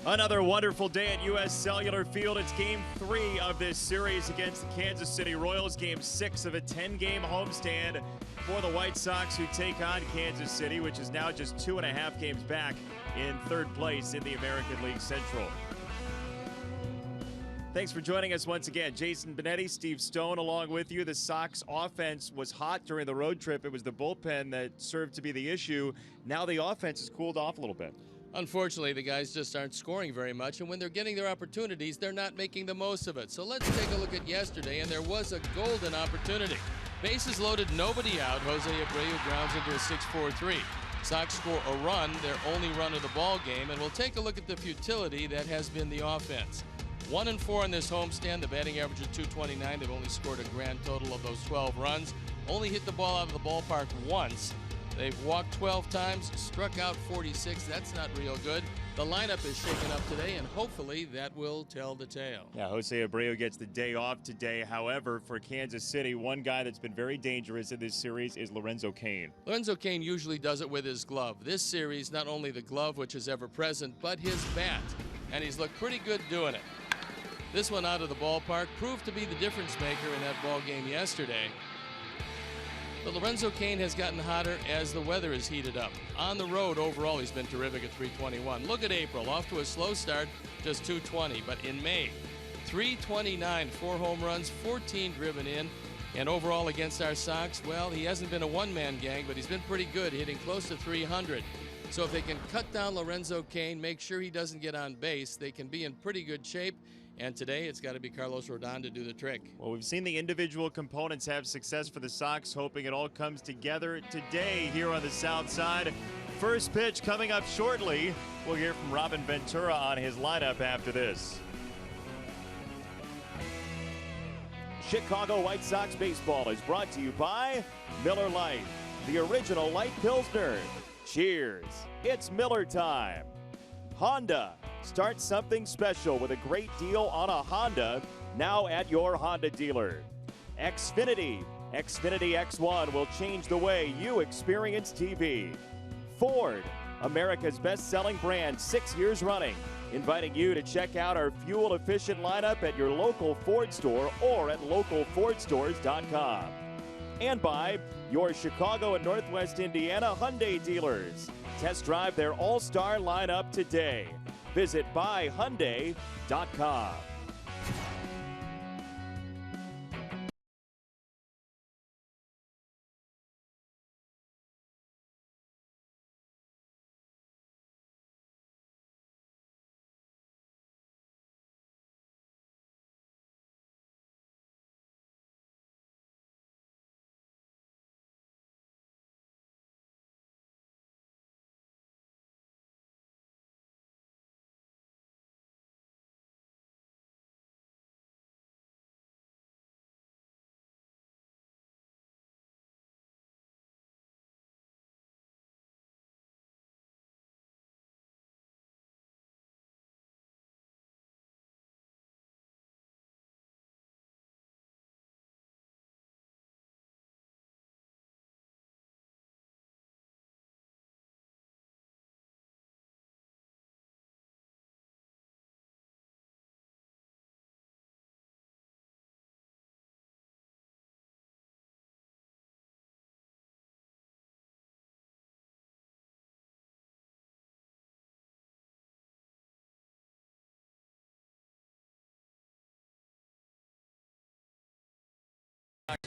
Another wonderful day at U.S. Cellular Field. It's Game 3 of this series against the Kansas City Royals. Game 6 of a 10-game homestand for the White Sox, who take on Kansas City, which is now just 2.5 games back in third place in the American League Central. Thanks for joining us once again. Jason Benetti, Steve Stone along with you. The Sox offense was hot during the road trip. It was the bullpen that served to be the issue. Now the offense has cooled off a little bit. Unfortunately, the guys just aren't scoring very much, and when they're getting their opportunities, they're not making the most of it. So let's take a look at yesterday, and there was a golden opportunity. Bases loaded, nobody out. Jose Abreu grounds into a 6-4-3. Sox score a run, their only run of the ball game, and we'll take a look at the futility that has been the offense. 1-4 in this homestand. The batting average is .229. They've only scored a grand total of those 12 runs. Only hit the ball out of the ballpark once. They've walked 12 times, struck out 46. That's not real good. The lineup is shaken up today, and hopefully that will tell the tale. Yeah, Jose Abreu gets the day off today. However, for Kansas City, one guy that's been very dangerous in this series is Lorenzo Cain. Lorenzo Cain usually does it with his glove. This series, not only the glove, which is ever present, but his bat. And he's looked pretty good doing it. This one out of the ballpark proved to be the difference maker in that ball game yesterday. But Lorenzo Cain has gotten hotter as the weather has heated up. On the road, overall, he's been terrific at .321. Look at April, off to a slow start, just .220. But in May, .329, 4 home runs, 14 driven in. And overall against our Sox, well, he hasn't been a one-man gang, but he's been pretty good, hitting close to .300. So if they can cut down Lorenzo Cain, make sure he doesn't get on base, they can be in pretty good shape. And today, it's got to be Carlos Rodon to do the trick. Well, we've seen the individual components have success for the Sox, hoping it all comes together today here on the South Side. First pitch coming up shortly. We'll hear from Robin Ventura on his lineup after this. Chicago White Sox baseball is brought to you by Miller Lite, the original light Pilsner. Cheers. It's Miller time. Honda. Start something special with a great deal on a Honda, now at your Honda dealer. Xfinity. Xfinity X1 will change the way you experience TV. Ford, America's best-selling brand 6 years running, inviting you to check out our fuel-efficient lineup at your local Ford store or at localfordstores.com. And by your Chicago and Northwest Indiana Hyundai dealers. Test drive their all-star lineup today. Visit buyhyundai.com.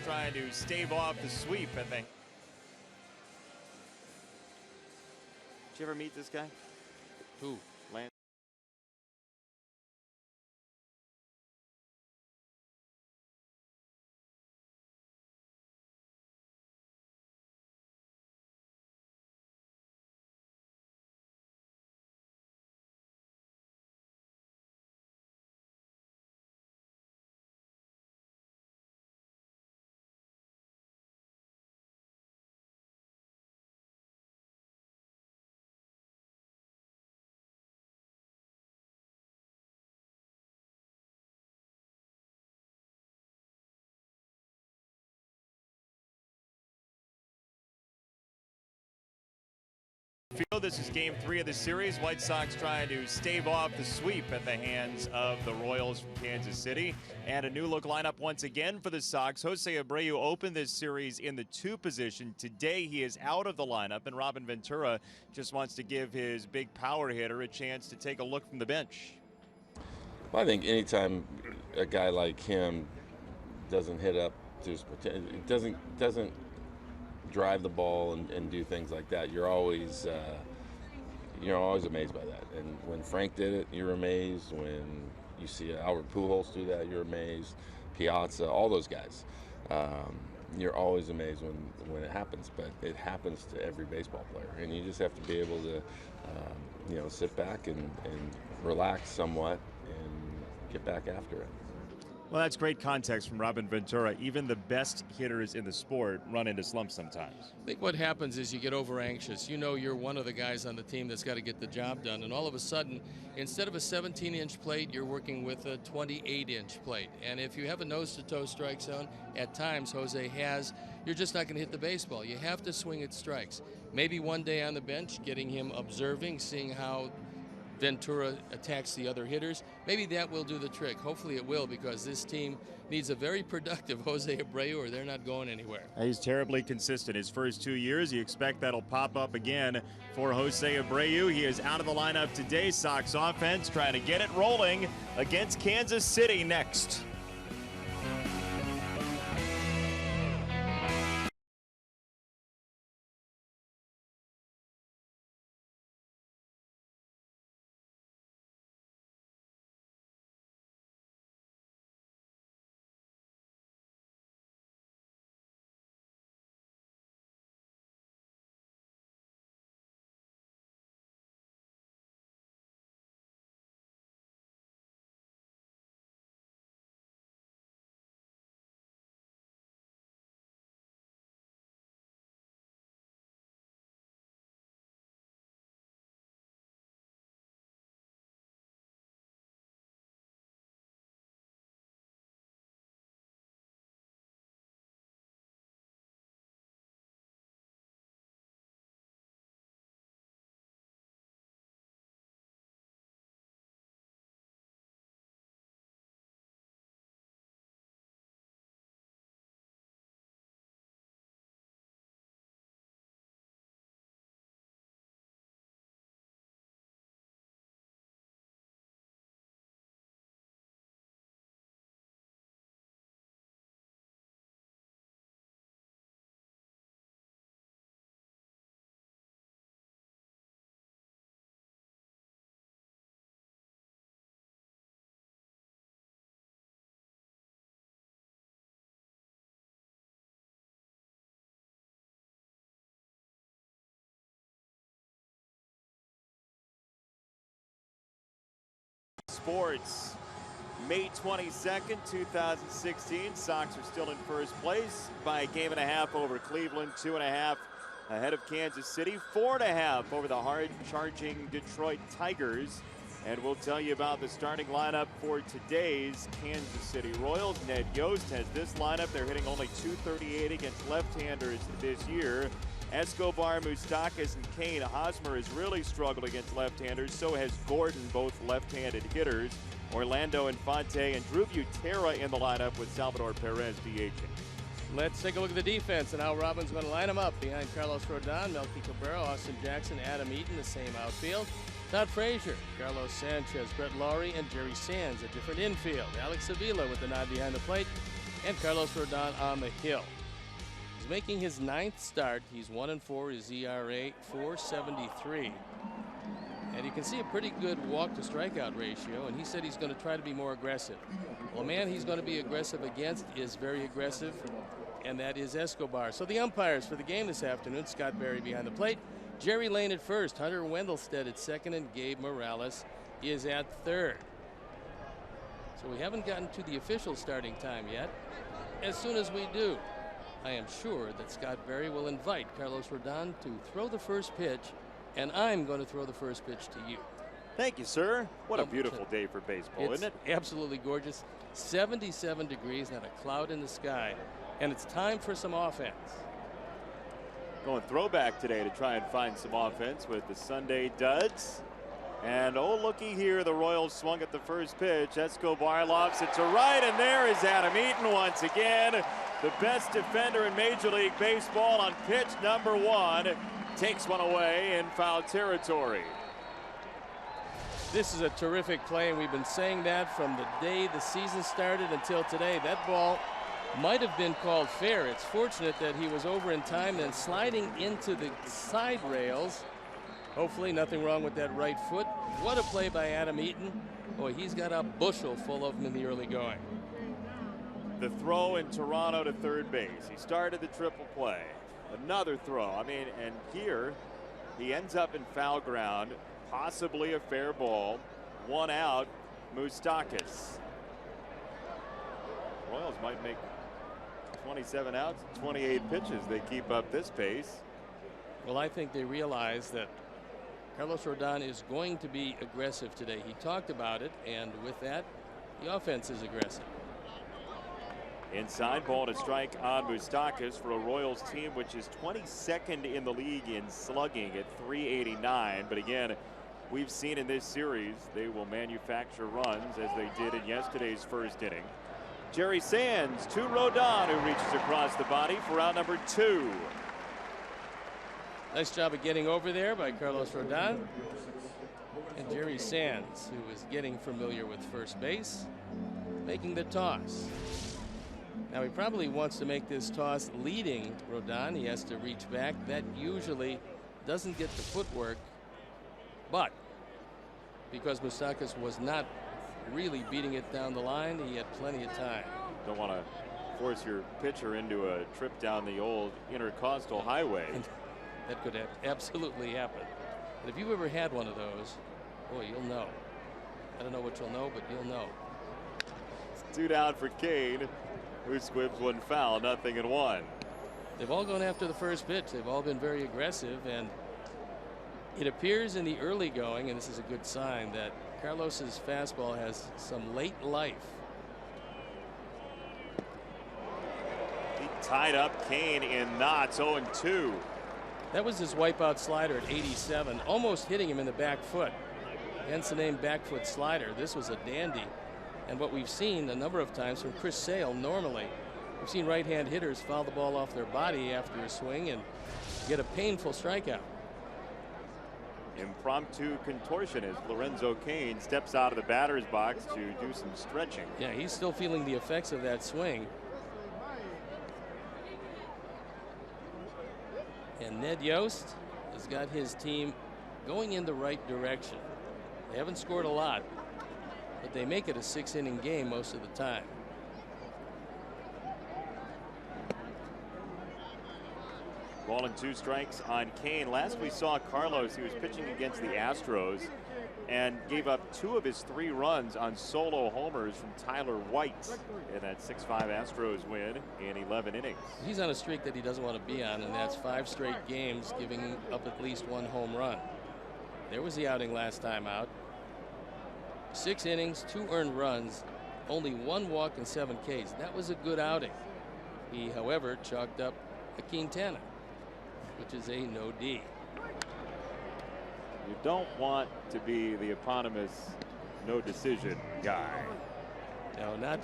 Trying to stave off the sweep, I think. Did you ever meet this guy? Who? Lance. Field. This is game 3 of the series. White Sox trying to stave off the sweep at the hands of the Royals from Kansas City. And a new look lineup once again for the Sox. Jose Abreu opened this series in the 2 position. Today he is out of the lineup, and Robin Ventura just wants to give his big power hitter a chance to take a look from the bench. Well, I think anytime a guy like him doesn't hit up, it doesn't drive the ball and do things like that, you're always amazed by that. And when Frank did it, you're amazed. When you see Albert Pujols do that, you're amazed. Piazza, all those guys, you're always amazed when it happens. But it happens to every baseball player, and you just have to be able to sit back and relax somewhat and get back after it. Well, that's great context from Robin Ventura. Even the best hitters in the sport run into slumps sometimes. I think what happens is you get over anxious. You know you're one of the guys on the team that's got to get the job done, and all of a sudden, instead of a 17-inch plate, you're working with a 28-inch plate. And if you have a nose-to-toe strike zone, at times Jose has, you're just not going to hit the baseball. You have to swing at strikes. Maybe one day on the bench, getting him observing, seeing how Ventura attacks the other hitters. Maybe that will do the trick. Hopefully it will, because this team needs a very productive Jose Abreu, or they're not going anywhere. He's terribly consistent. His first 2 years, you expect that'll pop up again for Jose Abreu. He is out of the lineup today. Sox offense trying to get it rolling against Kansas City next. Sports, May 22nd, 2016. Sox are still in first place by a game and a half over Cleveland, 2.5 ahead of Kansas City, 4.5 over the hard-charging Detroit Tigers. And we'll tell you about the starting lineup for today's Kansas City Royals. Ned Yost has this lineup. They're hitting only .238 against left-handers this year. Escobar, Moustakas, and Kane. Hosmer has really struggled against left-handers. So has Gordon, both left-handed hitters. Orlando Infante and Drew Butera in the lineup with Salvador Perez DHing. Let's take a look at the defense and how Robin's going to line them up. Behind Carlos Rodon, Melky Cabrera, Austin Jackson, Adam Eaton, the same outfield. Todd Frazier, Carlos Sanchez, Brett Lawrie, and Jerry Sands, a different infield. Alex Avila with the nod behind the plate, and Carlos Rodon on the hill. He's making his 9th start. He's 1-4, his ERA .473. And you can see a pretty good walk to strikeout ratio, and he said he's going to try to be more aggressive. Well, a man he's going to be aggressive against is very aggressive, and that is Escobar. So the umpires for the game this afternoon: Scott Berry behind the plate, Jerry Lane at first, Hunter Wendelstedt at second, and Gabe Morales is at third. So we haven't gotten to the official starting time yet. As soon as we do, I am sure that Scott Berry will invite Carlos Rodon to throw the first pitch, and I'm going to throw the first pitch to you. Thank you, sir. What a beautiful day for baseball, isn't it? Absolutely gorgeous. 77 degrees, not a cloud in the sky, and it's time for some offense. Going throwback today to try and find some offense with the Sunday duds. And oh, looky here, the Royals swung at the first pitch. Escobar lofts it to right, and there is Adam Eaton once again. The best defender in Major League Baseball on pitch number 1. Takes one away in foul territory. This is a terrific play, and we've been saying that from the day the season started until today. That ball might have been called fair. It's fortunate that he was over in time, then sliding into the side rails. Hopefully nothing wrong with that right foot. What a play by Adam Eaton. Boy, he's got a bushel full of them in the early going. The throw in Toronto to third base. He started the triple play. Another throw. I mean, and here he ends up in foul ground. Possibly a fair ball. 1 out. Moustakas. Royals might make 27 outs, 28 pitches. They keep up this pace. Well, I think they realize that Carlos Rodon is going to be aggressive today. He talked about it, and with that, the offense is aggressive. Inside, ball to strike on Moustakas for a Royals team which is 22nd in the league in slugging at .389. But again, we've seen in this series they will manufacture runs as they did in yesterday's first inning. Jerry Sands to Rodon, who reaches across the body for out number 2. Nice job of getting over there by Carlos Rodon. And Jerry Sands, who is getting familiar with first base, making the toss. Now he probably wants to make this toss leading Rodon. He has to reach back. That usually doesn't get the footwork. But because Moustakas was not really beating it down the line, he had plenty of time. Don't want to force your pitcher into a trip down the old intercoastal highway. That could have absolutely happened. But if you've ever had one of those, boy, you'll know. I don't know what you'll know, but you'll know. 2 down for Kane, who squibs 1 foul, 0-1. They've all gone after the first pitch. They've all been very aggressive, and it appears in the early going, and this is a good sign, that Carlos's fastball has some late life. He tied up Kane in knots, 0-2. That was his wipeout slider at 87, almost hitting him in the back foot. Hence the name back foot slider. This was a dandy. And what we've seen a number of times from Chris Sale, normally, we've seen right-hand hitters foul the ball off their body after a swing and get a painful strikeout. Impromptu contortionist Lorenzo Cain steps out of the batter's box to do some stretching. Yeah, he's still feeling the effects of that swing. And Ned Yost has got his team going in the right direction. They haven't scored a lot, but they make it a 6-inning game most of the time. Ball and 2 strikes on Kane. Last we saw Carlos, he was pitching against the Astros and gave up 2 of his 3 runs on solo homers from Tyler White in that 6-5 Astros win in 11 innings. He's on a streak that he doesn't want to be on, and that's 5 straight games giving up at least 1 home run. There was the outing last time out. 6 innings, 2 earned runs, only 1 walk and 7 Ks. That was a good outing. He, however, chalked up a Quintana, which is a no D. You don't want to be the eponymous no decision guy. No, not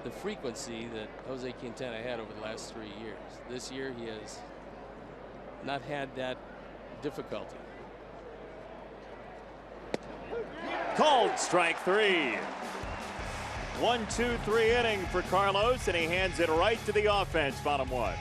the frequency that Jose Quintana had over the last 3 years. This year he has not had that difficulty. Called strike 3. 1-2-3 inning for Carlos, and he hands it right to the offense, bottom 1.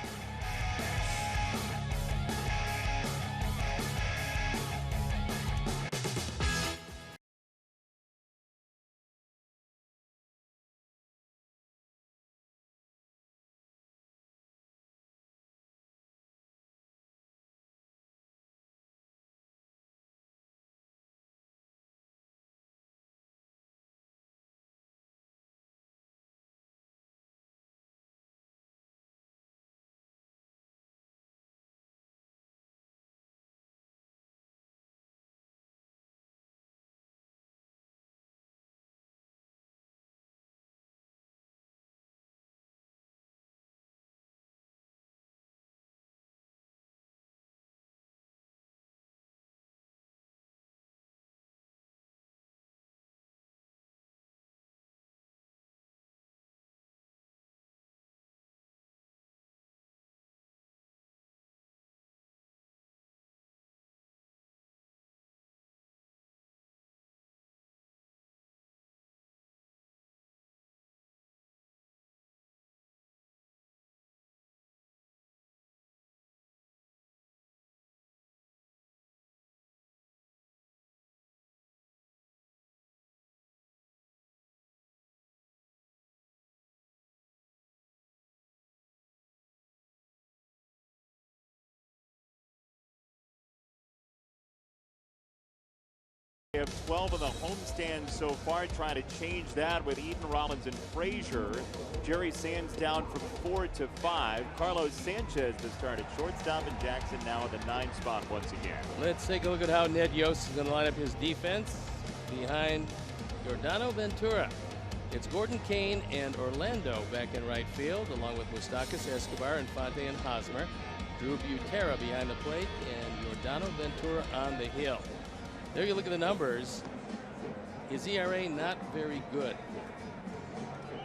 12 of the homestand so far, trying to change that with Eden, Rollins, and Frazier. Jerry Sands down from 4 to 5. Carlos Sanchez the start at shortstop, and Jackson now at the 9 spot once again. Let's take a look at how Ned Yost is going to line up his defense behind Giordano Ventura. It's Gordon Kane and Orlando back in right field, along with Moustakas, Escobar, Infante, and Hosmer. Drew Butera behind the plate, and Giordano Ventura on the hill. There you look at the numbers. His ERA not very good.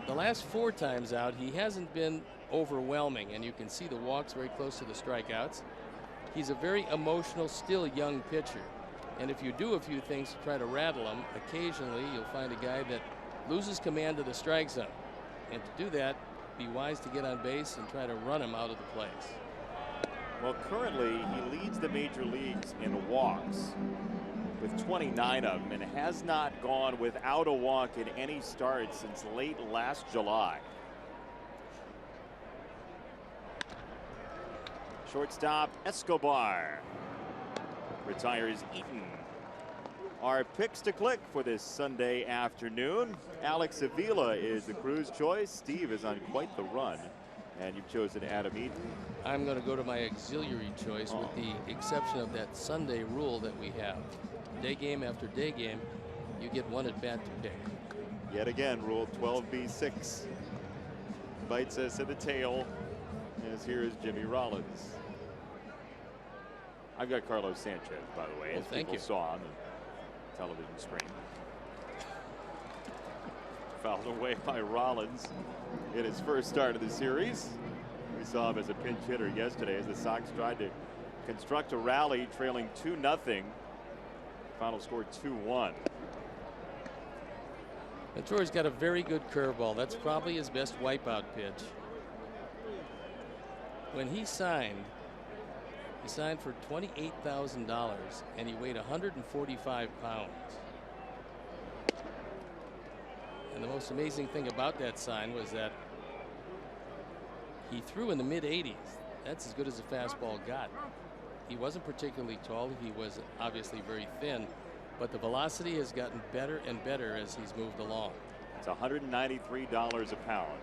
The last 4 times out, he hasn't been overwhelming, and you can see the walks very close to the strikeouts. He's a very emotional, still young pitcher. And if you do a few things to try to rattle him, occasionally you'll find a guy that loses command of the strike zone. And to do that, be wise to get on base and try to run him out of the place. Well, currently he leads the major leagues in walks with 29 of them, and has not gone without a walk in any start since late last July. Shortstop Escobar retires Eaton. Our picks to click for this Sunday afternoon. Alex Avila is the crew's choice. Steve is on quite the run, and you've chosen Adam Eaton. I'm going to go to my auxiliary choice with the exception of that Sunday rule that we have. Day game after day game, you get one at bat to pick. Yet again, Rule 12b-6 bites us in the tail, as here is Jimmy Rollins. I've got Carlos Sanchez, by the way, as people saw on the television screen. Fouled away by Rollins in his first start of the series. We saw him as a pinch hitter yesterday as the Sox tried to construct a rally, trailing 2-0. Final score 2-1. Ventura's got a very good curveball. That's probably his best wipeout pitch. When he signed for $28,000, and he weighed 145 pounds. And the most amazing thing about that sign was that he threw in the mid-80s. That's as good as a fastball got. He wasn't particularly tall. He was obviously very thin, but the velocity has gotten better and better as he's moved along. It's $193 a pound.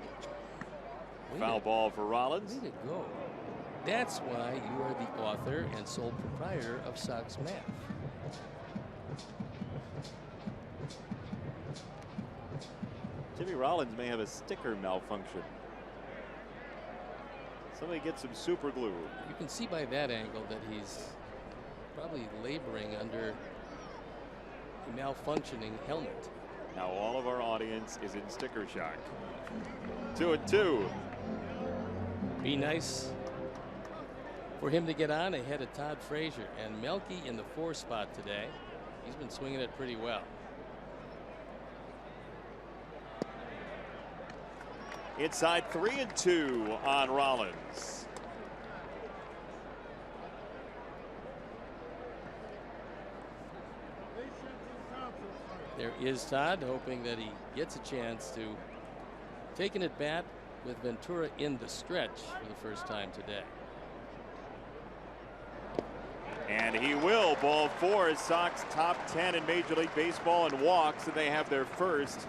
Foul ball for Rollins. Way to go. That's why you are the author and sole proprietor of Sox Math. Jimmy Rollins may have a sticker malfunction. Somebody get some super glue. You can see by that angle that he's probably laboring under a malfunctioning helmet. Now all of our audience is in sticker shock. 2-2. Be nice for him to get on ahead of Todd Frazier, and Melky in the 4 spot today. He's been swinging it pretty well. Inside 3-2 on Rollins. There is Todd, hoping that he gets a chance to take an at bat with Ventura in the stretch for the first time today. And he will. Ball 4. Sox top 10 in Major League Baseball in walks, and they have their first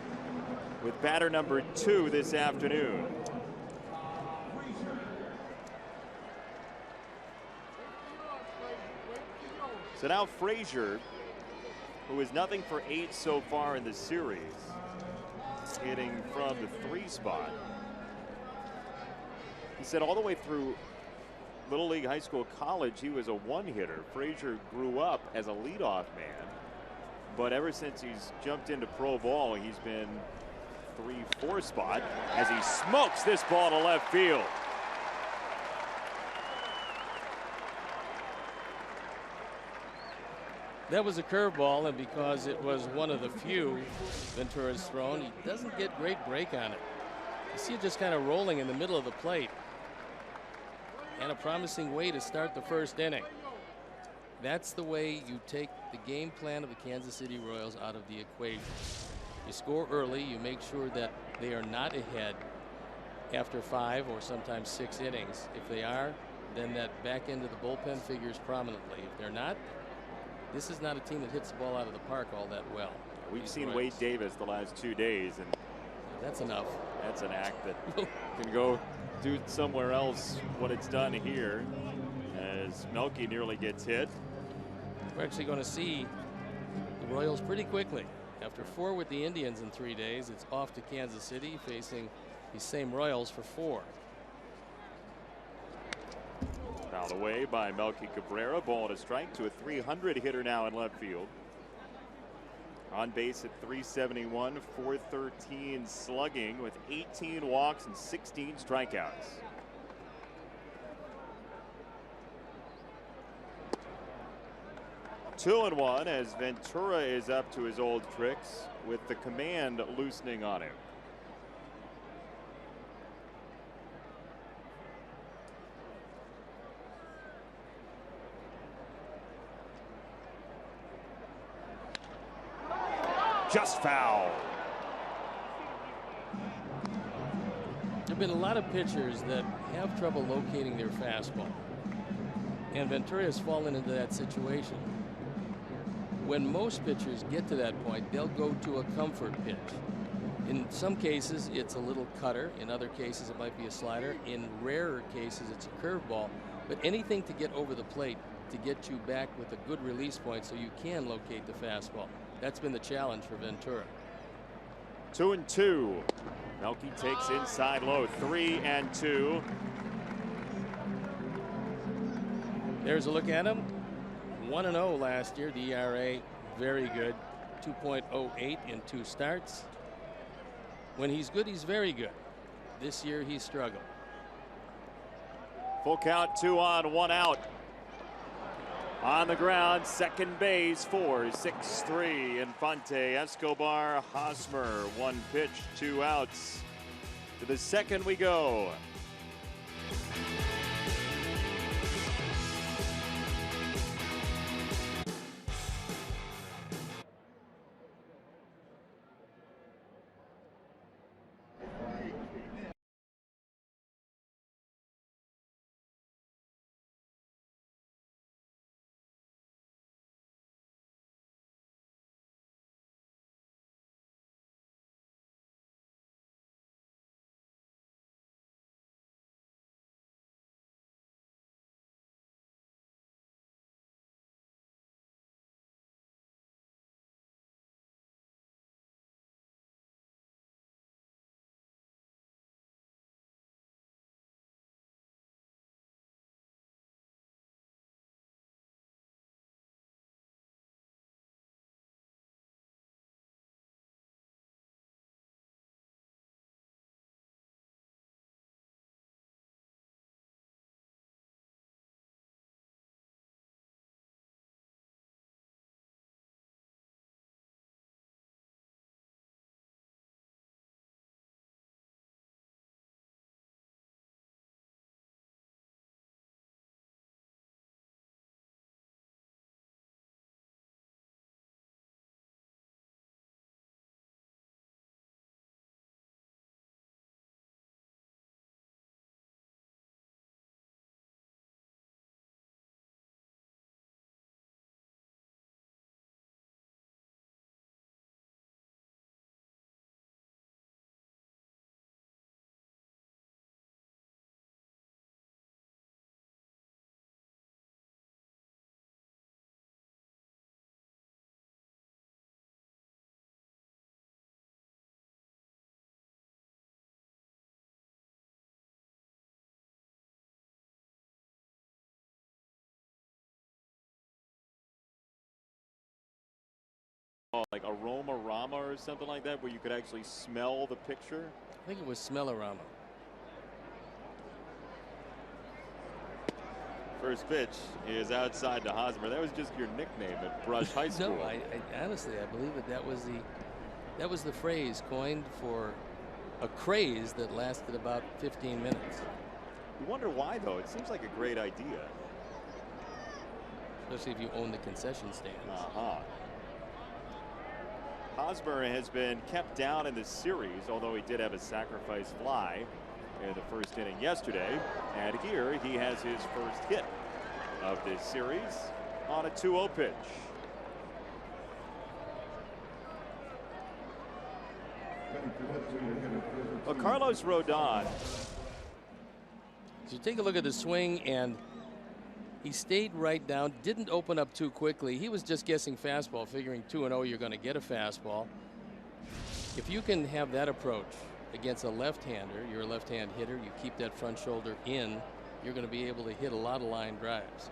with batter number 2 this afternoon. So now Frazier, who is nothing for 8 so far in the series, hitting from the 3 spot. He said all the way through Little League, high school, college, he was a one-hitter. Frazier grew up as a leadoff man, but ever since he's jumped into pro ball, he's been 3-4 spot as he smokes this ball to left field. That was a curveball, and because it was one of the few Ventura's thrown, he doesn't get great break on it. You see it just kind of rolling in the middle of the plate. And a promising way to start the first inning. That's the way you take the game plan of the Kansas City Royals out of the equation. You score early, you make sure that they are not ahead after 5 or sometimes 6 innings. If they are, then that back end of the bullpen figures prominently. If they're not, This is not a team that hits the ball out of the park all that well. We've seen Wade Davis the last 2 days, and that's enough. That's an act that can go do somewhere else what it's done here, as Melky nearly gets hit. We're actually going to see the Royals pretty quickly. After 4 with the Indians in 3 days, it's off to Kansas City facing these same Royals for 4. Fouled away by Melky Cabrera. Ball and a strike to a 300 hitter now in left field. On base at 371, 413 slugging with 18 walks and 16 strikeouts. Two and one as Ventura is up to his old tricks with the command loosening on him. Just foul. There have been a lot of pitchers that have trouble locating their fastball, and Ventura has fallen into that situation. When most pitchers get to that point, they'll go to a comfort pitch. In some cases, it's a little cutter. In other cases, it might be a slider. In rarer cases, it's a curveball. But anything to get over the plate to get you back with a good release point so you can locate the fastball. That's been the challenge for Ventura. 2-2. Melky takes inside low. 3-2. There's a look at him. 1-0 last year. The ERA very good. 2.08 in 2 starts. When he's good, he's very good. This year he struggled. Full count, 2 on, 1 out. On the ground, second base, 4-6-3. Infante, Escobar, Hosmer. 1 pitch, 2 outs. To the second we go. Like Aroma-Rama or something like that, where you could actually smell the picture? I think it was Smell-O-Rama. First pitch is outside to Hosmer. That was just your nickname at Brush High School. No, I honestly, I believe that was the phrase coined for a craze that lasted about 15 minutes. You wonder why, though. It seems like a great idea. Especially if you own the concession stands. Hosmer has been kept down in the series, although he did have a sacrifice fly in the first inning yesterday. And here he has his first hit of this series on a 2-0 pitch. Well, Carlos Rodon. So you take a look at the swing, and he stayed right down, didn't open up too quickly. He was just guessing fastball, figuring 2-0 you're going to get a fastball. If you can have that approach against a left-hander, you're a left-hand hitter, you keep that front shoulder in, you're going to be able to hit a lot of line drives.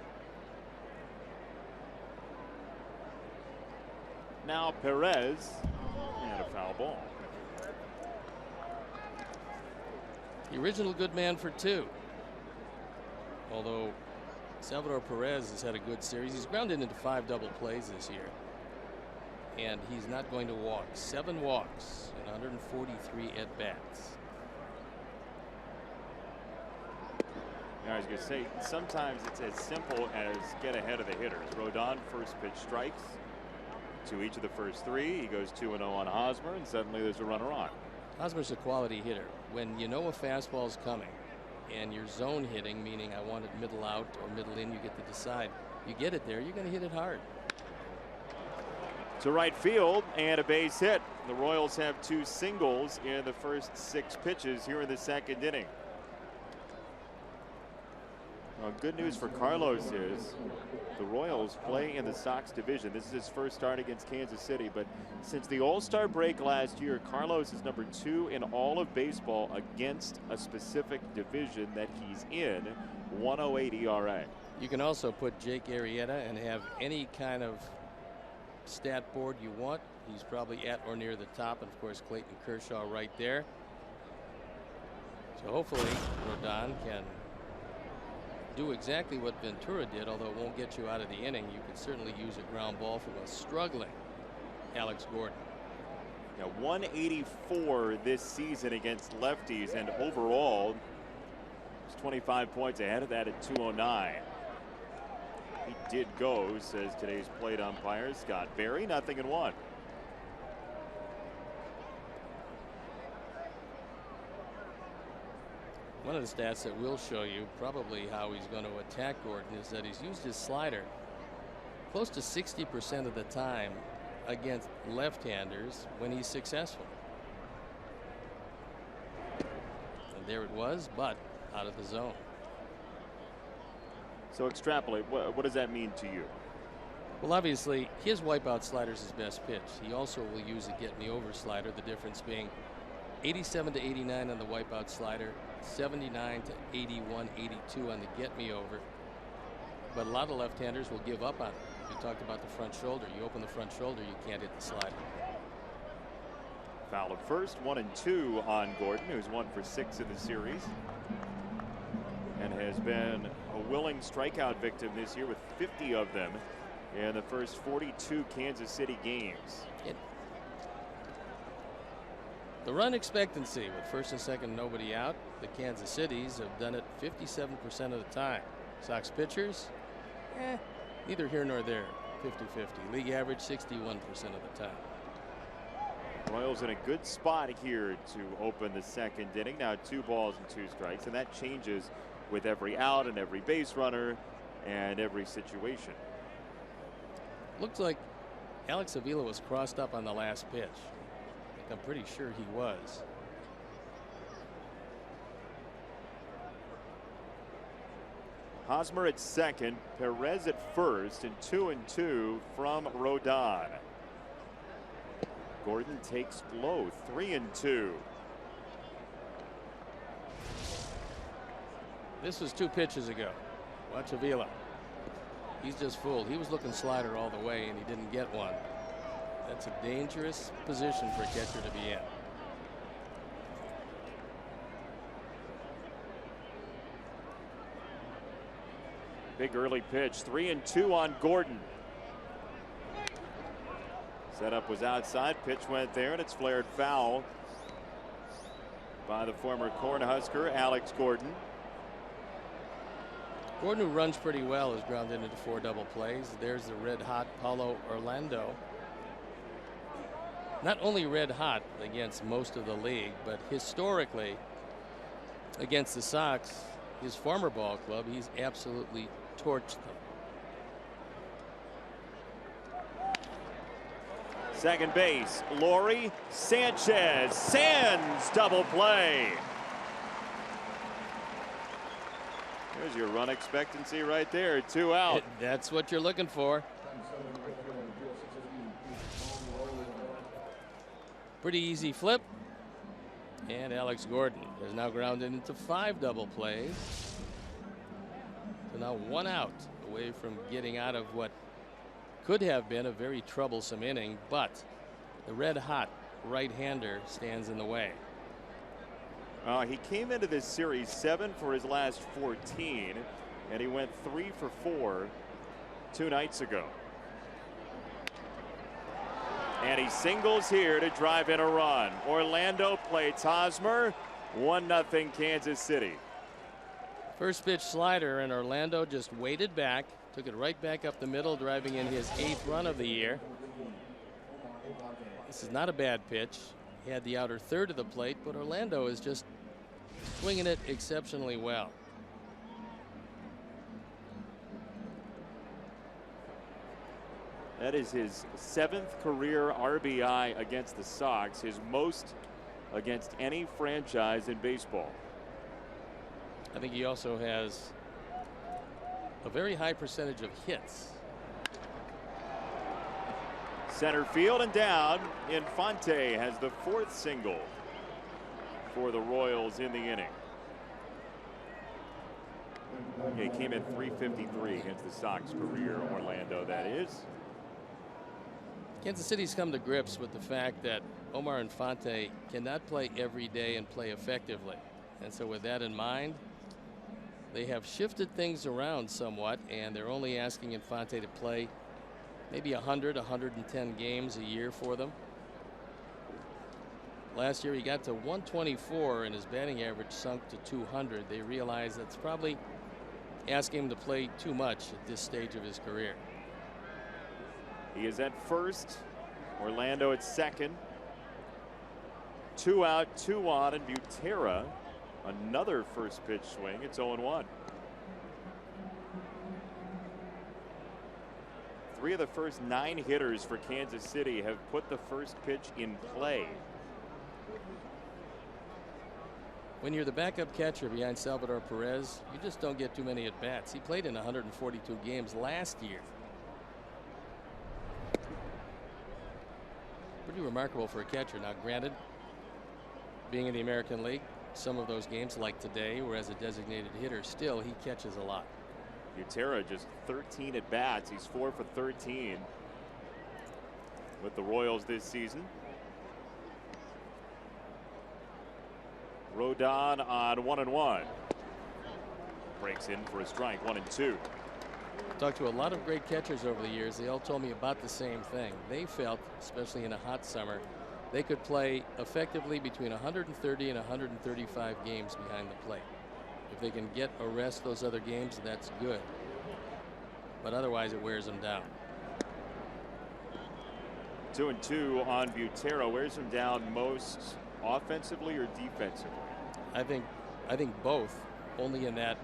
Now Perez, and a foul ball. The original good man for 2. Although Salvador Perez has had a good series. He's grounded into 5 double plays this year. And he's not going to walk. 7 walks and 143 at-bats. I was going to say, sometimes it's as simple as get ahead of the hitters. Rodon, first pitch strikes to each of the first 3. He goes 2-0 on Hosmer, and suddenly there's a runner on. Hosmer's a quality hitter. When you know a fastball's coming and you're zone hitting, meaning I want it middle out or middle in, you get to decide. You get it there, you're going to hit it hard. To right field, and a base hit. The Royals have 2 singles in the first 6 pitches here in the second inning. Well, good news for Carlos is the Royals play in the Sox division. This is his first start against Kansas City, but since the All-Star break last year, Carlos is number 2 in all of baseball against a specific division that he's in. 1.08 ERA. You can also put Jake Arrieta and have any kind of stat board you want. He's probably at or near the top, and of course Clayton Kershaw right there. So hopefully Rodon can do exactly what Ventura did, although it won't get you out of the inning. You could certainly use a ground ball from a struggling Alex Gordon. Now 184 this season against lefties, and overall he's 25 points ahead of that at 209. He did go, says today's plate umpire Scott Berry. 0-1. One of the stats that will show you probably how he's going to attack Gordon is that he's used his slider close to 60% of the time against left-handers when he's successful. And there it was, but out of the zone. So extrapolate. What does that mean to you? Well, obviously, his wipeout slider is his best pitch. He also will use a get-me-over slider, the difference being 87 to 89 on the wipeout slider, 79 to 81, 82 on the get-me-over. But a lot of left-handers will give up on it. We talked about the front shoulder. You open the front shoulder, you can't hit the slider. Foul at first, 1-2 on Gordon, who's 1 for 6 in the series, and has been a willing strikeout victim this year with 50 of them in the first 42 Kansas City games. The run expectancy with first and second nobody out, the Kansas Cities have done it 57% of the time. Sox pitchers, neither here nor there, 50-50. League average 61% of the time. Royals in a good spot here to open the second inning. Now 2 balls and 2 strikes, and that changes with every out and every base runner and every situation. Looks like Alex Avila was crossed up on the last pitch. I'm pretty sure he was. Hosmer at second, Perez at first, and 2-2 from Rodon. Gordon takes low, 3-2. This was 2 pitches ago. Watch Avila. He's just fooled. He was looking slider all the way, and he didn't get one. That's a dangerous position for a catcher to be in. Big early pitch, 3-2 on Gordon. Setup was outside, pitch went there, and it's flared foul by the former Cornhusker Alex Gordon. Gordon, who runs pretty well, is grounded into 4 double plays. There's the red hot Paulo Orlando. Not only red hot against most of the league, but historically against the Sox, his former ball club, he's absolutely torched them. Second base, Lori Sanchez. Sands double play. There's your run expectancy right there. 2 out. That's what you're looking for. Pretty easy flip. And Alex Gordon is now grounded into 5 double plays. So now 1 out away from getting out of what could have been a very troublesome inning, but the red hot right-hander stands in the way. He came into this series 7 for his last 14, and he went 3 for 4 2 nights ago. And he singles here to drive in a run. Orlando plays Hosmer. 1-0 Kansas City. First pitch slider, and Orlando just waited back, took it right back up the middle, driving in his 8th run of the year. This is not a bad pitch. He had the outer third of the plate, but Orlando is just swinging it exceptionally well. That is his 7th career RBI against the Sox, his most against any franchise in baseball. I think he also has a very high percentage of hits. Center field and down. Infante has the 4th single for the Royals in the inning. He came in .353 against the Sox career, Orlando, that is. Kansas City's come to grips with the fact that Omar Infante cannot play every day and play effectively. And so with that in mind, they have shifted things around somewhat, and they're only asking Infante to play maybe 100, 110 games a year for them. Last year he got to 124 and his batting average sunk to 200. They realized that's probably asking him to play too much at this stage of his career. He is at first. Orlando at second. 2 out, 2 on, and Butera another first pitch swing. It's 0-1. 3 of the first 9 hitters for Kansas City have put the first pitch in play. When you're the backup catcher behind Salvador Perez, you just don't get too many at bats. He played in 142 games last year. Pretty remarkable for a catcher. Now, granted, being in the American League, some of those games, like today, where as a designated hitter, still he catches a lot. Butera just 13 at bats. He's 4 for 13 with the Royals this season. Rodon on 1-1. Breaks in for a strike. 1-2. Talked to a lot of great catchers over the years. They all told me about the same thing. They felt, especially in a hot summer, they could play effectively between 130 and 135 games behind the plate. If they can get or rest those other games, that's good. But otherwise, it wears them down. 2-2 on Butera. Wears him down most offensively or defensively? I think both. Only in that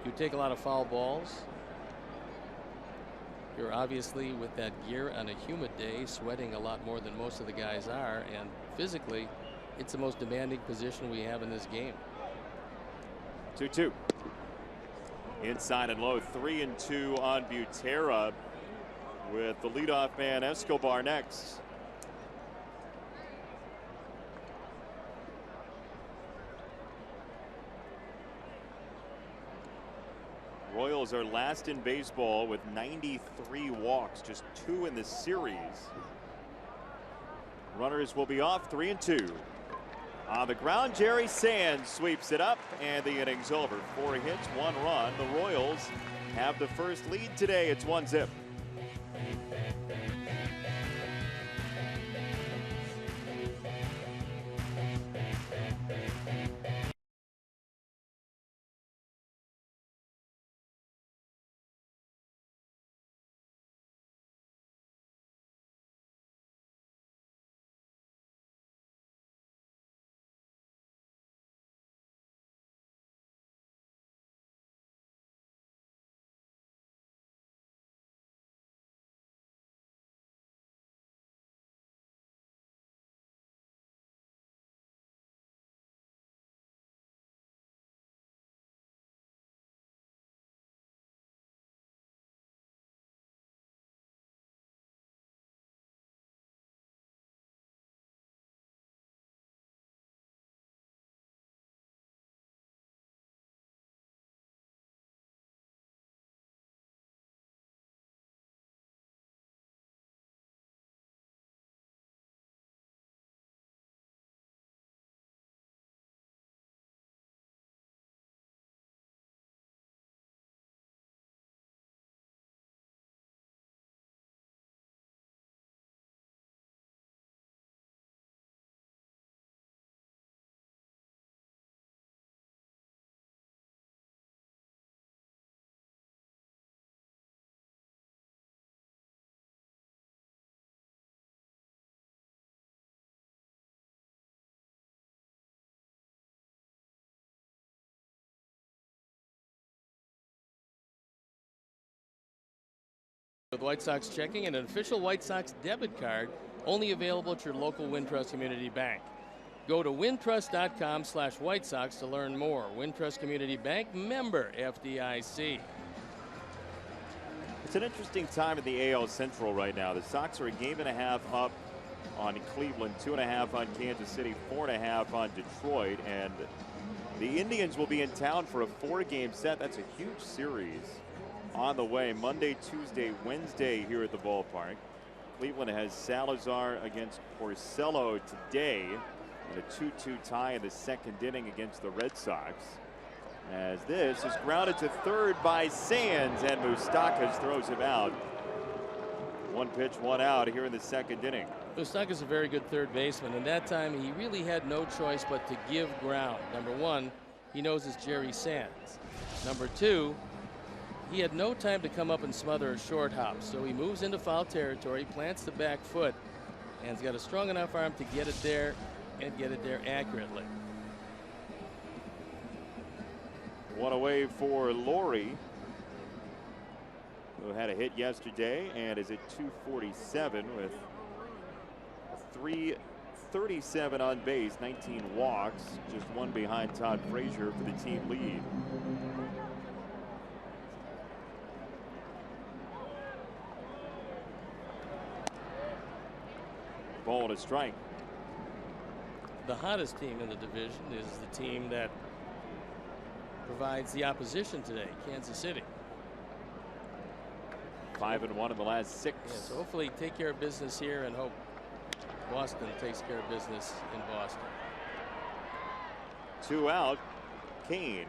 you take a lot of foul balls. You're obviously, with that gear on a humid day, sweating a lot more than most of the guys are, and physically it's the most demanding position we have in this game. 2-2. Inside and low. 3-2 on Butera, with the leadoff man Escobar next. Royals are last in baseball with 93 walks, just 2 in the series. Runners will be off. 3-2. On the ground, Jerry Sands sweeps it up, and the inning's over. 4 hits, 1 run. The Royals have the first lead today. It's 1-0. With White Sox checking and an official White Sox debit card only available at your local Wintrust Community Bank. Go to wintrust.com/White Sox to learn more. Wintrust Community Bank, member FDIC. It's an interesting time in the AL Central right now. The Sox are a game and a half up on Cleveland, 2.5 on Kansas City, 4.5 on Detroit, and the Indians will be in town for a 4-game set. That's a huge series on the way Monday, Tuesday, Wednesday here at the ballpark. Cleveland has Salazar against Porcello today, and a 2-2 tie in the second inning against the Red Sox. As this is grounded to third by Sands, and Moustakas throws him out. 1 pitch, 1 out here in the second inning. Moustakas is a very good third baseman, and that time he really had no choice but to give ground. Number one, he knows it's Jerry Sands. Number two, he had no time to come up and smother a short hop, so he moves into foul territory, plants the back foot, and has got a strong enough arm to get it there and get it there accurately. One away for Laurie, who had a hit yesterday and is at 247 with 337 on base, 19 walks, just one behind Todd Frazier for the team lead. Ball and a strike. The hottest team in the division is the team that provides the opposition today, Kansas City. 5-1 in the last 6. Yeah, so hopefully take care of business here and hope Boston takes care of business in Boston. 2 out. Kane.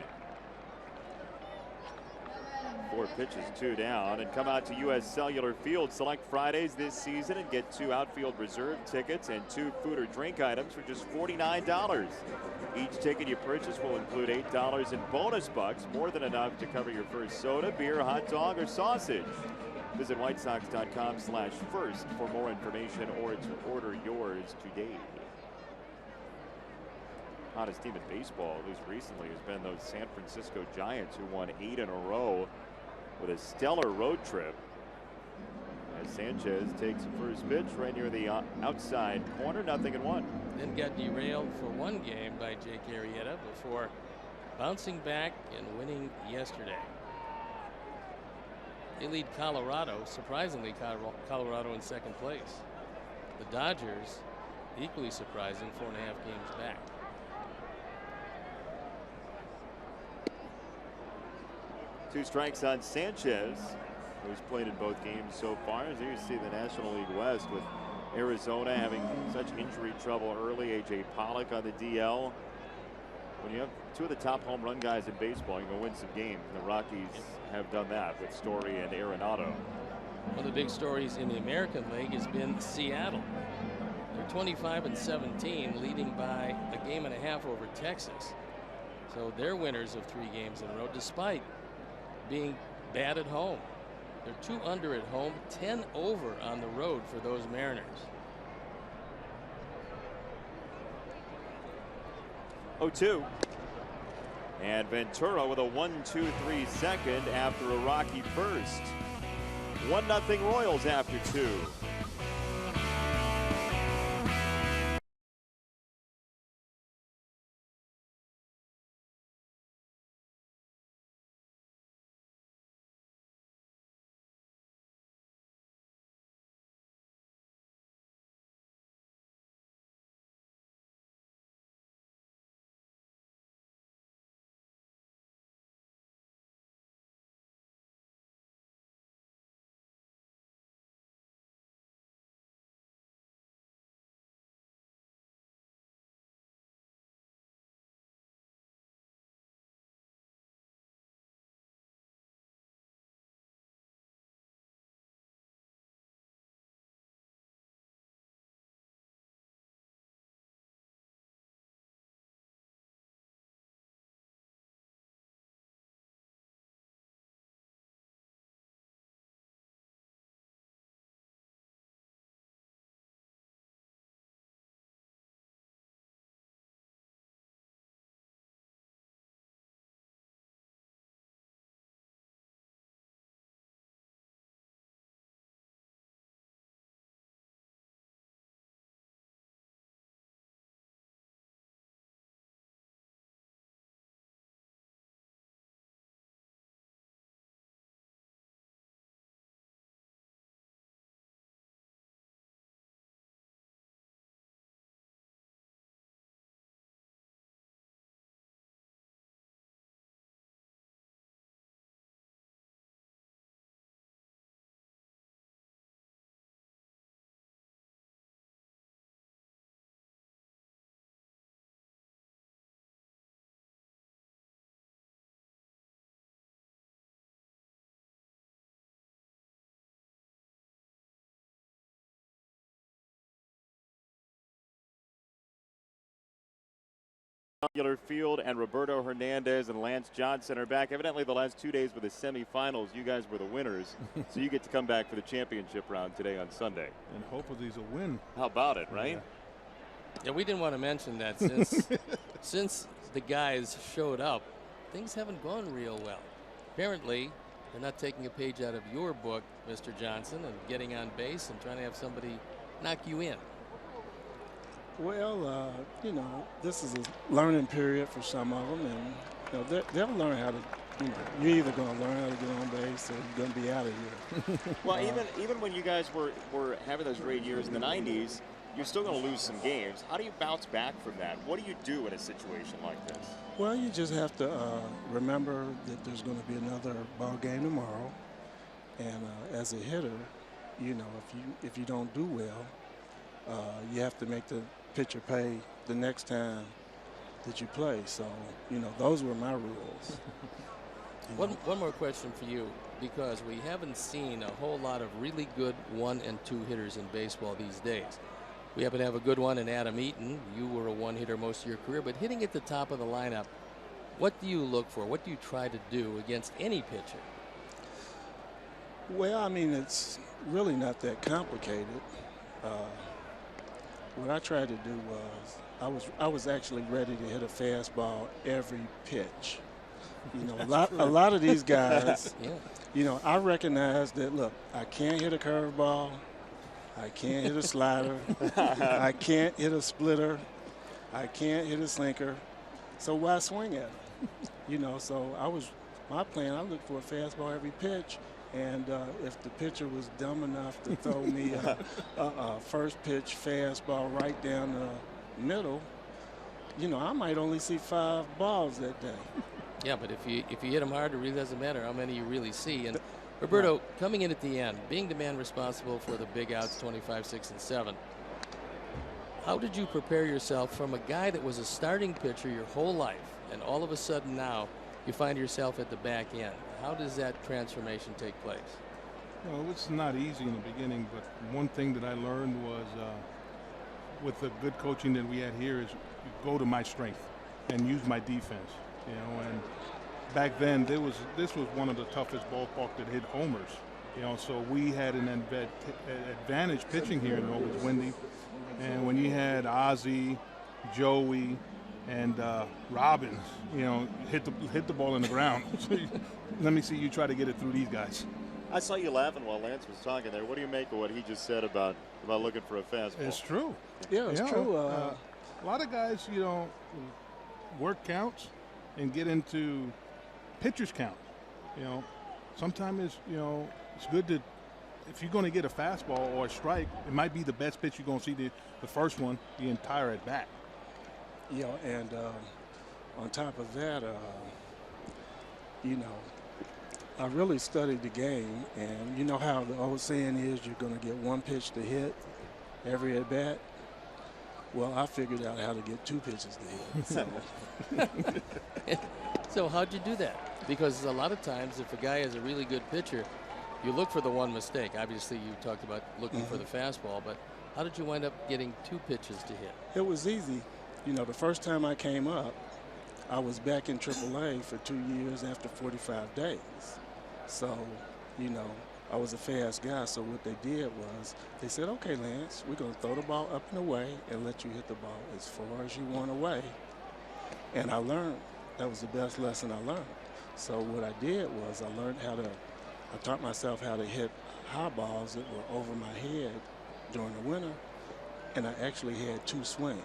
4 pitches, 2 down, and come out to U.S. Cellular Field Select Fridays this season and get 2 outfield reserve tickets and 2 food or drink items for just $49. Each ticket you purchase will include $8 in bonus bucks, more than enough to cover your first soda, beer, hot dog, or sausage. Visit whitesox.com/first for more information or to order yours today. Hottest team in baseball, at least recently, has been those San Francisco Giants, who won 8 in a row with a stellar road trip. As Sanchez takes the first pitch right near the outside corner, 0-1. Then got derailed for 1 game by Jake Arrieta before bouncing back and winning yesterday. They lead Colorado, surprisingly Colorado in second place. The Dodgers, equally surprising, 4.5 games back. Two strikes on Sanchez, who's played in both games so far. As you see the National League West with Arizona having such injury trouble early. A.J. Pollock on the DL. When you have 2 of the top home run guys in baseball, you can win some games. The Rockies have done that with Story and Arenado. One of the big stories in the American League has been Seattle. They're 25-17, leading by a game and a half over Texas. So they're winners of 3 games in a row, despite being bad at home. They're 2 under at home, 10 over on the road for those Mariners. 0-2. And Ventura with a 1-2-3 second after a rocky first. 1-0 Royals after 2. Cellular Field, and Roberto Hernandez and Lance Johnson are back. Evidently, the last 2 days were the semifinals. You guys were the winners, so you get to come back for the championship round today on Sunday. And hopefully it's a win. How about it, right? Yeah, we didn't want to mention that since the guys showed up, things haven't gone real well. Apparently, they're not taking a page out of your book, Mr. Johnson, and getting on base and trying to have somebody knock you in. Well, you know, this is a learning period for some of them, and you know, they'll learn how to. You know, you're either going to learn how to get on base or you're going to be out of here. Well, even when you guys were having those great years in the 90s, you're still going to lose some games. How do you bounce back from that? What do you do in a situation like this? Well, you just have to remember that there's going to be another ball game tomorrow, and as a hitter, you know, if you don't do well, you have to make the pitcher pay the next time that you play. So, you know, those were my rules. One more question for you, because we haven't seen a whole lot of really good 1 and 2 hitters in baseball these days. We happen to have a good one in Adam Eaton. You were a one-hitter most of your career, but hitting at the top of the lineup, what do you look for? What do you try to do against any pitcher? Well, I mean, it's really not that complicated. What I tried to do was I was actually ready to hit a fastball every pitch. You know, a lot of these guys, Yeah. you know, I recognize that, look, I can't hit a curveball. I can't hit a slider. I can't hit a splitter. I can't hit a sinker. So why swing at it? You know, so my plan, I looked for a fastball every pitch. And if the pitcher was dumb enough to throw me a first pitch fastball right down the middle, you know, I might only see 5 balls that day. Yeah, but if you hit them hard, it really doesn't matter how many you really see. And Roberto, coming in at the end, being the man responsible for the big outs, 25, 6, and 7, how did you prepare yourself from a guy that was a starting pitcher your whole life, and all of a sudden now you find yourself at the back end? How does that transformation take place? Well, it's not easy in the beginning, but one thing that I learned was with the good coaching that we had here is go to my strength and use my defense. You know, and back then this was one of the toughest ballparks that hit homers. You know, so we had an advantage pitching here in Oakland, windy. And when you had Ozzie, Joey, and Robbins, you know, hit the ball in the ground. So let me see you try to get it through these guys. I saw you laughing while Lance was talking there. What do you make of what he just said about looking for a fastball? It's true. Yeah, it's true. A lot of guys, you know, work counts and get into pitchers count. You know, sometimes it's good to, if you're going to get a fastball or a strike, it might be the best pitch you're going to see the first one, the entire at bat. You know, and on top of that, you know, I really studied the game, and you know how the old saying is you're going to get 1 pitch to hit every at bat. Well, I figured out how to get 2 pitches to hit. So. So how'd you do that? Because a lot of times if a guy is a really good pitcher, you look for the one mistake. Obviously, you talked about looking for the fastball, but how did you wind up getting 2 pitches to hit? It was easy. You know, the first time I came up, I was back in AAA for 2 years after 45 days. So, you know, I was a fast guy, so what they did was they said, okay, Lance, we're going to throw the ball up and away and let you hit the ball as far as you want away. And I learned. That was the best lesson I learned. So what I did was I taught myself how to hit high balls that were over my head during the winter, and I actually had 2 swings.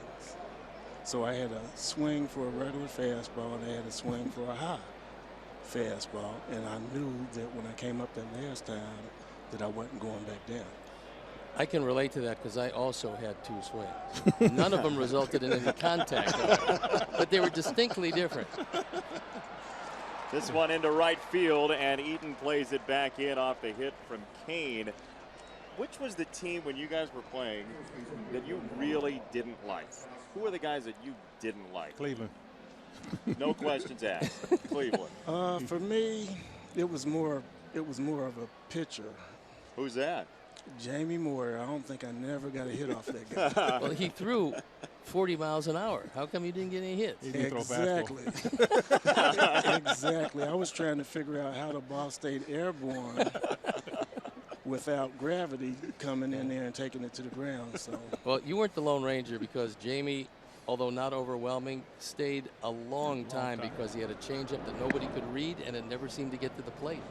So I had a swing for a regular fastball, and I had a swing for a high fastball, and I knew that when I came up that last time that I wasn't going back down. I can relate to that because I also had 2 swings. None of them resulted in any contact, but they were distinctly different. This one into right field, and Eaton plays it back in off the hit from Kane. Which was the team when you guys were playing that you really didn't like? Who were the guys that you didn't like? Cleveland. No questions asked. Cleveland. For me, it was more of a pitcher. Who's that? Jamie Moore, I don't think I never got a hit off that guy. Well, he threw 40 miles an hour. How come you didn't get any hits? He didn't throw Exactly. Exactly. I was trying to figure out how the ball stayed airborne without gravity coming in there and taking it to the ground. So. Well, you weren't the Lone Ranger because Jamie, although not overwhelming, stayed a long time because he had a changeup that nobody could read, and it never seemed to get to the plate.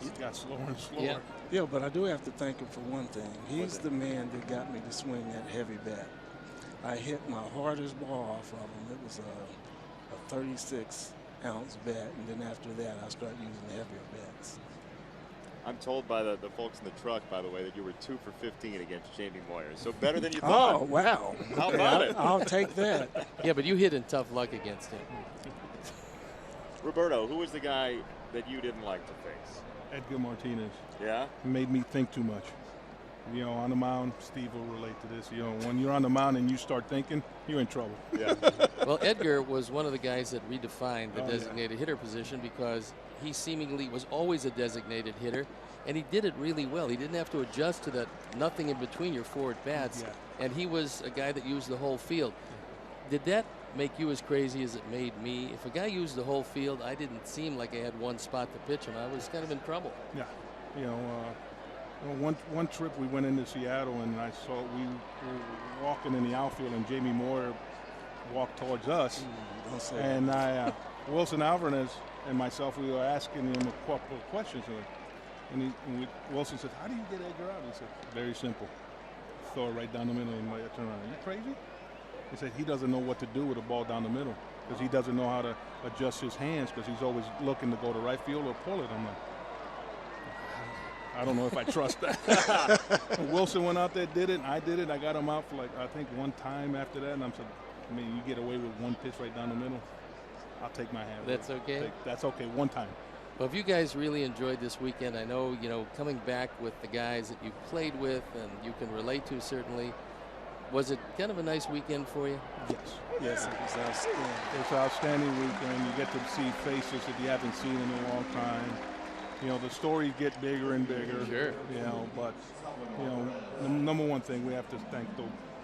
It got slower and slower. Yeah. Yeah, but I do have to thank him for one thing. He's the man that got me to swing that heavy bat. I hit my hardest ball off of him. It was a 36-ounce bat, and then after that, I started using heavier bats. I'm told by the folks in the truck, by the way, that you were 2 for 15 against Jamie Moyer. So better than you thought. Oh, wow. How about it? I'll take that. Yeah, but you hit in tough luck against him. Roberto, who was the guy that you didn't like to face? Edgar Martinez. Yeah? Made me think too much. You know, on the mound, Steve will relate to this. You know, when you're on the mound and you start thinking, you're in trouble. Yeah. Well, Edgar was one of the guys that redefined the designated hitter position because he seemingly was always a designated hitter, and he did it really well. He didn't have to adjust to that nothing in between your four at bats, and he was a guy that used the whole field. Did that make you as crazy as it made me? If a guy used the whole field, I didn't seem like I had one spot to pitch him. I was kind of in trouble. Yeah. You know, one trip we went into Seattle and I saw we were walking in the outfield and Jamie Moyer walked towards us. And Wilson Alvarez and myself, we were asking him a couple of questions. And Wilson said, "How do you get Edgar out?" He said, "Very simple. Throw it right down the middle." And I turned around, "Are you crazy?" He said he doesn't know what to do with a ball down the middle because he doesn't know how to adjust his hands because he's always looking to go to right field or pull it. I'm like, I don't know if I trust that. Wilson went out there, did it. I did it. I got him out for like, I think one time after that. And I'm saying, I mean, you get away with one pitch right down the middle, I'll take my hand. That's okay? That's okay, one time. Well, if you guys really enjoyed this weekend, I know, coming back with the guys that you played with and you can relate to certainly, was it kind of a nice weekend for you? Yes. Yes, it was outstanding. It's an outstanding weekend. You get to see faces that you haven't seen in a long time. You know, the stories get bigger and bigger. Sure. You know, but, the number one thing, we have to thank the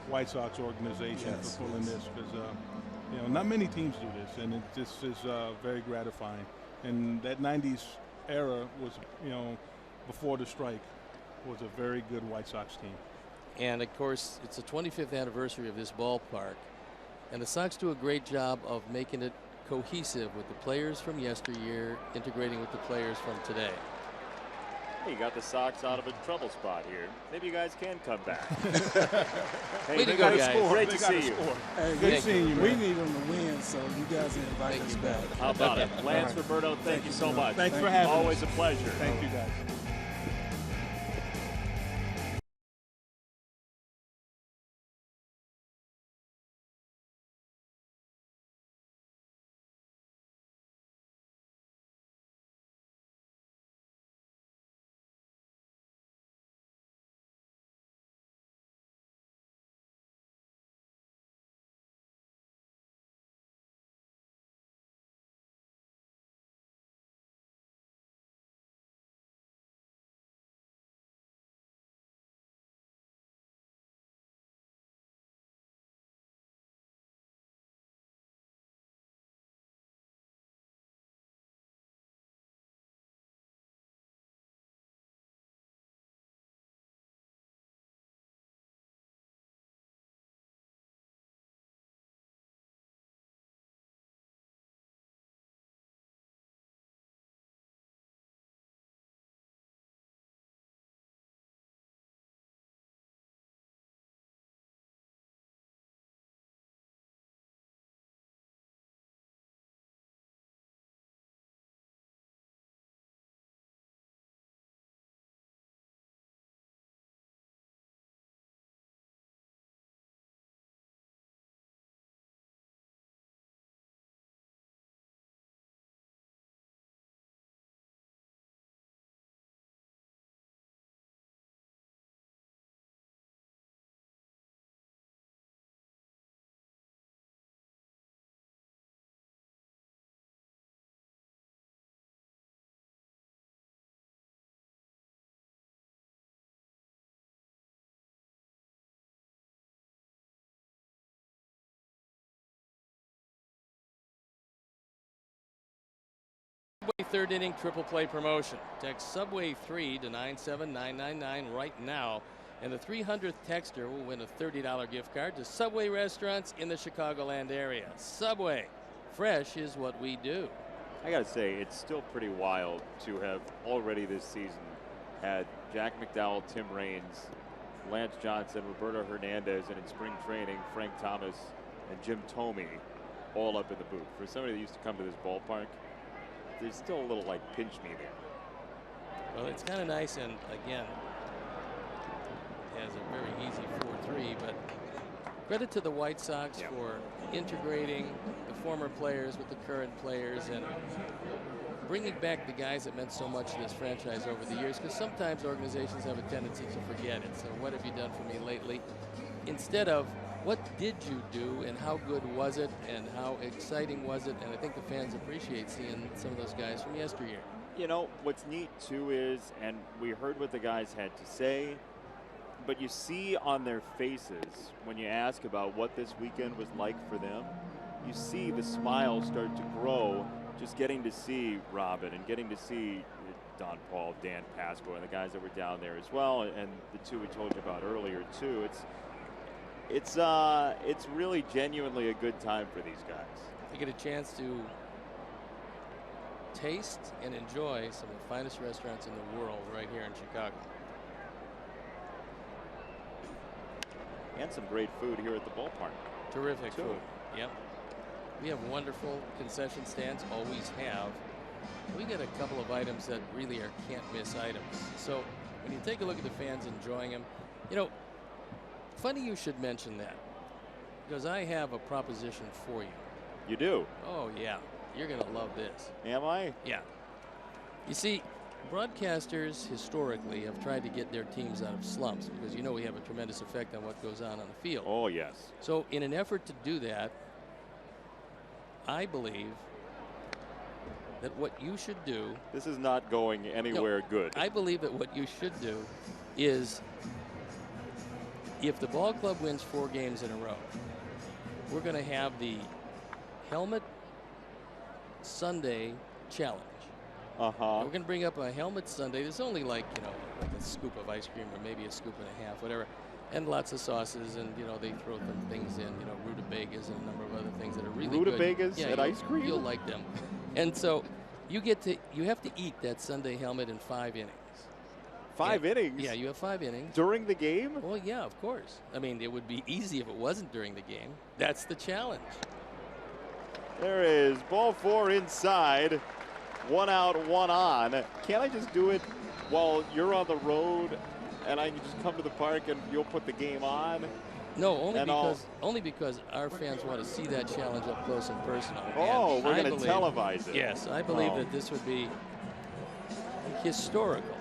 White Sox organization for pulling this because, not many teams do this, and it just is very gratifying. And that 90s era was, before the strike, was a very good White Sox team. And, of course, it's the 25th anniversary of this ballpark. And the Sox do a great job of making it cohesive with the players from yesteryear, integrating with the players from today. Hey, you got the Sox out of a trouble spot here. Maybe you guys can come back. Hey, Way to go, guys. Score. Great They to gotta see you. score. Hey, Good seeing you, man. we need them to win, so you guys invite us back. How about it? Lance, Roberto, thank you so much. Thanks for having us. Always a pleasure. Thank you, guys. third inning triple play promotion. Text Subway 3 to 97999 right now, and the 300th texter will win a $30 gift card to Subway restaurants in the Chicagoland area. Subway, fresh is what we do. I got to say, it's still pretty wild to have already this season had Jack McDowell, Tim Raines, Lance Johnson, Roberto Hernandez, and in spring training, Frank Thomas and Jim Thome all up in the booth. For somebody that used to come to this ballpark, there's still a little like pinch me there. Well, it's kind of nice, and again, it has a very easy 4-3, but credit to the White Sox for integrating the former players with the current players and bringing back the guys that meant so much to this franchise over the years, because sometimes organizations have a tendency to forget it. So what have you done for me lately? Instead of what did you do and how good was it and how exciting was it? And I think the fans appreciate seeing some of those guys from yesteryear. You know, what's neat too is, and we heard what the guys had to say, but you see on their faces when you ask about what this weekend was like for them, you see the smiles start to grow just getting to see Robin and getting to see Don Paul, Dan Pasco, and the guys that were down there as well, and the two we told you about earlier too. It's really genuinely a good time for these guys. They get a chance to taste and enjoy some of the finest restaurants in the world right here in Chicago. And some great food here at the ballpark. Terrific food. Yep. We have wonderful concession stands, always have. We get a couple of items that really are can't-miss items. So when you take a look at the fans enjoying them, you know, funny you should mention that, because I have a proposition for you. You do? Oh, yeah. You're going to love this. Am I? Yeah. You see, broadcasters historically have tried to get their teams out of slumps because, you know, we have a tremendous effect on what goes on the field. Oh, yes. So in an effort to do that, I believe that what you should do... This is not going anywhere good. I believe that what you should do is, if the ball club wins 4 games in a row, we're going to have the Helmet Sunday Challenge. We're going to bring up a Helmet Sunday. There's only like a scoop of ice cream or maybe a scoop and a half, whatever. And lots of sauces, and they throw some things in, rutabagas and a number of other things that are really good. Rutabagas and ice cream? You'll like them. And so you have to eat that Sunday helmet in 5 innings. 5 innings? Yeah, you have 5 innings. During the game? Well, yeah, of course. I mean, it would be easy if it wasn't during the game. That's the challenge. There is ball 4 inside. 1 out, 1 on. Can't I just do it while you're on the road and I can just come to the park and you'll put the game on? No, only because our fans want to see that challenge up close and personal. Oh, and we're going to televise it. Yes, I believe that this would be historical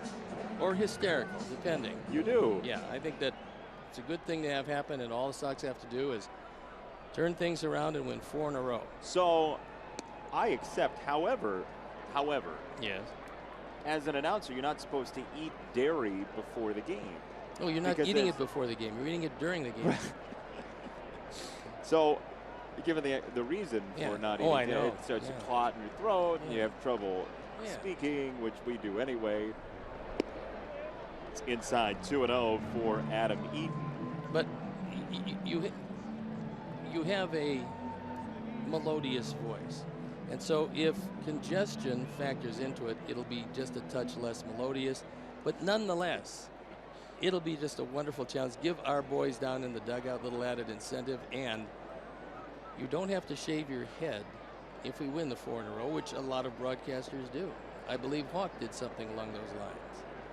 or hysterical, depending. You do? Yeah, I think that it's a good thing to have happen, and all the Sox have to do is turn things around and win 4 in a row. So I accept. However, yes, as an announcer, you're not supposed to eat dairy before the game. Oh, you're not eating it before the game. You're eating it during the game. So, given the reason for not eating dairy, it starts to clot in your throat, and you have trouble speaking, which we do anyway. It's inside 2-0 for Adam Eaton. But you have a melodious voice. And so if congestion factors into it, it'll be just a touch less melodious. But nonetheless, it'll be just a wonderful challenge. Give our boys down in the dugout a little added incentive. And you don't have to shave your head if we win the 4 in a row, which a lot of broadcasters do. I believe Hawk did something along those lines.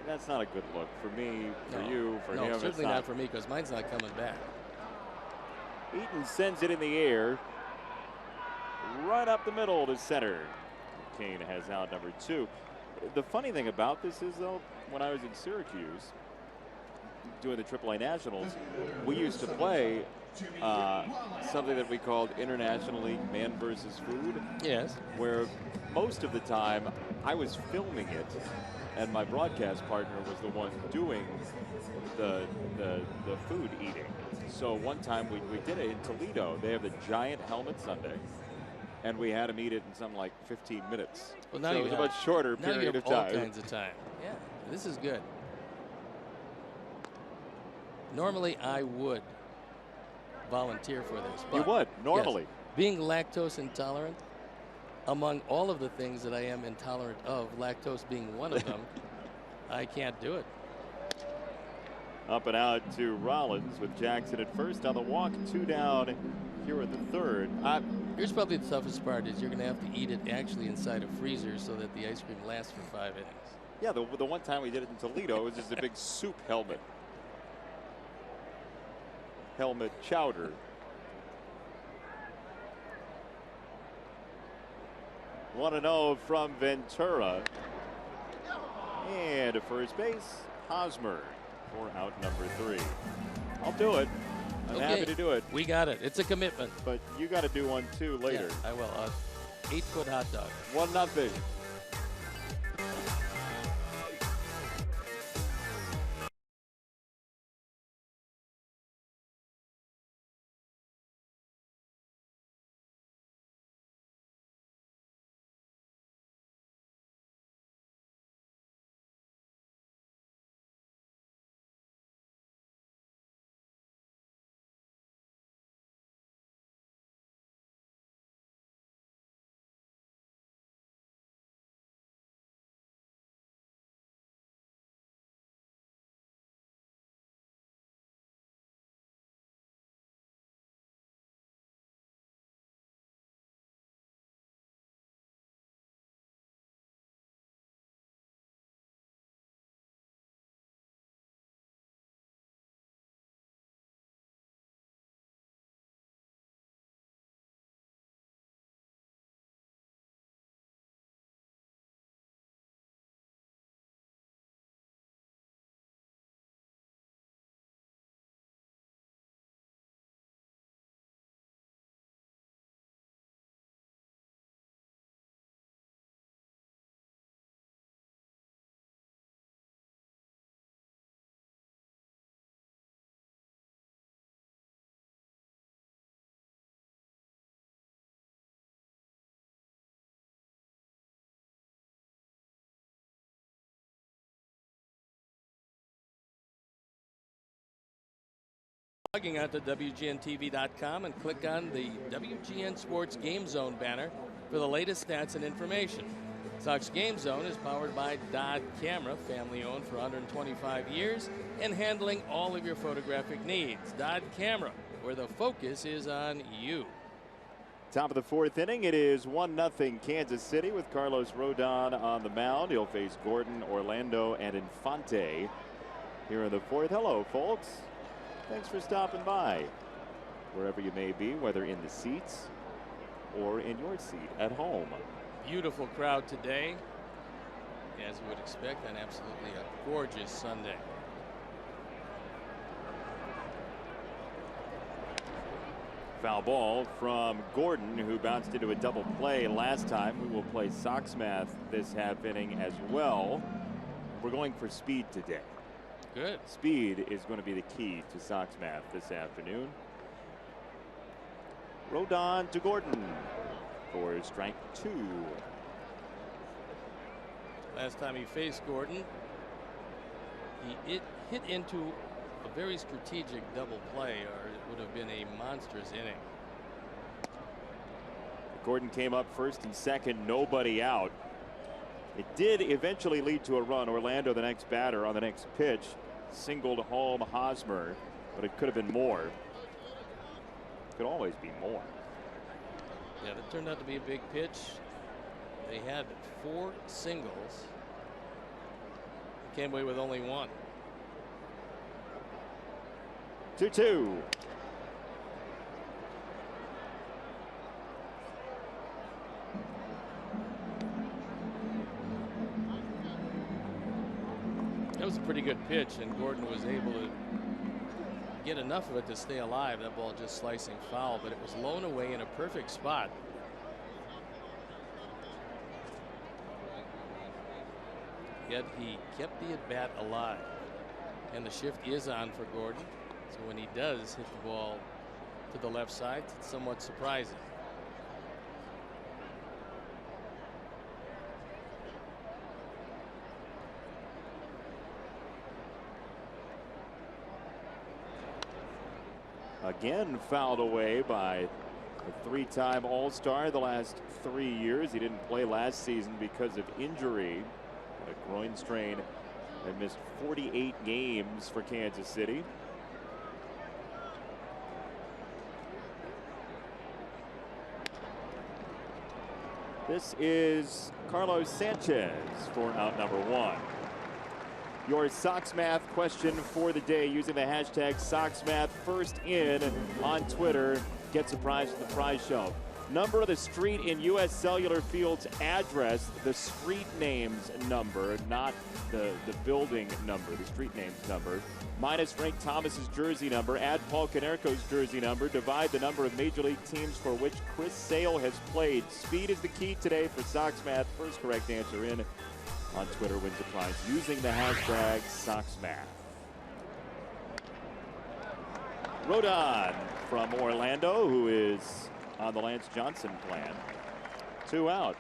That's not a good look for me, for you, for him. No, certainly not for me, because mine's not coming back. Eaton sends it in the air, right up the middle to center. Kane has out number 2. The funny thing about this is, though, when I was in Syracuse doing the AAA Nationals, we used to play something that we called International League Man versus Food. Yes. Where most of the time I was filming it, and my broadcast partner was the one doing the food eating. So one time we did it in Toledo. They have the giant Helmet Sunday. and we had him eat it in something like 15 minutes. Well, now so it was a much shorter now period you of have all time. kinds of time. Yeah, this is good. Normally, I would volunteer for this. But You would, normally. yes, being lactose intolerant, among all of the things that I am intolerant of, lactose being one of them, I can't do it. Up and out to Rollins with Jackson at first on the walk, 2 down here in the third. Here's probably the toughest part is you're going to have to eat it actually inside a freezer so that the ice cream lasts for 5 innings. Yeah, the one time we did it in Toledo, it was just a big soup helmet. Helmet chowder. Want to know from Ventura. And to first base, Hosmer for out number 3. I'll do it. I'm happy to do it. We got it. It's a commitment. But you got to do one too later. Yeah, I will. 8-foot hot dog. 1-0. Logging on to WGNTV.com and click on the WGN Sports Game Zone banner for the latest stats and information. Sox Game Zone is powered by Dodd Camera, family owned for 125 years and handling all of your photographic needs. Dodd Camera, where the focus is on you. Top of the 4th inning, it is 1-0 Kansas City with Carlos Rodon on the mound. He'll face Gordon, Orlando, and Infante here in the 4th. Hello, folks. Thanks for stopping by, wherever you may be, whether in the seats or in your seat at home. Beautiful crowd today, as you would expect, on absolutely a gorgeous Sunday. Foul ball from Gordon, who bounced into a double play last time. We will play Sox math this half inning as well. We're going for speed today. Good. Speed is going to be the key to Sox math this afternoon. Rodon to Gordon for strike 2. Last time he faced Gordon, he hit into a very strategic double play, or it would have been a monstrous inning. Gordon came up first and second, nobody out. It did eventually lead to a run. Orlando, the next batter on the next pitch, singled home Hosmer, but it could have been more. Could always be more. Yeah, that turned out to be a big pitch. They had 4 singles. They came away with only 1. 2-2. That was a pretty good pitch, and Gordon was able to get enough of it to stay alive. That ball just slicing foul, but it was blown away in a perfect spot. Yet he kept the at bat alive, and the shift is on for Gordon. So when he does hit the ball to the left side, it's somewhat surprising. Again fouled away by a 3-time All-Star the last 3 years. He didn't play last season because of injury, a groin strain, and missed 48 games for Kansas City. This is Carlos Sanchez for out number 1. Your Sox Math question for the day using the hashtag SoxMath. First in on Twitter gets a prize from the prize shelf. Number of the street in U.S. Cellular Field's address, the street names number, not the building number, the street names number. Minus Frank Thomas's jersey number, add Paul Konerko's jersey number, divide the number of Major League teams for which Chris Sale has played. Speed is the key today for Sox Math. First correct answer in on Twitter wins a prize using the hashtag SoxMath. Rodon from Orlando, who is on the Lance Johnson plan. 2 out.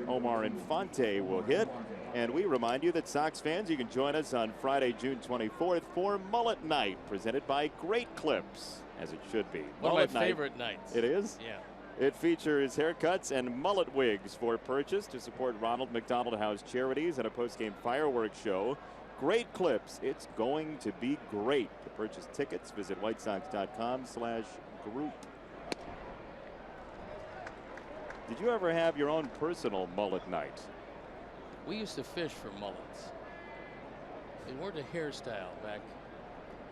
Omar Infante will hit. And we remind you that Sox fans, you can join us on Friday, June 24th for Mullet Night, presented by Great Clips, as it should be. One of my favorite nights. It is? Yeah. It features haircuts and mullet wigs for purchase to support Ronald McDonald House Charities and a post-game fireworks show. Great Clips. It's going to be great. To purchase tickets, visit whitesox.com/group. Did you ever have your own personal mullet night? We used to fish for mullets. They weren't a hairstyle back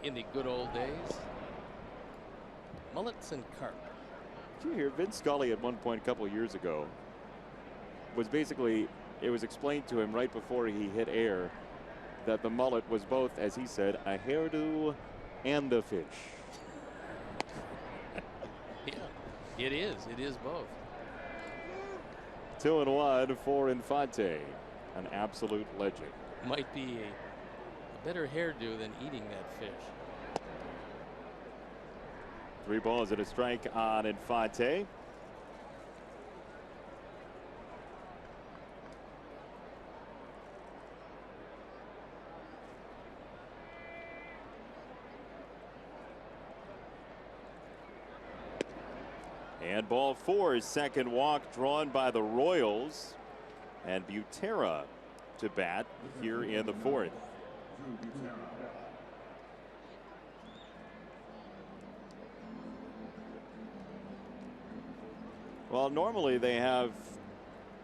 in the good old days. Mullets and carp. Did you hear Vince Scully at one point a couple of years ago was basically, it was explained to him right before he hit air that the mullet was both, as he said, a hairdo and a fish. Yeah, it is. It is both. 2-1 for Infante, an absolute legend. Might be a better hairdo than eating that fish. 3 balls and a strike on Infante. And ball 4, second walk drawn by the Royals, and Butera to bat here in the 4th. Well, normally they have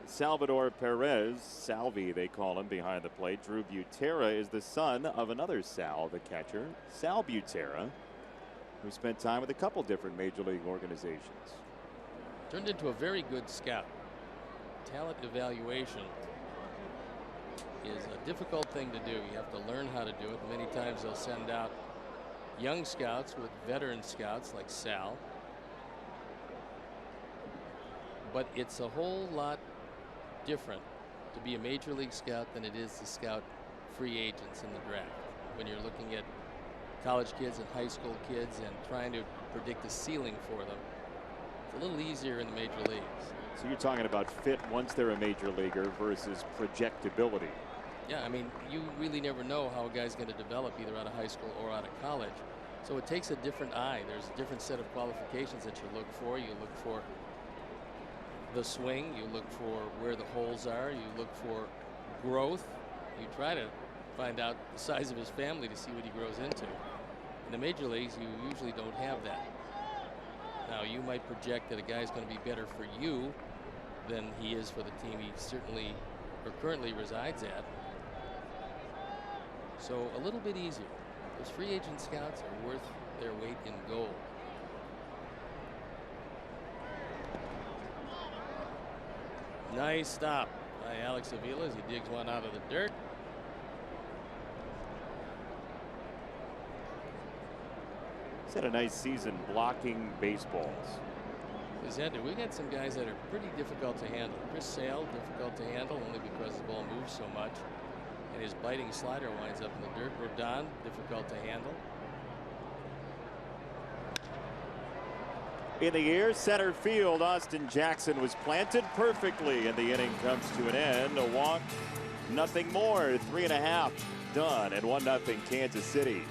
Salvador Perez, Salvi they call him, behind the plate. Drew Butera is the son of another Sal, the catcher, Sal Butera, who spent time with a couple different major league organizations. Turned into a very good scout. Talent evaluation is a difficult thing to do. You have to learn how to do it. Many times they'll send out young scouts with veteran scouts like Sal. But it's a whole lot different to be a major league scout than it is to scout free agents in the draft. When you're looking at college kids and high school kids and trying to predict the ceiling for them, it's a little easier in the major leagues. So you're talking about fit once they're a major leaguer versus projectability. Yeah, I mean, you really never know how a guy's going to develop either out of high school or out of college. So it takes a different eye. There's a different set of qualifications that you look for. You look for the swing, you look for where the holes are, you look for growth. You try to find out the size of his family to see what he grows into. In the major leagues, you usually don't have that. Now, you might project that a guy's going to be better for you than he is for the team he certainly or currently resides at. So a little bit easier. Those free agent scouts are worth their weight in gold. Nice stop by Alex Avila as he digs one out of the dirt. He's had a nice season blocking baseballs. We got some guys that are pretty difficult to handle. Chris Sale, difficult to handle only because the ball moves so much. And his biting slider winds up in the dirt. Rodon, difficult to handle. In the air, center field, Austin Jackson was planted perfectly, and the inning comes to an end. A walk, nothing more. 3.5 done, and 1-0 Kansas City.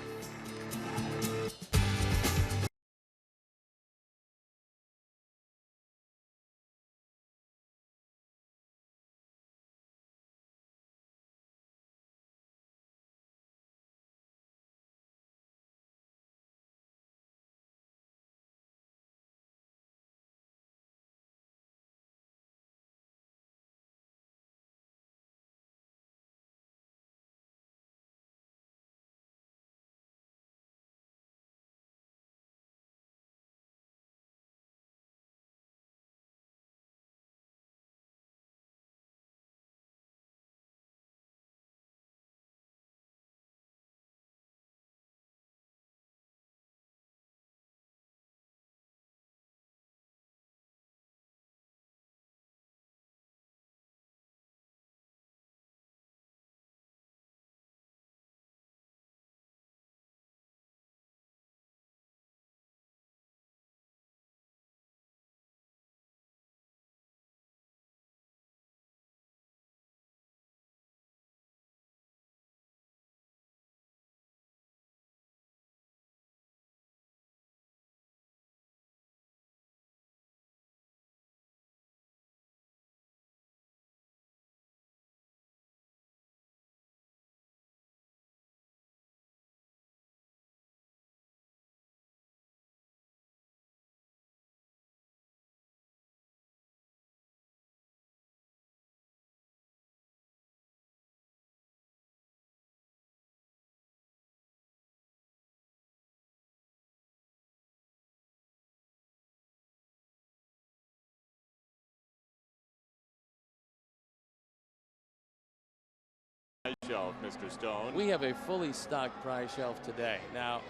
shelf, Mr. Stone. We have a fully stocked prize shelf today. Now,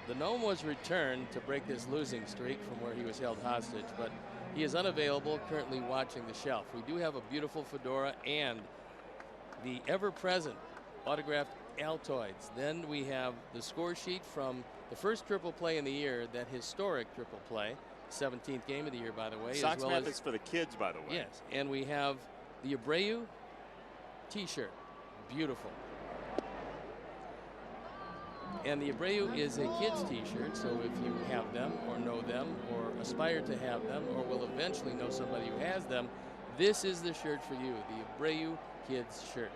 the gnome was returned to break this losing streak from where he was held hostage, but he is unavailable, currently watching the shelf. We do have a beautiful fedora and the ever-present autographed Altoids. Then we have the score sheet from the first triple play in the year, that historic triple play, 17th game of the year, by the way. Sox as well map as, is for the kids, by the way. yes, and we have the Abreu t-shirt. Beautiful. And the Abreu is a kids t-shirt, so if you have them or know them or aspire to have them or will eventually know somebody who has them, this is the shirt for you, the Abreu kids shirt.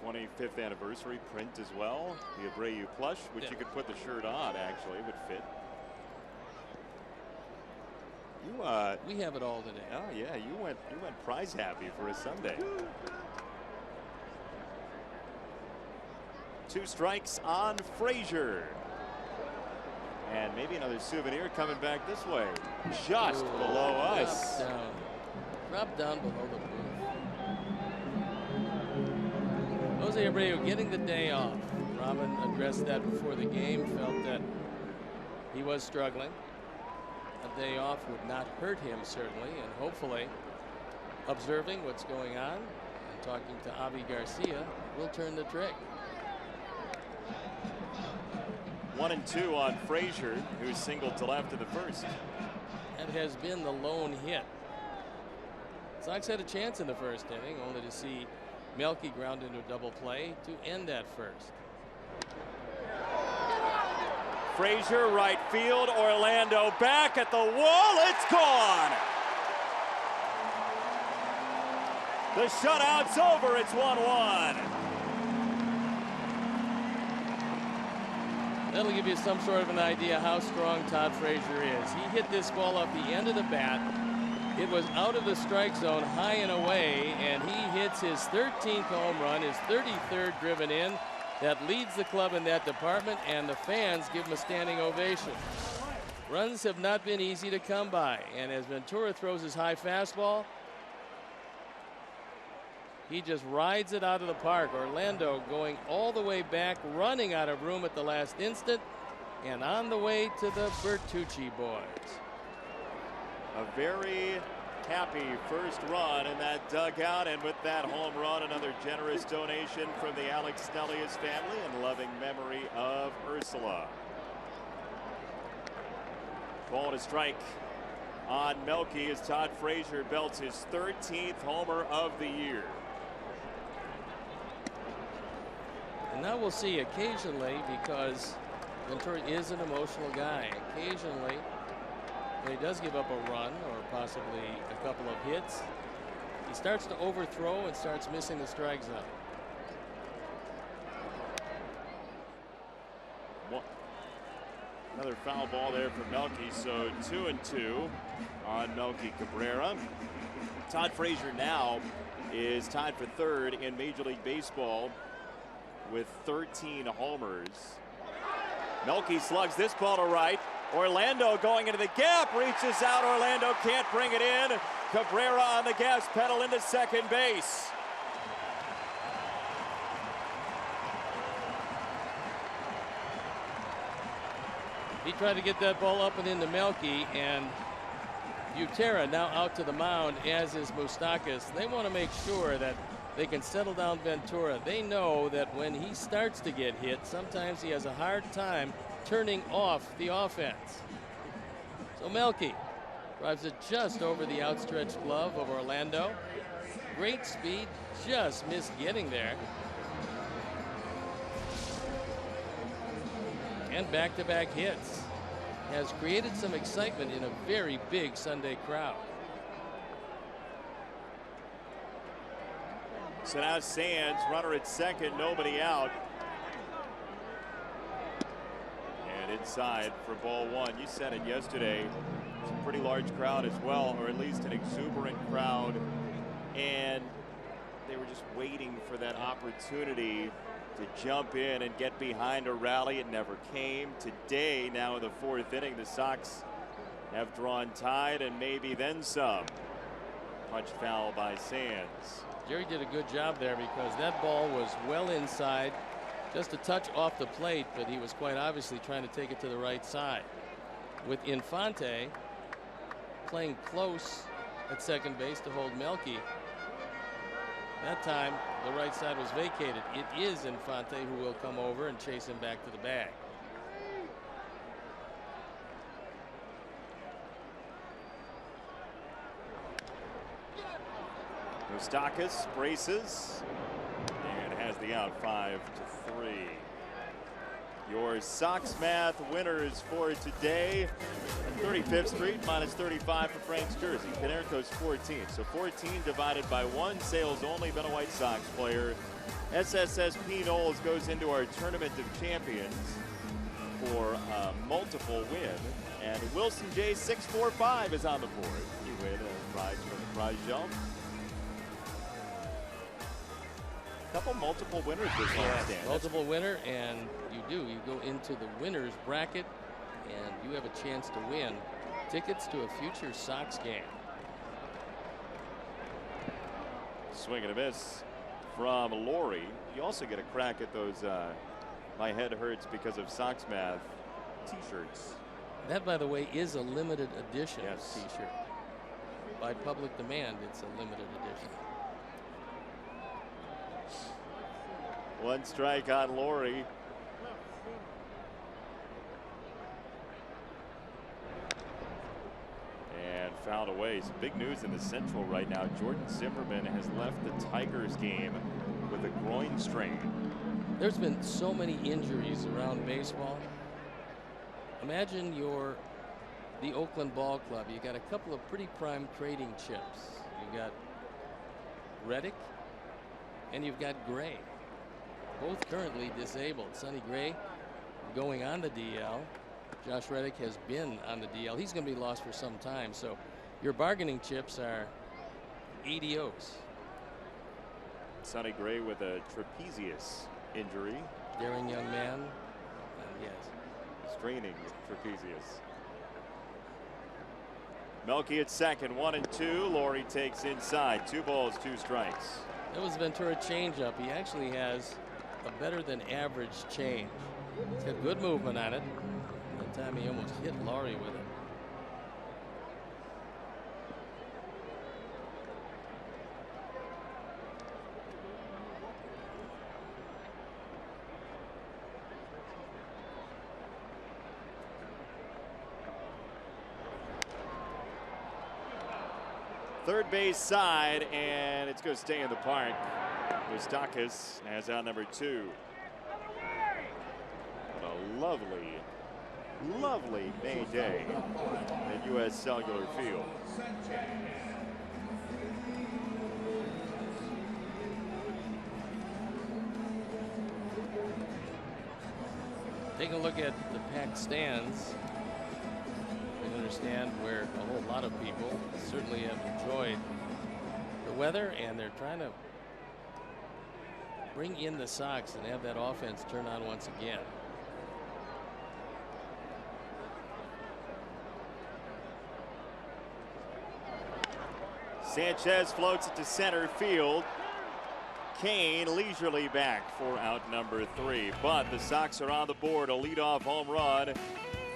25th anniversary print as well. The Abreu plush, which Yeah. you could put the shirt on, actually, would fit. We have it all today. Oh yeah, you went prize happy for a Sunday. 2 strikes on Frazier. And maybe another souvenir coming back this way. Just Ooh, below us. Drop down below the booth. Jose Abreu getting the day off. Robin addressed that before the game, felt that he was struggling. A day off would not hurt him, certainly, and hopefully observing what's going on and talking to Avi Garcia will turn the trick. 1-2 on Frazier, who singled to left in the first. That has been the lone hit. Sox had a chance in the first inning, only to see Melky ground into a double play to end that first. Frazier, right field. Orlando back at the wall. It's gone. The shutout's over. It's 1-1. That'll give you some sort of an idea how strong Todd Frazier is. He hit this ball off the end of the bat. It was out of the strike zone, high and away, and he hits his 13th home run, his 33rd driven in. That leads the club in that department, and the fans give him a standing ovation. Runs have not been easy to come by, and as Ventura throws his high fastball, he just rides it out of the park. Orlando going all the way back, running out of room at the last instant, and on the way to the Bertucci boys. A very happy first run in that dugout, and with that home run, another generous donation from the Alex Snellius family in loving memory of Ursula. Ball to strike on Melky as Todd Frazier belts his 13th homer of the year. And now we'll see occasionally, because Ventura is an emotional guy, occasionally when he does give up a run or possibly a couple of hits, he starts to overthrow and starts missing the strike zone. Another foul ball there for Melky, so 2-2 on Melky Cabrera. Todd Frazier now is tied for third in Major League Baseball with 13 homers. Melky slugs this ball to right. Orlando going into the gap, reaches out. Orlando can't bring it in. Cabrera on the gas pedal into second base. He tried to get that ball up and into Melky, and Butera now out to the mound, as is Moustakas. They want to make sure that they can settle down Ventura. They know that when he starts to get hit, sometimes he has a hard time turning off the offense. So Melky drives it just over the outstretched glove of Orlando. Great speed, just missed getting there. And back-to-back hits. Has created some excitement in a very big Sunday crowd. So now Sands, runner at second, nobody out. And inside for ball one. You said it yesterday. It's a pretty large crowd as well, or at least an exuberant crowd. And they were just waiting for that opportunity to jump in and get behind a rally. It never came. Today, now in the fourth inning, the Sox have drawn tide and maybe then some. Punch foul by Sands. Jerry did a good job there because that ball was well inside, just a touch off the plate, but he was quite obviously trying to take it to the right side. With Infante playing close at second base to hold Melky. That time the right side was vacated. It is Infante who will come over and chase him back to the bag. Moustakas braces and has the out 5-3. Your Sox math winners for today. 35th Street minus 35 for Frank's jersey. Canerco's 14. So 14 divided by 1. Sales only. Been a White Sox player. SSSP Knowles goes into our Tournament of Champions for a multiple win. And Wilson J645 is on the board. You win a prize from the prize shelf. Couple multiple winners this homestand. Multiple winner, and you go into the winners bracket and you have a chance to win tickets to a future Sox game. Swing and a miss from Laurie. You also get a crack at those My Head Hurts Because of Sox Math t-shirts. That, by the way, is a limited edition Yes. t-shirt. By public demand, it's a limited edition. One strike on Laurie. And fouled away. Some big news in the Central right now. Jordan Zimmerman has left the Tigers game with a groin strain. There's been so many injuries around baseball. Imagine you're the Oakland Ball Club. You got a couple of pretty prime trading chips. You got Reddick and you've got Gray. Both currently disabled. Sonny Gray going on the DL. Josh Reddick has been on the DL. He's going to be lost for some time. So your bargaining chips are ADOs. Sonny Gray with a trapezius injury. Daring young man. And yes. Straining trapezius. Melky at second, 1-2. Laurie takes inside. 2 balls, 2 strikes. That was Ventura changeup. He actually has a better than average change. He's got good movement on it. That time he almost hit Laurie with it. Third base side, and it's going to stay in the park. Moustakas has out number 2. What a lovely, lovely May day at U.S. Cellular Field. Take a look at the packed stands. You can understand where a whole lot of people certainly have enjoyed the weather, and they're trying to bring in the Sox and have that offense turn on once again. Sanchez floats it to center field. Kane leisurely back for out number 3. But the Sox are on the board. A leadoff home run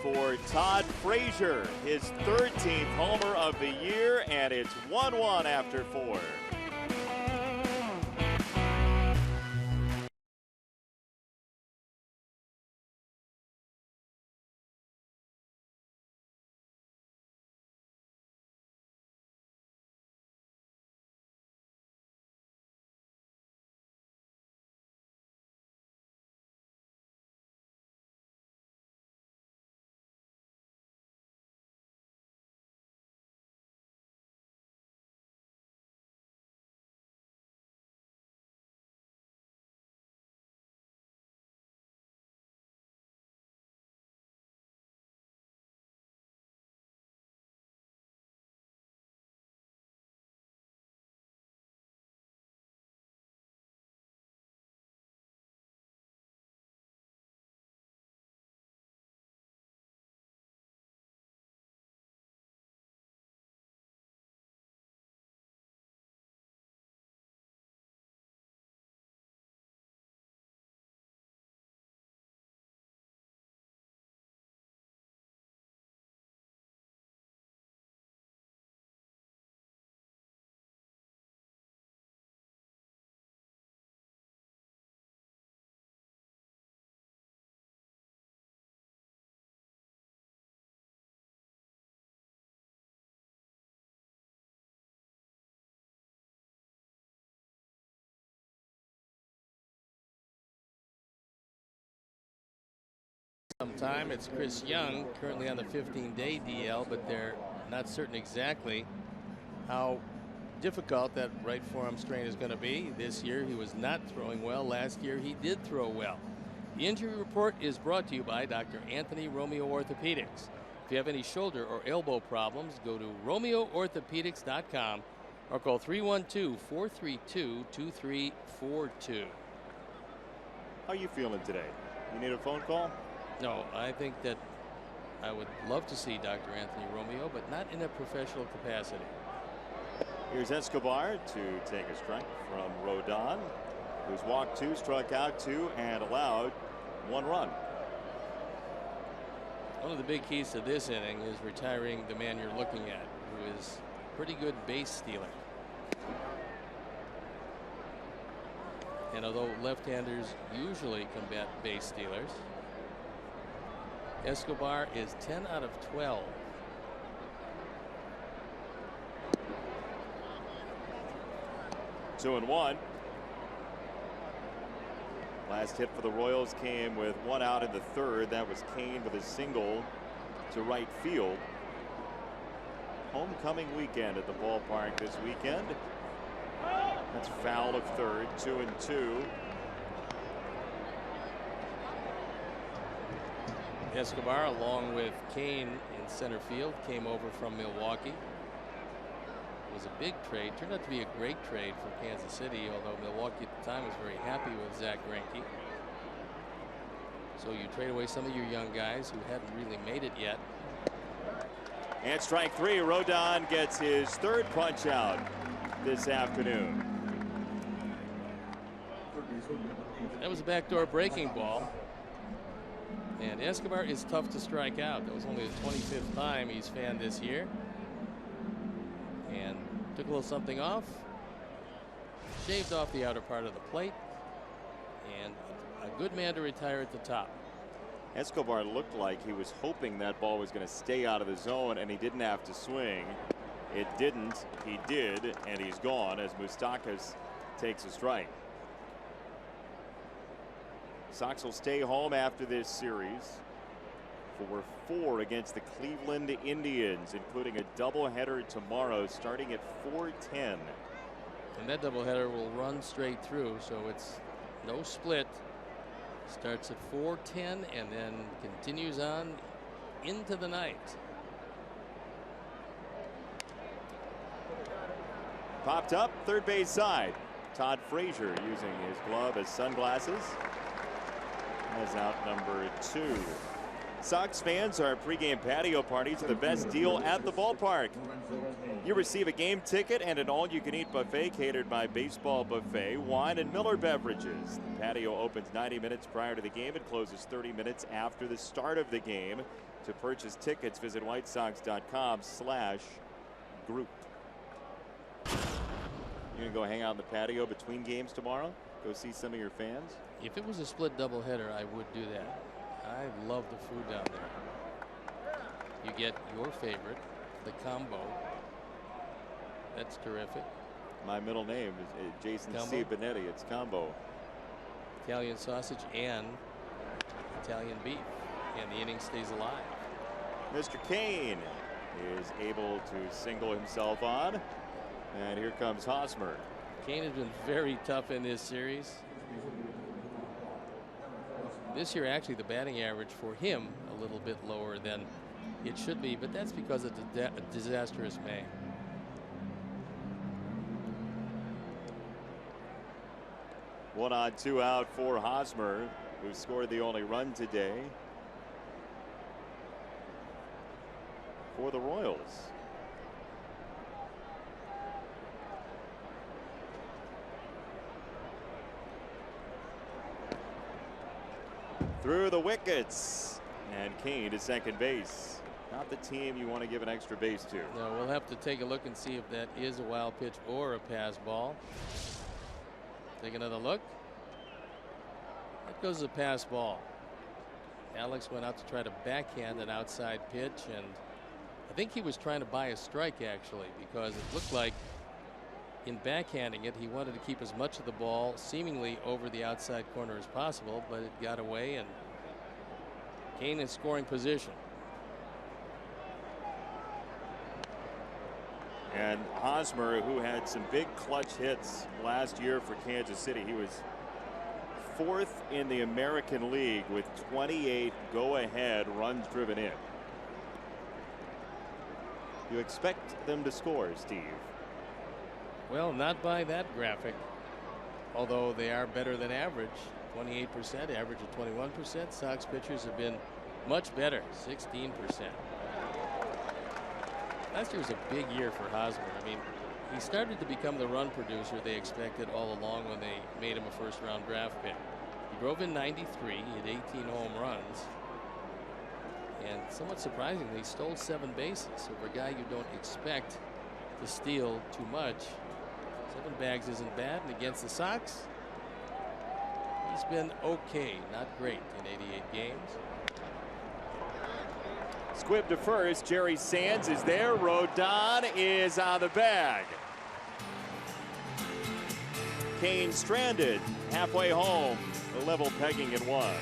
for Todd Frazier, his 13th homer of the year, and it's 1-1 after 4. Some time. It's Chris Young, currently on the 15-day DL, but they're not certain exactly how difficult that right forearm strain is going to be. This year he was not throwing well. Last year he did throw well. The injury report is brought to you by Dr. Anthony Romeo Orthopedics. If you have any shoulder or elbow problems, go to RomeoOrthopedics.com or call 312-432-2342. How are you feeling today? You need a phone call? No, I think that I would love to see Dr. Anthony Romeo, but not in a professional capacity. Here's Escobar to take a strike from Rodon, who's walked 2, struck out 2, and allowed 1 run. One of the big keys to this inning is retiring the man you're looking at, who is pretty good base stealer. And although left-handers usually combat base stealers, Escobar is 10 out of 12. Two and one. Last hit for the Royals came with 1 out in the 3rd. That was Kane with a single to right field. Homecoming weekend at the ballpark this weekend. That's foul of 3rd. 2 and 2. Escobar, along with Kane in center field, came over from Milwaukee. It was a big trade. Turned out to be a great trade for Kansas City, although Milwaukee at the time was very happy with Zach Greinke. So you trade away some of your young guys who hadn't really made it yet. And strike 3. Rodon gets his 3rd punch out this afternoon. That was a backdoor breaking ball. And Escobar is tough to strike out. That was only the 25th time he's fanned this year. And took a little something off. Shaved off the outer part of the plate. And a good man to retire at the top. Escobar looked like he was hoping that ball was going to stay out of the zone and he didn't have to swing. It didn't. He did, and he's gone as Moustakas takes a strike. Sox will stay home after this series for 4 against the Cleveland Indians, including a doubleheader tomorrow starting at 4:10. And that doubleheader will run straight through, so it's no split. Starts at 4:10 and then continues on into the night. Popped up, third base side. Todd Frazier using his glove as sunglasses. As out number 2. Sox fans, our pregame patio parties are the best deal at the ballpark. You receive a game ticket and an all-you-can-eat buffet catered by Baseball Buffet, wine and Miller beverages. The patio opens 90 minutes prior to the game and closes 30 minutes after the start of the game. To purchase tickets, visit whitesox.com/group. You gonna go hang out in the patio between games tomorrow? Go see some of your fans? If it was a split doubleheader, I would do that. I love the food down there. You get your favorite, the combo. That's terrific. My middle name is Jason C. Benetti. It's combo. Italian sausage and Italian beef, and the inning stays alive. Mr. Kane is able to single himself on, and here comes Hosmer. Kane has been very tough in this series. This year, actually, the batting average for him a little bit lower than it should be, but that's because of the disastrous May. One on, 2 out for Hosmer, who scored the only run today for the Royals. Through the wickets, and Kane to second base. Not the team you want to give an extra base to. No, we'll have to take a look and see if that is a wild pitch or a pass ball. Take another look. That goes as a pass ball. Alex went out to try to backhand an outside pitch, and I think he was trying to buy a strike, actually, because it looked like in backhanding it, he wanted to keep as much of the ball seemingly over the outside corner as possible, but it got away, and Kane in scoring position. And Hosmer, who had some big clutch hits last year for Kansas City, he was 4th in the American League with 28 go-ahead runs driven in. You expect them to score, Steve? Well, not by that graphic, although they are better than average. 28%, average of 21%. Sox pitchers have been much better, 16%. Last year was a big year for Hosmer. I mean, he started to become the run producer they expected all along when they made him a first-round draft pick. He drove in 93, he had 18 home runs, and somewhat surprisingly, he stole 7 bases. So for a guy you don't expect to steal too much, 7 bags isn't bad. And against the Sox, he's been okay, not great in 88 games. Squib to first. Jerry Sands is there. Rodon is on the bag. Kane stranded halfway home. The level pegging at 1.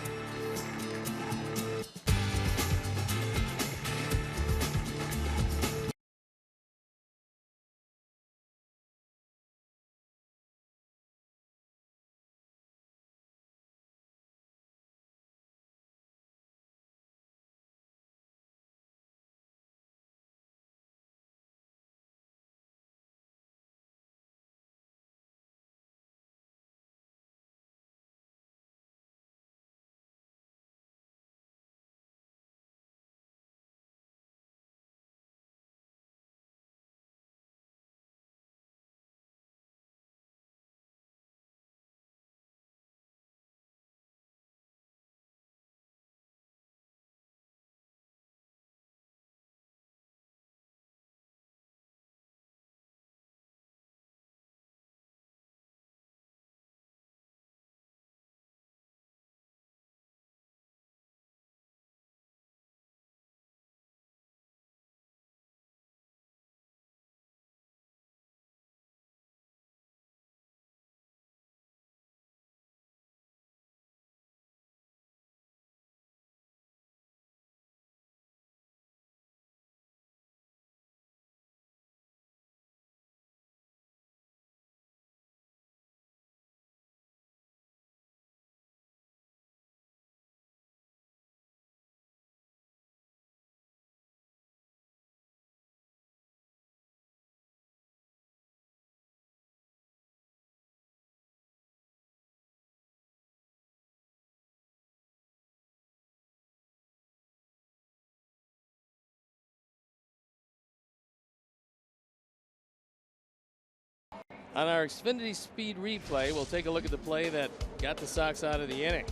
On our Xfinity Speed replay, we'll take a look at the play that got the Sox out of the inning.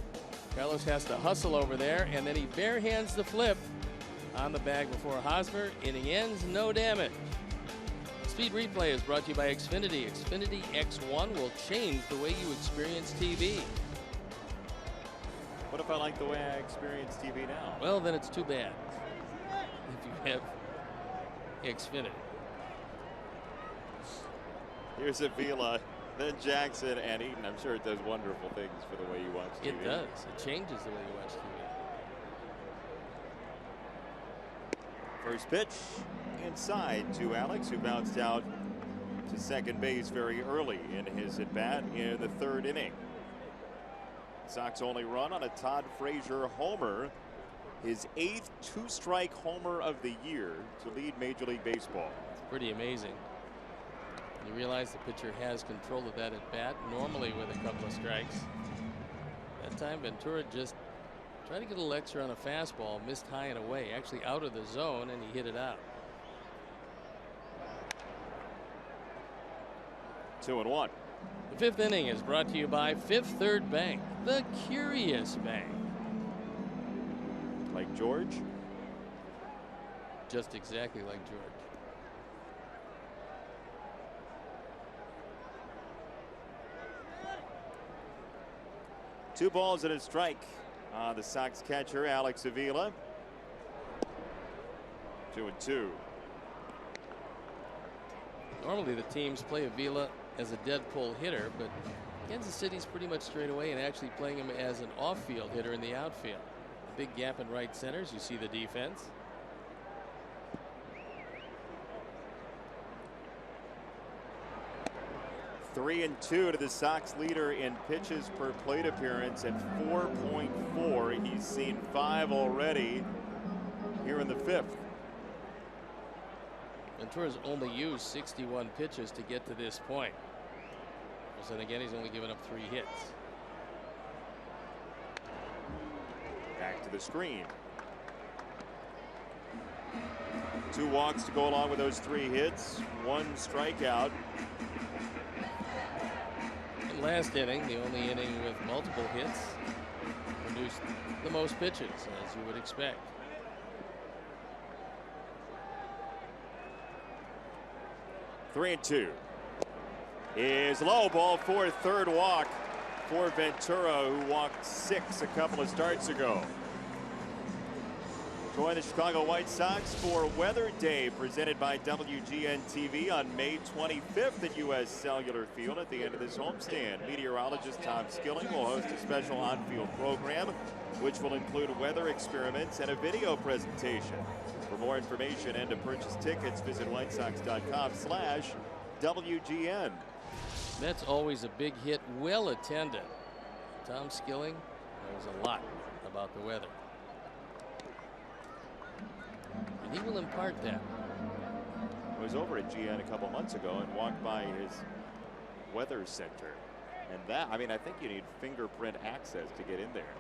Carlos has to hustle over there, and then he barehands the flip on the bag before Hosmer. Inning ends, no damage. Speed replay is brought to you by Xfinity. Xfinity X1 will change the way you experience TV. What if I like the way I experience TV now? Well, then it's too bad if you have Xfinity. Here's Avila, then Jackson and Eaton. I'm sure it does wonderful things for the way you watch TV. It does. It changes the way you watch TV. First pitch inside to Alex, who bounced out to second base very early in his at-bat in the 3rd inning. Sox only run on a Todd Frazier homer, his 8th 2-strike homer of the year to lead Major League Baseball. It's pretty amazing. You realize the pitcher has control of that at bat, normally with a couple of strikes. That time Ventura just tried to get a little extra on a fastball, missed high and away, actually out of the zone, and he hit it out. 2-1. The 5th inning is brought to you by Fifth Third Bank, the Curious Bank. Like George? Just exactly like George. Two balls and a strike. The Sox catcher, Alex Avila. 2-2. Normally the teams play Avila as a dead pull hitter, but Kansas City's pretty much straight away and actually playing him as an off-field hitter in the outfield. big gap in right center as you see the defense. Three and two to the Sox leader in pitches per plate appearance at 4.4. He's seen 5 already here in the 5th. Ventura's only used 61 pitches to get to this point. And again, he's only given up 3 hits. Back to the screen. 2 walks to go along with those 3 hits. 1 strikeout. Last inning, the only inning with multiple hits, produced the most pitches, as you would expect. Three and two is low, ball for 3rd walk for Ventura, who walked 6 a couple of starts ago. Join the Chicago White Sox for Weather Day, presented by WGN-TV on May 25th at U.S. Cellular Field. At the end of this homestand, meteorologist Tom Skilling will host a special on-field program, which will include weather experiments and a video presentation. For more information and to purchase tickets, visit whitesox.com/WGN. That's always a big hit, well attended. Tom Skilling knows a lot about the weather. And he will impart that. I was over at GN a couple months ago and walked by his weather center. And that, I mean, I think you need fingerprint access to get in there.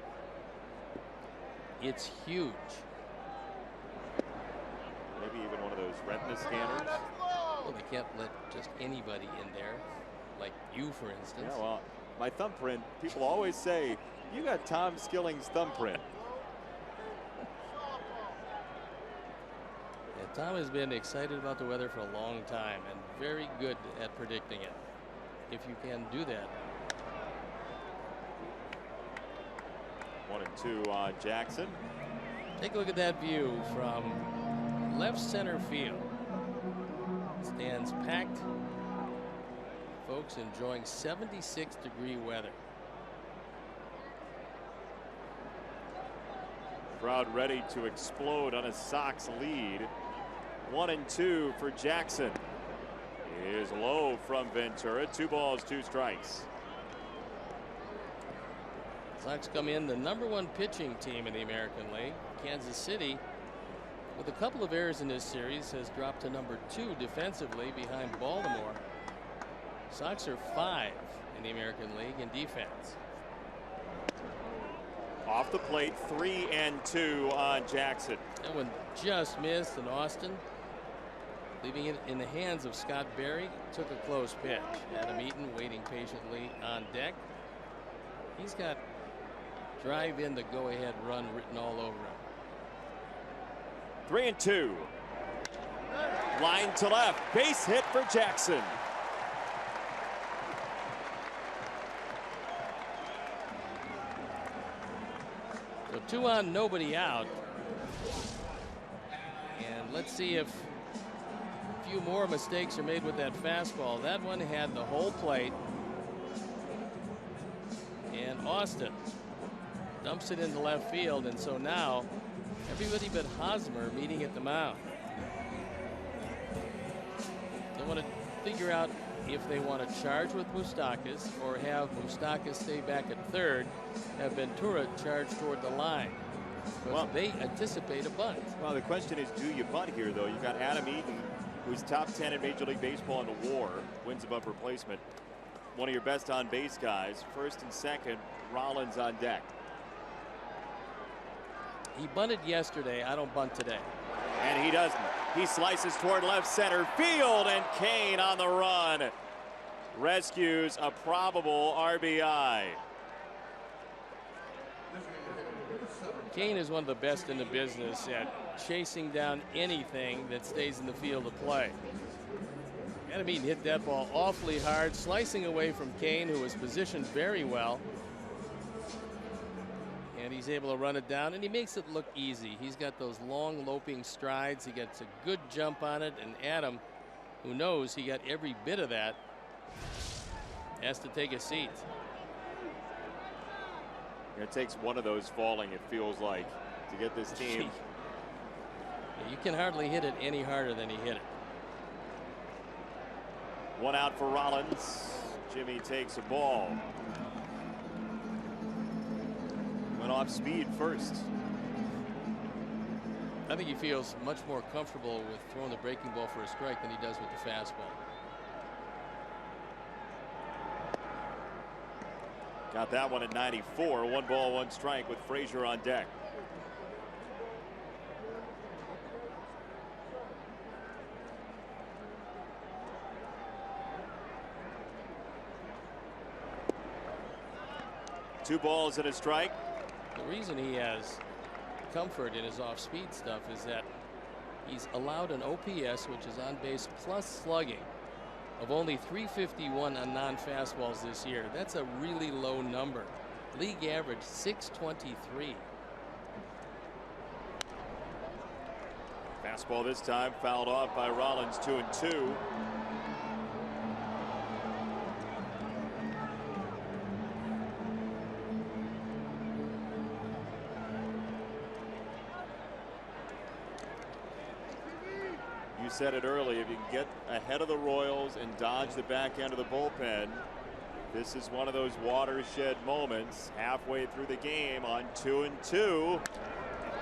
It's huge. Maybe even one of those retina scanners. Well, they can't let just anybody in there, like you, for instance. Yeah, well, my thumbprint, people always say, you got Tom Skilling's thumbprint. Tom has been excited about the weather for a long time and very good at predicting it. If you can do that. 1 and 2 on Jackson. Take a look at that view from left center field. Stands packed. Folks enjoying 76-degree weather. Crowd ready to explode on a Sox lead. 1 and 2 for Jackson. Is low from Ventura. 2 balls, 2 strikes. Sox come in the #1 pitching team in the American League. Kansas City, with a couple of errors in this series, has dropped to #2 defensively behind Baltimore. Sox are 5 in the American League in defense. Off the plate, 3 and 2 on Jackson. That one just missed, and Austin, leaving it in the hands of Scott Berry, took a close pitch. Adam Eaton waiting patiently on deck. He's got drive in the go-ahead run written all over him. 3 and 2. Line to left, base hit for Jackson. So 2 on, nobody out. And let's see if a few more mistakes are made with that fastball. That one had the whole plate. And Austin dumps it into left field. And so now everybody but Hosmer meeting at the mound. They want to figure out if they want to charge with Moustakas or have Moustakas stay back at third, have Ventura charge toward the line. Well, they anticipate a bunt. Well, the question is, do you bunt here, though? You've got Adam Eaton, who's top 10 in Major League Baseball in the WAR, wins above replacement. One of your best on-base guys. First and second, Rollins on deck. He bunted yesterday. I don't bunt today. And he doesn't. He slices toward left center field, and Kane on the run rescues a probable RBI. Kane is one of the best in the business at chasing down anything that stays in the field of play. Adam Eaton hit that ball awfully hard, slicing away from Kane, who was positioned very well. And he's able to run it down, and he makes it look easy. He's got those long loping strides. He gets a good jump on it, and Adam, who knows he got every bit of that, has to take a seat. It takes one of those falling, it feels like, to get this team. You can hardly hit it any harder than he hit it. One out for Rollins. Jimmy takes a ball. Went off speed first. I think he feels much more comfortable with throwing the breaking ball for a strike than he does with the fastball. Got that one at 94. 1 ball, 1 strike with Frazier on deck. Two balls and a strike. The reason he has comfort in his off-speed stuff is that he's allowed an OPS, which is on base plus slugging, of only 351 on non-fastballs this year. That's a really low number. League average 623. Fastball this time fouled off by Rollins. 2-2. You said it early, if you can get ahead of the Royals and dodge the back end of the bullpen, this is one of those watershed moments halfway through the game on 2-2.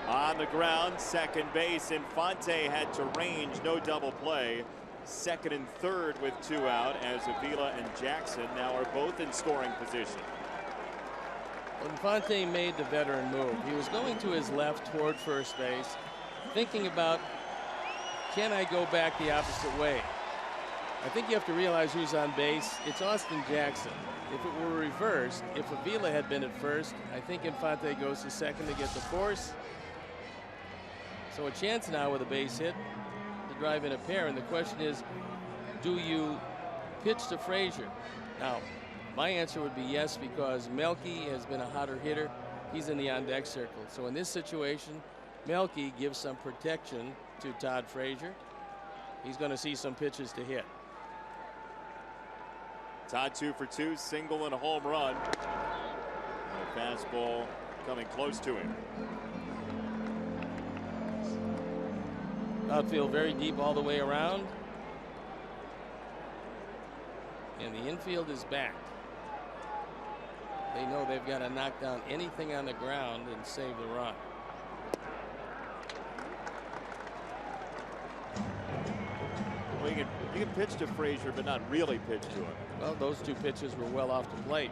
On the ground, second base. Infante had to range, no double play. Second and third with 2 out, as Avila and Jackson now are both in scoring position. Infante made the veteran move. He was going to his left toward first base, thinking about, can I go back the opposite way? I think you have to realize who's on base. It's Austin Jackson. If it were reversed, if Avila had been at first, I think Infante goes to second to get the force. So a chance now with a base hit to drive in a pair. And the question is, do you pitch to Frazier? Now, my answer would be yes, because Melky has been a hotter hitter. He's in the on-deck circle. So in this situation, Melky gives some protection to Todd Frazier. He's going to see some pitches to hit. Todd 2 for 2, single and a home run. And a fastball coming close to him. Outfield very deep all the way around. And the infield is back. They know they've got to knock down anything on the ground and save the run. Well, you can pitch to Frazier, but not really pitch to him. Well, those 2 pitches were well off the plate.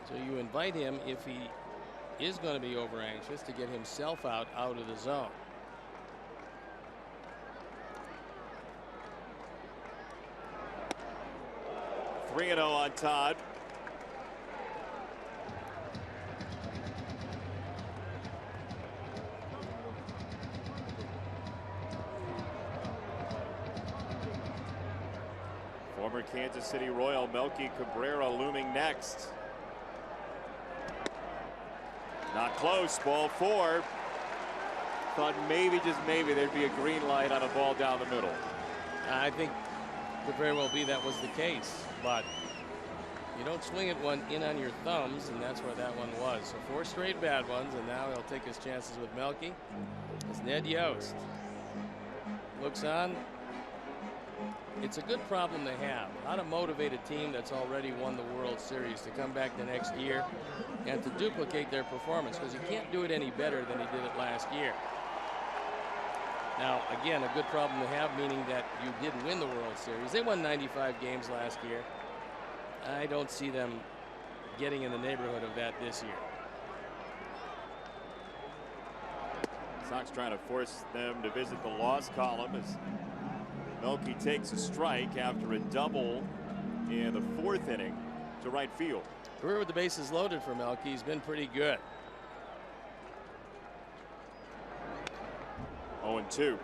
So you invite him, if he is going to be over anxious, to get himself out of the zone. Three 3-0 on Todd. Former Kansas City Royal Melky Cabrera looming next. Not close. Ball 4. Thought maybe, just maybe, there'd be a green light on a ball down the middle. I think could very well be that was the case, but you don't swing at one in on your thumbs, and that's where that one was. So 4 straight bad ones, and now he'll take his chances with Melky. As Ned Yost looks on. It's a good problem to have. How to motivate a team that's already won the World Series to come back the next year and to duplicate their performance, because you can't do it any better than he did it last year. Now, again, a good problem to have, meaning that you did win the World Series. They won 95 games last year. I don't see them getting in the neighborhood of that this year. Sox trying to force them to visit the loss column as Melky takes a strike after a double in the 4th inning to right field. Career with the bases loaded for Melky. He's been pretty good. 0-2.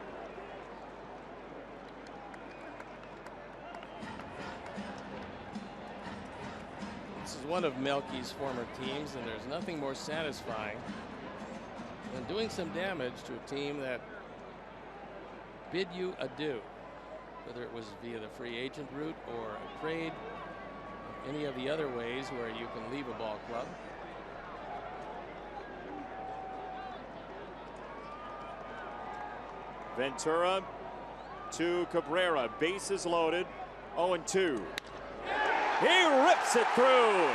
This is one of Melky's former teams, and there's nothing more satisfying than doing some damage to a team that bid you adieu, whether it was via the free agent route or a trade. any of the other ways where you can leave a ball club. Ventura to Cabrera, bases loaded, 0-2. He rips it through.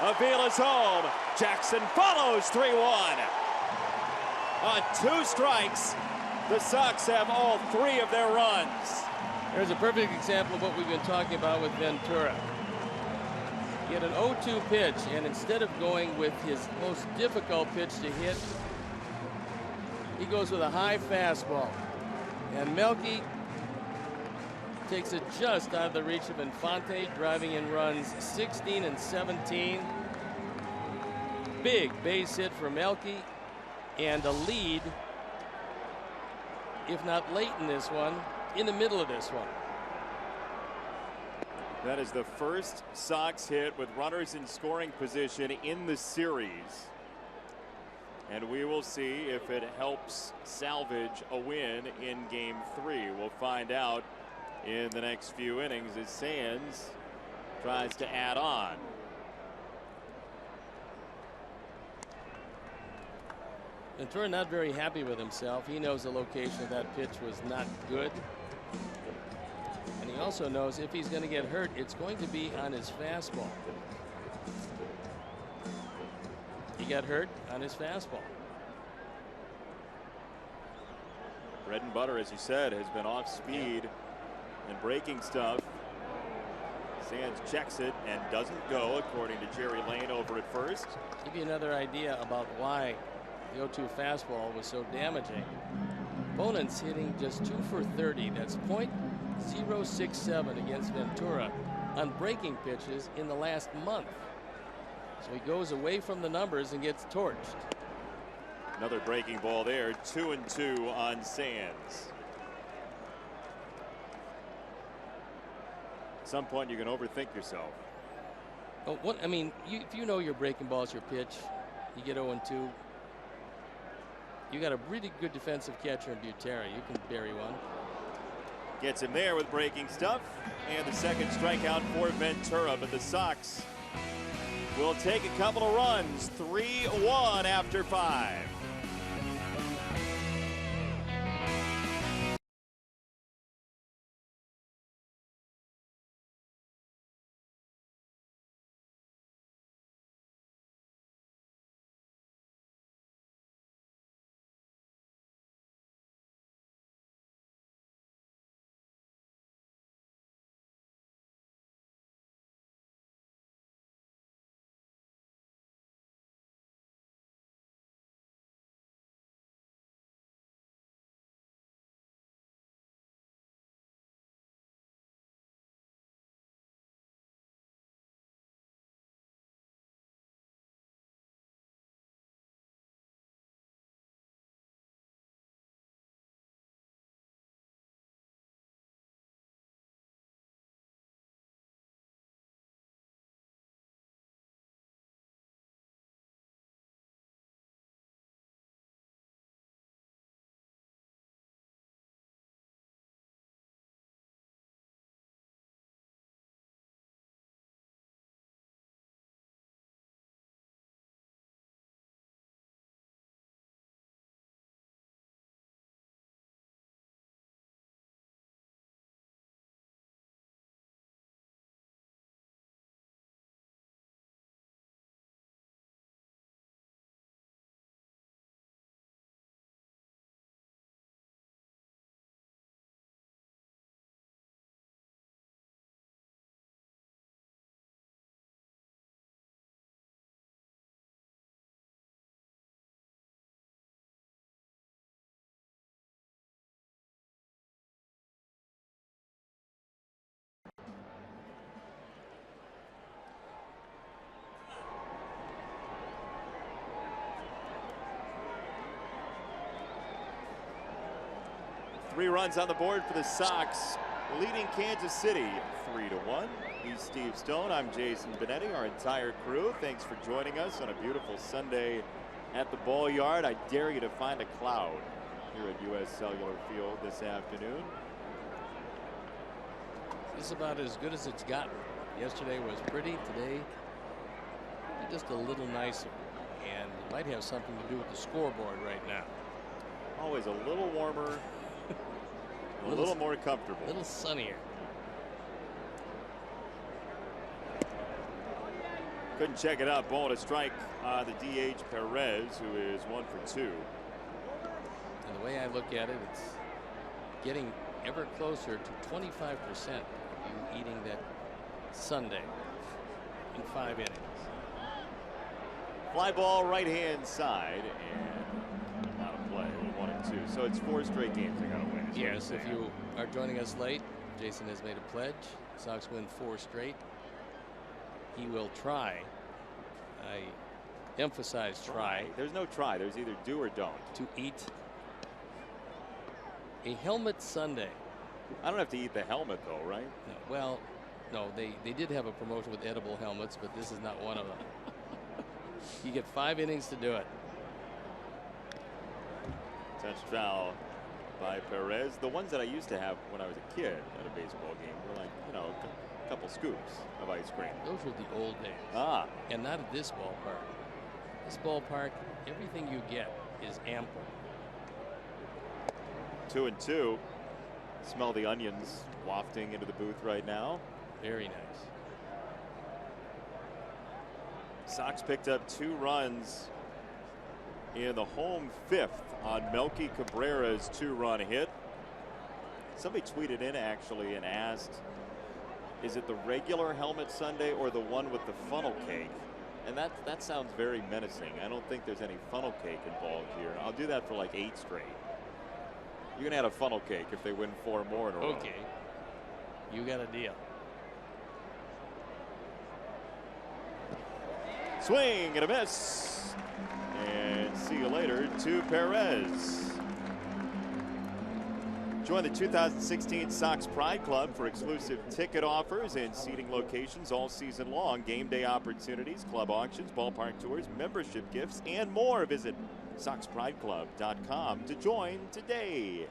Avila's home. Jackson follows 3-1. On 2 strikes, the Sox have all 3 of their runs. There's a perfect example of what we've been talking about with Ventura. He had an 0-2 pitch, and instead of going with his most difficult pitch to hit, he goes with a high fastball. And Melky takes it just out of the reach of Infante, driving in runs 16 and 17. Big base hit for Melky, and a lead, if not late in this one, in the middle of this one. That is the first Sox hit with runners in scoring position in the series. And we will see if it helps salvage a win in Game 3. We'll find out in the next few innings as Sands tries to add on. Ventura not very happy with himself. He knows the location of that pitch was not good. And he also knows if he's going to get hurt, it's going to be on his fastball. He got hurt on his fastball. Bread and butter, as you said, has been off speed and breaking stuff. Sands checks it and doesn't go, according to Jerry Lane over at first. Give you another idea about why the 0-2 fastball was so damaging. Opponents hitting just 2 for 30. That's .067 against Ventura on breaking pitches in the last month. So he goes away from the numbers and gets torched. Another breaking ball there, 2-2 on Sands. At some point, you can overthink yourself. Oh, I mean, if you know your breaking ball is your pitch, you get 0-2. You got a really good defensive catcher in Butera. You can bury one. Gets him there with breaking stuff, and the second strikeout for Ventura. But the Sox will take a couple of runs, 3-1 after 5. Three runs on the board for the Sox, leading Kansas City 3-1. He's Steve Stone. I'm Jason Benetti. Our entire crew, thanks for joining us on a beautiful Sunday at the Ball Yard. I dare you to find a cloud here at U.S. Cellular Field this afternoon. This is about as good as it's gotten. Yesterday was pretty. Today, just a little nicer. And it might have something to do with the scoreboard right now. Always a little warmer, a little more comfortable. A little sunnier. Couldn't check it out. Ball to strike the DH Perez, who is 1 for 2. And the way I look at it, it's getting ever closer to 25% of you eating that Sunday in 5 innings. Fly ball right hand side and out of play. 1 and 2. So it's 4 straight games they got to win. Yes, if you are joining us late, Jason has made a pledge. Sox win 4 straight. He will try. I emphasize try. There's no try. There's either do or don't. To eat a helmet Sunday. I don't have to eat the helmet though, right? No, well, no, they did have a promotion with edible helmets, but this is not one of them. You get 5 innings to do it. Touch foul by Perez. The ones that I used to have when I was a kid at a baseball game were like, you know, a couple scoops of ice cream. Those were the old days. Ah. And not at this ballpark. This ballpark, everything you get is ample. 2 and 2. Smell the onions wafting into the booth right now. Very nice. Sox picked up 2 runs in the home 5th on Melky Cabrera's 2-run hit. Somebody tweeted in actually and asked, is it the regular helmet Sunday or the one with the funnel cake? And that sounds very menacing. I don't think there's any funnel cake involved here. I'll do that for like 8 straight. You can add a funnel cake if they win 4 more in a row. Okay. You got a deal. Swing and a miss. And see you later to Perez. Join the 2016 Sox Pride Club for exclusive ticket offers and seating locations all season long. Game day opportunities, club auctions, ballpark tours, membership gifts, and more. Visit SoxPrideClub.com to join today.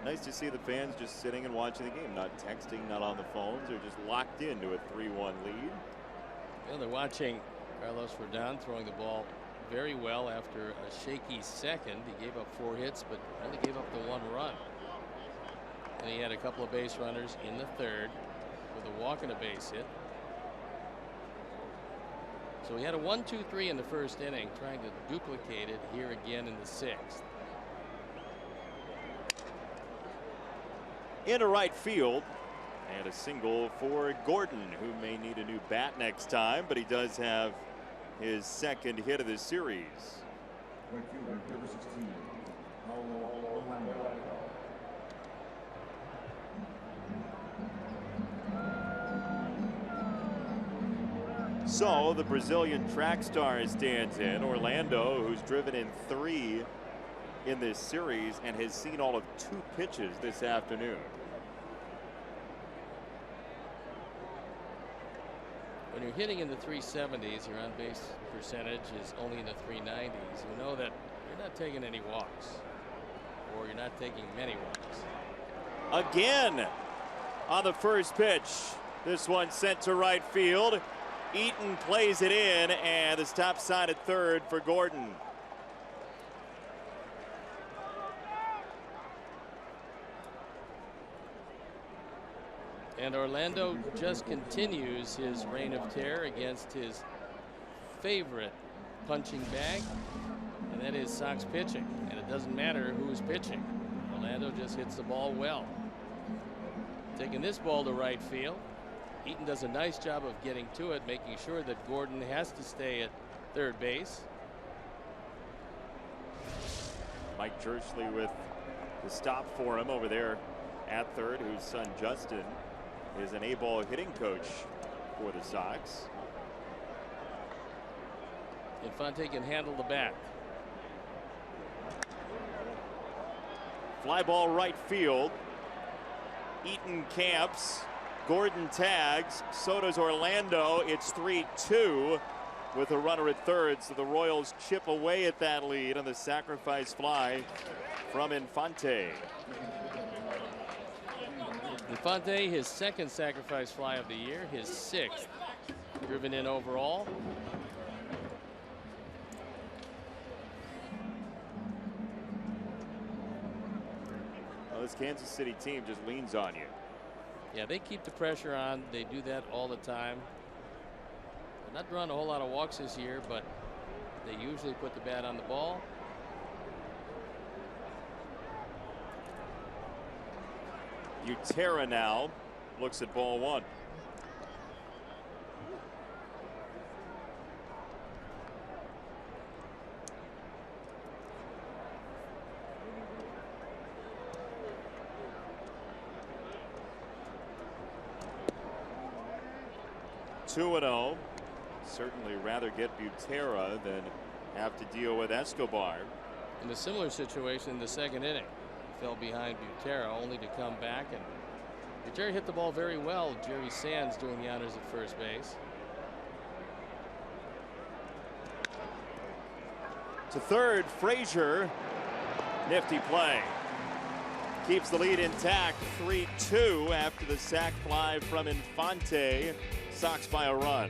Nice to see the fans just sitting and watching the game, not texting, not on the phones. They're just locked into a 3-1 lead. Well, they're watching Carlos Rodon throwing the ball very well after a shaky second. He gave up 4 hits, but only gave up the 1 run. And he had a couple of base runners in the 3rd with a walk and a base hit. So he had a 1-2-3 in the 1st inning, trying to duplicate it here again in the 6th. Into right field, and a single for Gordon, who may need a new bat next time, but he does have his 2nd hit of the series. So the Brazilian track star stands in. Orlando, who's driven in 3 in this series and has seen all of 2 pitches this afternoon. When you're hitting in the 370s, your on-base percentage is only in the 390s. You know that you're not taking any walks, or you're not taking many walks. Again on the first pitch. This one sent to right field. Eaton plays it in, and the stop sign at 3rd for Gordon. And Orlando just continues his reign of terror against his favorite punching bag, and that is Sox pitching. And it doesn't matter who's pitching. Orlando just hits the ball well. Taking this ball to right field. Eaton does a nice job of getting to it, making sure that Gordon has to stay at 3rd base. Mike Jersley with the stop for him over there at 3rd, whose son Justin is an A-ball hitting coach for the Sox. Infante can handle the bat. Fly ball right field. Eaton camps Gordon tags. So does Orlando. It's 3-2 with a runner at third. So the Royals chip away at that lead on the sacrifice fly from Infante. Infante, his second sacrifice fly of the year, his 6th driven in overall. Well, this Kansas City team just leans on you. Yeah, they keep the pressure on. They do that all the time. They're not drawing a whole lot of walks this year, but they usually put the bat on the ball. Utera now looks at ball 1. Two and 0. Certainly rather get Butera than have to deal with Escobar. In a similar situation in the second inning. Fell behind Butera only to come back, and Butera hit the ball very well. Jerry Sands doing the honors at first base. To third, Frazier. Nifty play. Keeps the lead intact. 3-2 after the sac fly from Infante. Sox by a run.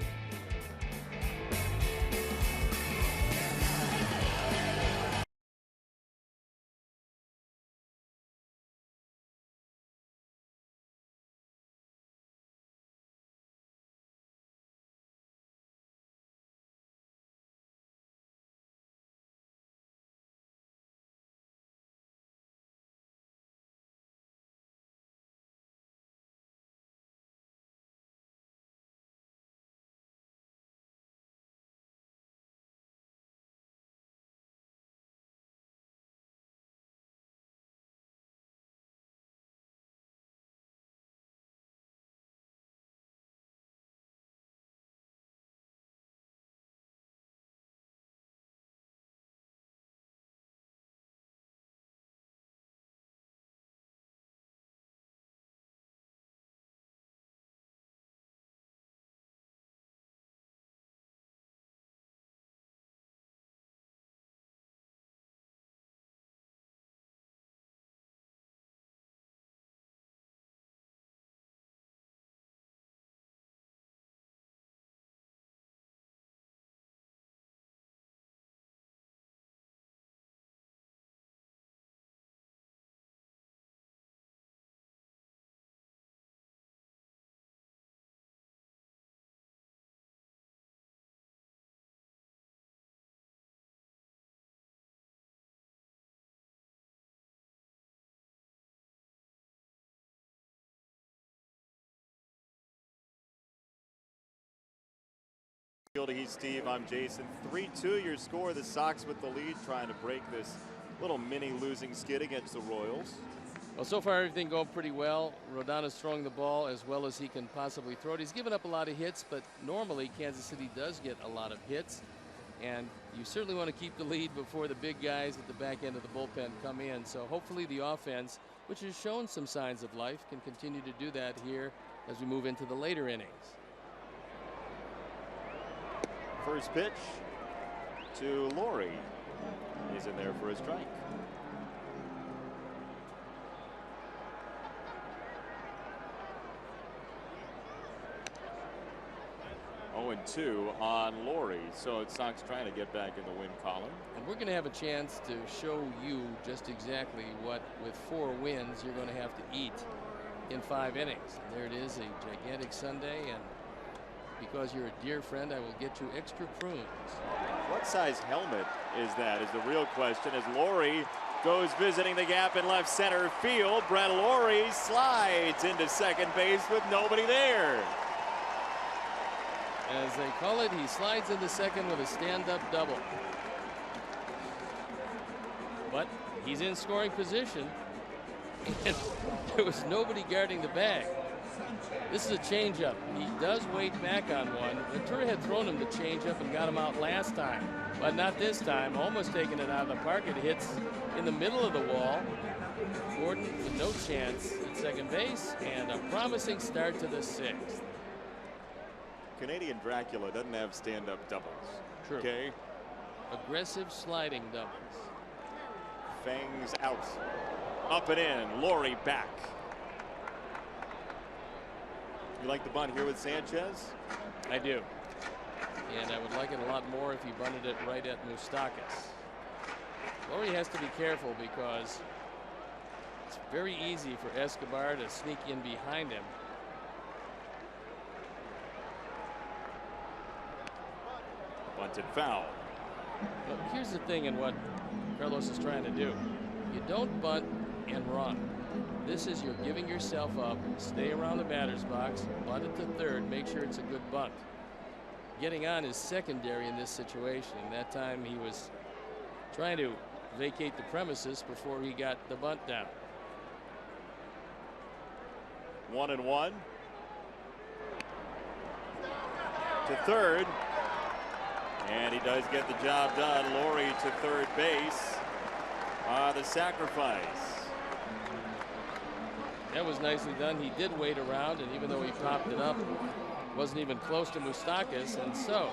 He's Steve. I'm Jason. 3-2 your score. The Sox with the lead, trying to break this little mini losing skid against the Royals. Well, so far everything going pretty well. Rodon's throwing the ball as well as he can possibly throw it. He's given up a lot of hits, but normally Kansas City does get a lot of hits. And you certainly want to keep the lead before the big guys at the back end of the bullpen come in. So hopefully the offense, which has shown some signs of life, can continue to do that here as we move into the later innings. First pitch to Laurie. He's in there for a strike. Oh, 2 on Laurie. So it's Sox trying to get back in the win column. And we're going to have a chance to show you just exactly what, with 4 wins, you're going to have to eat in 5 innings. And there it is, a gigantic sundae, and because you're a dear friend, I will get you extra prunes. What size helmet is that is the real question, as Laurie goes visiting the gap in left center field. Brett Laurie slides into second base with nobody there. As they call it, he slides into second with a stand-up double. But he's in scoring position, and there was nobody guarding the bag. This is a changeup. He does wait back on one. Ventura had thrown him the changeup and got him out last time, but not this time. Almost taking it out of the park. It hits in the middle of the wall. Gordon with no chance at second base, and a promising start to the 6th. Canadian Dracula doesn't have stand-up doubles. True. Okay. Aggressive sliding doubles. Fangs out. Up and in. Laurie back. You like the bunt here with Sanchez? I do. And I would like it a lot more if he bunted it right at Moustakas. Laurie has to be careful because it's very easy for Escobar to sneak in behind him. Bunted foul. But here's the thing in what Carlos is trying to do. You don't bunt and run. This is you're giving yourself up, stay around the batter's box, bunt it to third, make sure it's a good bunt. Getting on is secondary in this situation. That time he was trying to vacate the premises before he got the bunt down. 1-1. To third. And he does get the job done. Laurie to third base. The sacrifice. That was nicely done. He did wait around, and even though he popped it up, wasn't even close to Moustakas, and so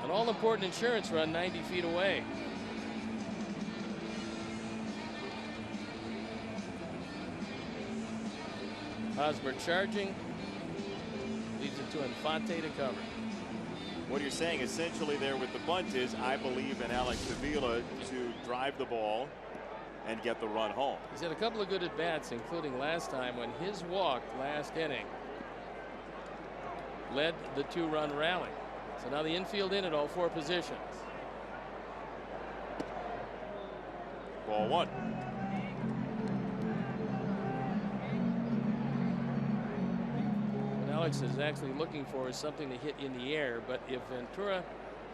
an all-important insurance run 90 feet away. Hosmer charging, leaves it to Infante to cover. What you're saying essentially there with the bunt is I believe in Alex Avila to drive the ball and get the run home. He's had a couple of good at-bats, including last time when his walk last inning led the 2-run rally. So now the infield in at all 4 positions. Ball 1. What Alex is actually looking for is something to hit in the air, but if Ventura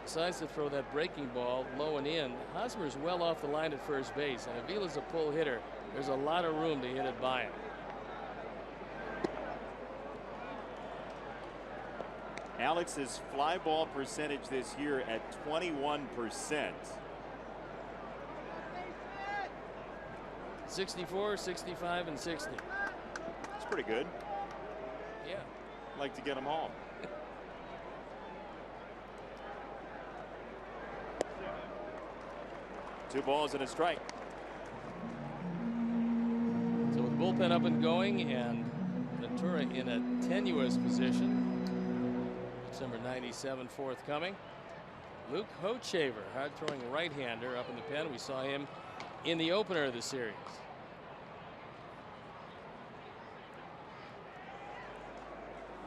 decides to throw that breaking ball low and in, Hosmer's well off the line at first base, and Avila's a pull hitter. There's a lot of room to hit it by him. Alex's fly ball percentage this year at 21%. 64, 65, and 60. It's pretty good. Yeah. Like to get him home. Two balls and a strike. So with the bullpen up and going and Ventura in a tenuous position, December 97 forthcoming. Luke Hochevar, hard-throwing right-hander up in the pen. We saw him in the opener of the series.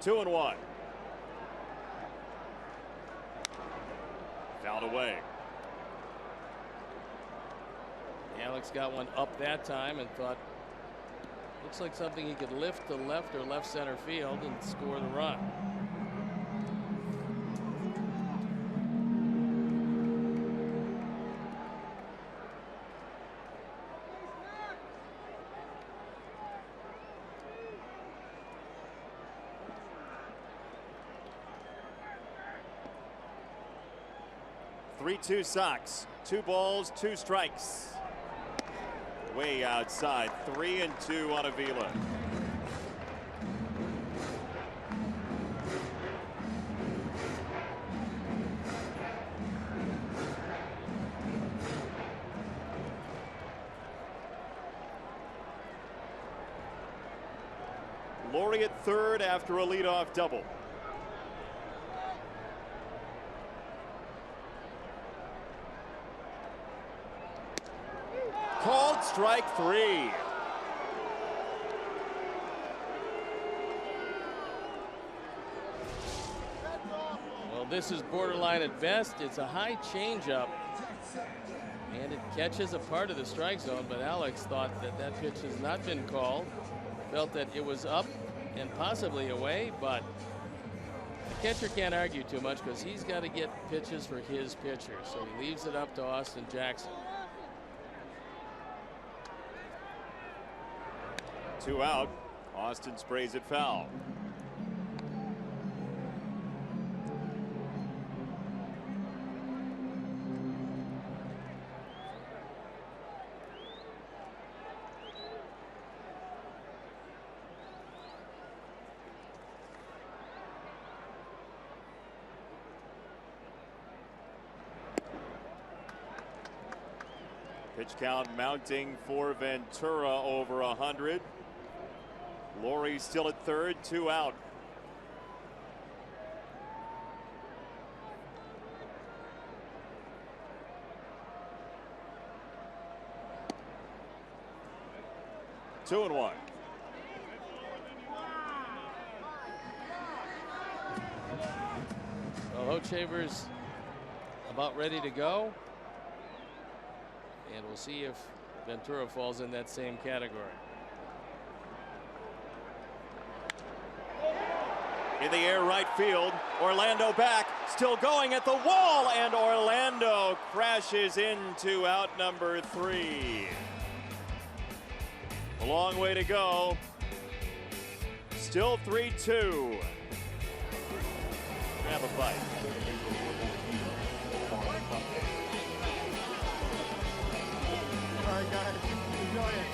Two and one. Fouled away. Alex got one up that time and thought, looks like something he could lift to left or left center field and score the run. Three-two Sox. 2 balls, 2 strikes. Way outside. 3-2 on Avila. Laurie at third after a leadoff double. Called strike 3. Well, this is borderline at best. It's a high changeup, and it catches a part of the strike zone, but Alex thought that that pitch has not been called, felt that it was up and possibly away, but the catcher can't argue too much because he's got to get pitches for his pitcher, so he leaves it up to Austin Jackson. 2 out. Austin sprays it foul. Pitch count mounting for Ventura over 100. Laurie still at third, 2 out. Two and one. Well, Hochevar's about ready to go. And we'll see if Ventura falls in that same category. In the air, right field. Orlando back, still going at the wall, and Orlando crashes into out number 3. A long way to go. Still 3-2. Grab a bite. All right, guys, enjoy it.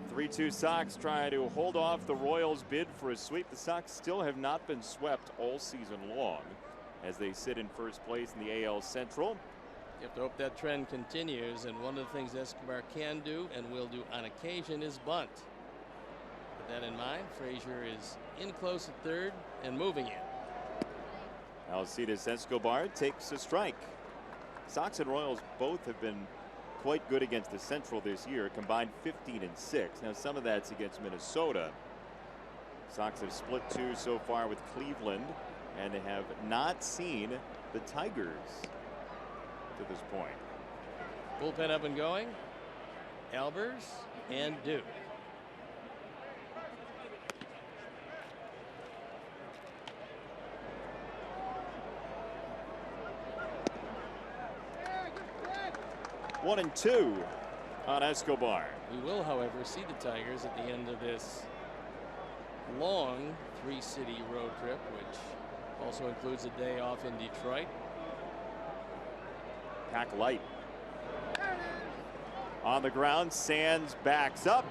Three-two Sox trying to hold off the Royals' bid for a sweep. The Sox still have not been swept all season long as they sit in first place in the AL Central. You have to hope that trend continues, and one of the things Escobar can do and will do on occasion is bunt. With that in mind, Frazier is in close at third and moving in. Alcides Escobar takes a strike. Sox and Royals both have been quite good against the Central this year, combined 15-6. Now some of that's against Minnesota. Sox have split 2 so far with Cleveland, and they have not seen the Tigers to this point. Bullpen up and going. Albers and Duke. One and two on Escobar. We will, however, see the Tigers at the end of this long 3-city road trip, which also includes a day off in Detroit. Pack light. On the ground, Sands backs up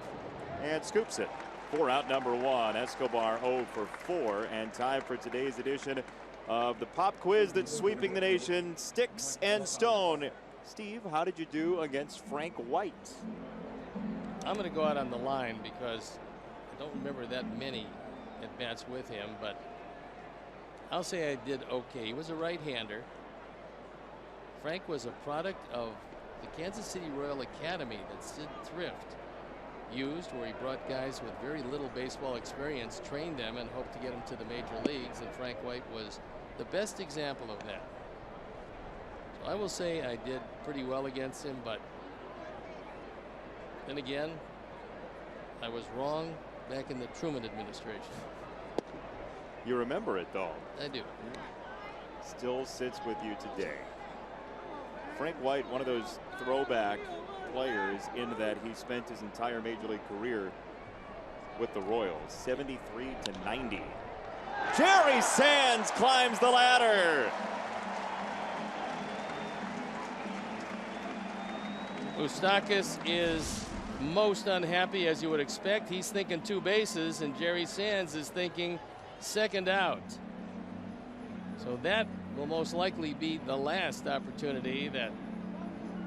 and scoops it. 4 out, number 1. Escobar 0 for 4, and time for today's edition of the pop quiz that's sweeping the nation, Sticks and Stone. Steve, how did you do against Frank White? I'm going to go out on the line because I don't remember that many at bats with him, but I'll say I did okay. He was a right-hander. Frank was a product of the Kansas City Royal Academy that Sid Thrift used, where he brought guys with very little baseball experience, trained them, and hoped to get them to the major leagues, and Frank White was the best example of that. I will say I did pretty well against him, but then again, I was wrong back in the Truman administration. You remember it, though. I do. Still sits with you today. Frank White, one of those throwback players in that he spent his entire major league career with the Royals, 73 to 90. Jerry Sands climbs the ladder. Moustakas is most unhappy, as you would expect. He's thinking 2 bases, and Jerry Sands is thinking second out. So that will most likely be the last opportunity that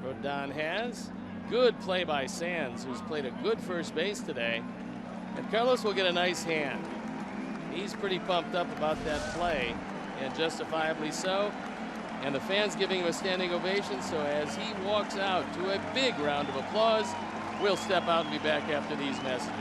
Rodon has. Good play by Sands, who's played a good first base today. And Carlos will get a nice hand. He's pretty pumped up about that play, and justifiably so. And the fans giving him a standing ovation. So as he walks out to a big round of applause, we'll step out and be back after these messages.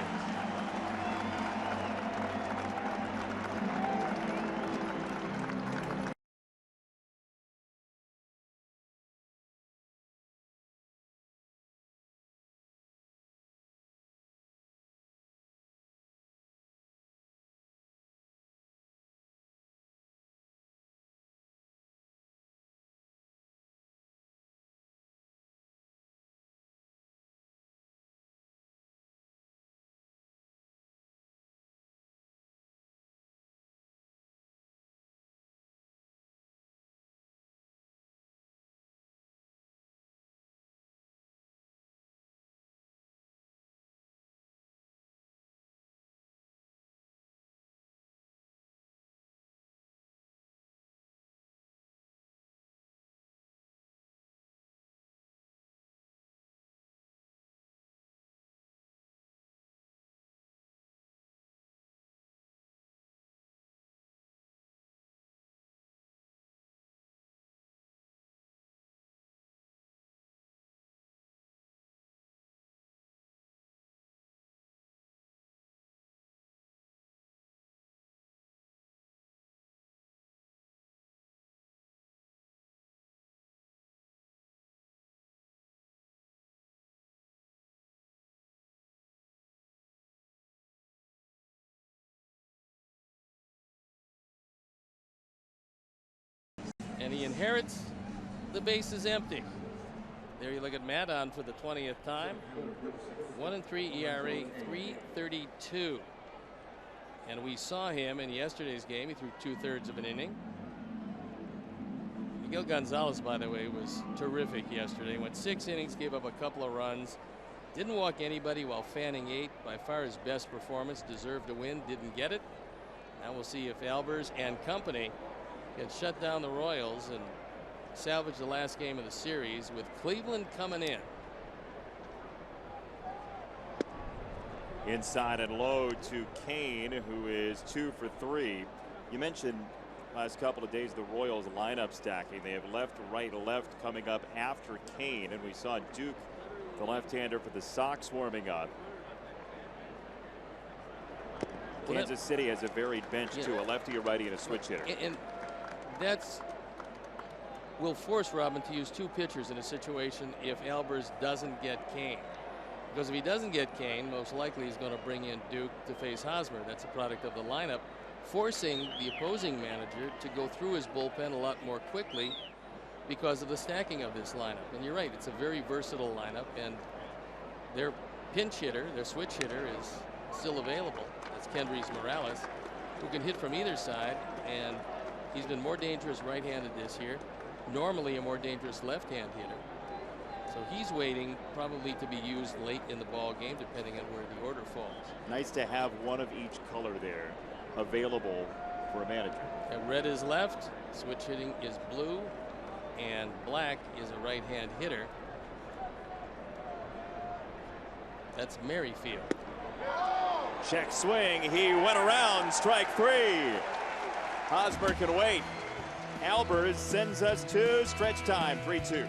And he inherits the bases empty. There you look at Matt on for the 20th time. 1-3 ERA, 3.32. And we saw him in yesterday's game. He threw 2/3 of an inning. Miguel Gonzalez, by the way, was terrific yesterday. Went 6 innings, gave up a couple of runs. Didn't walk anybody while fanning 8. By far his best performance. Deserved a win, didn't get it. Now we'll see if Albers and company can shut down the Royals and salvage the last game of the series, with Cleveland coming in. Inside and low to Kane, who is 2 for 3. You mentioned last couple of days the Royals lineup stacking. They have left, right, left coming up after Kane, and we saw Duke, the left-hander for the Sox, warming up. Kansas City has a varied bench too, a lefty, a righty, and a switch hitter. And that's will force Robin to use 2 pitchers in a situation if Albers doesn't get Kane. Because if he doesn't get Kane, most likely he's going to bring in Duke to face Hosmer. That's a product of the lineup, forcing the opposing manager to go through his bullpen a lot more quickly because of the stacking of this lineup. And you're right, it's a very versatile lineup, and their pinch hitter, their switch hitter, is still available. That's Kendrys Morales, who can hit from either side, and he's been more dangerous right-handed this year, normally a more dangerous left-hand hitter. So he's waiting probably to be used late in the ball game, depending on where the order falls. Nice to have one of each color there available for a manager. And red is left, switch hitting is blue, and black is a right-hand hitter. That's Merrifield. Check swing. He went around. Strike 3. Hosmer can wait. Albers sends us to stretch time. 3-2.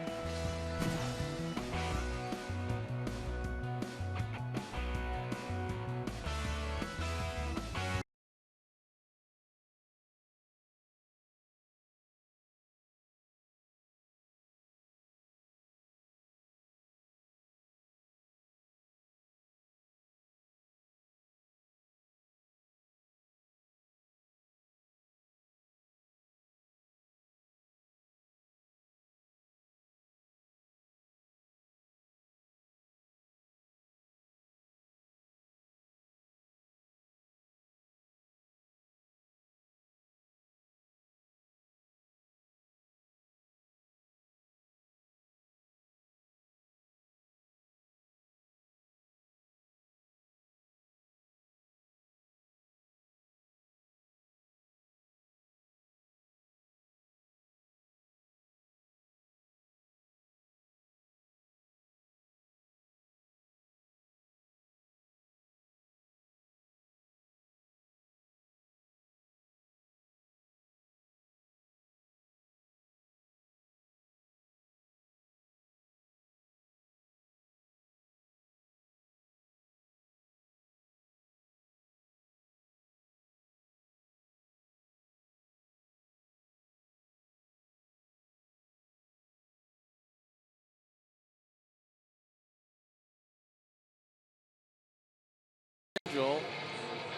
Joel,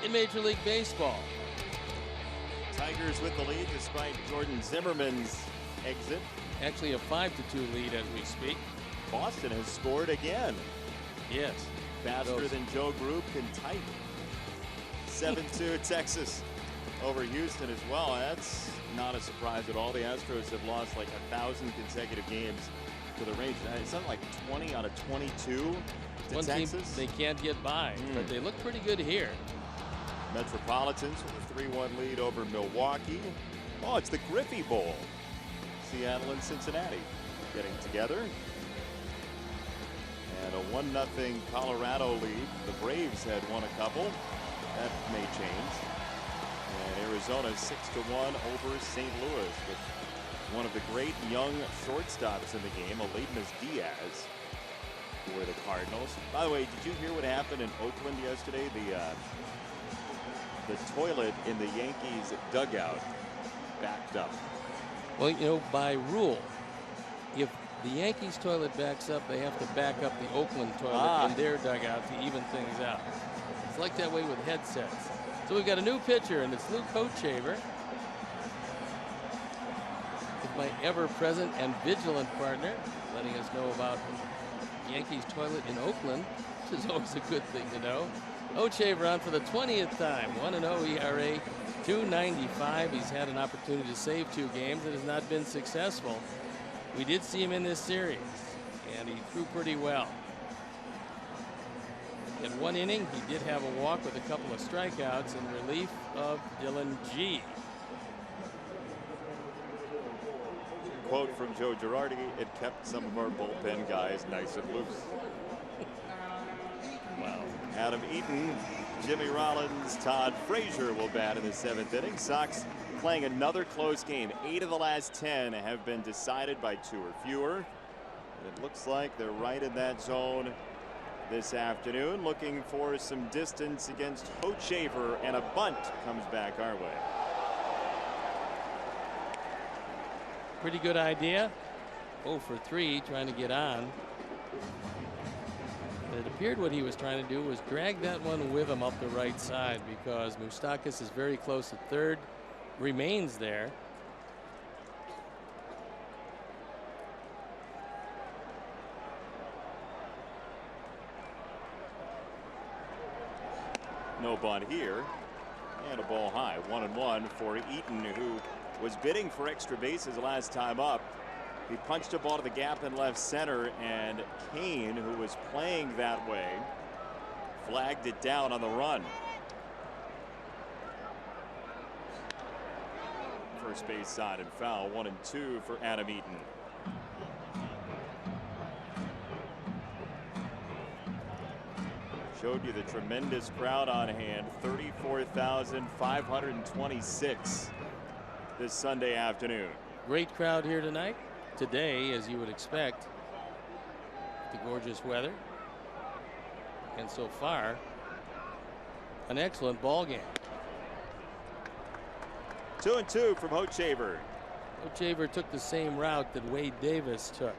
in Major League Baseball. Tigers with the lead despite Jordan Zimmerman's exit. Actually a 5-2 lead as we speak. Boston has scored again. Yes. Faster than Joe Group can type. 7-2 Texas over Houston as well. That's not a surprise at all. The Astros have lost like 1,000 consecutive games to the Rangers. It's something like 20 out of 22 to One Texas. team they can't get by, but they look pretty good here. Metropolitans with a 3-1 lead over Milwaukee. Oh, it's the Griffey Bowl. Seattle and Cincinnati getting together. And a 1-0 Colorado lead. The Braves had won a couple. That may change. And Arizona 6-1 over St. Louis with one of the great young shortstops in the game, Aledmus Diaz, for the Cardinals. By the way, did you hear what happened in Oakland yesterday? The toilet in the Yankees dugout backed up. Well, you know, by rule, if the Yankees toilet backs up, they have to back up the Oakland toilet in their dugout to even things out. It's like that way with headsets. So we've got a new pitcher, and it's Luke Hochevar. With my ever-present and vigilant partner, letting us know about Yankees toilet in Oakland, which is always a good thing to know. Hochevar on for the 20th time, 1-0 ERA, .295. He's had an opportunity to save 2 games and has not been successful. We did see him in this series, and he threw pretty well. In 1 inning, he did have a walk with a couple of strikeouts in relief of Dylan G. Quote from Joe Girardi, it kept some of our bullpen guys nice and loose. Wow. Adam Eaton, Jimmy Rollins, Todd Frazier will bat in the 7th inning. Sox playing another close game. 8 of the last 10 have been decided by 2 or fewer. It looks like they're right in that zone this afternoon, looking for some distance against Hochevar, and a bunt comes back our way. Pretty good idea. 0 for 3, trying to get on. It appeared what he was trying to do was drag that one with him up the right side, because Moustakas is very close to third, remains there. No bunt here, and a ball high. 1-1 for Eaton, who was bidding for extra bases last time up. He punched a ball to the gap in left center, and Kane, who was playing that way, flagged it down on the run. First base side and foul. 1-2 for Adam Eaton. Showed you the tremendous crowd on hand. 34,526 this Sunday afternoon. Great crowd here tonight. Today, as you would expect, the gorgeous weather, and so far an excellent ball game. 2-2 from Hochevar. Hochevar took the same route that Wade Davis took.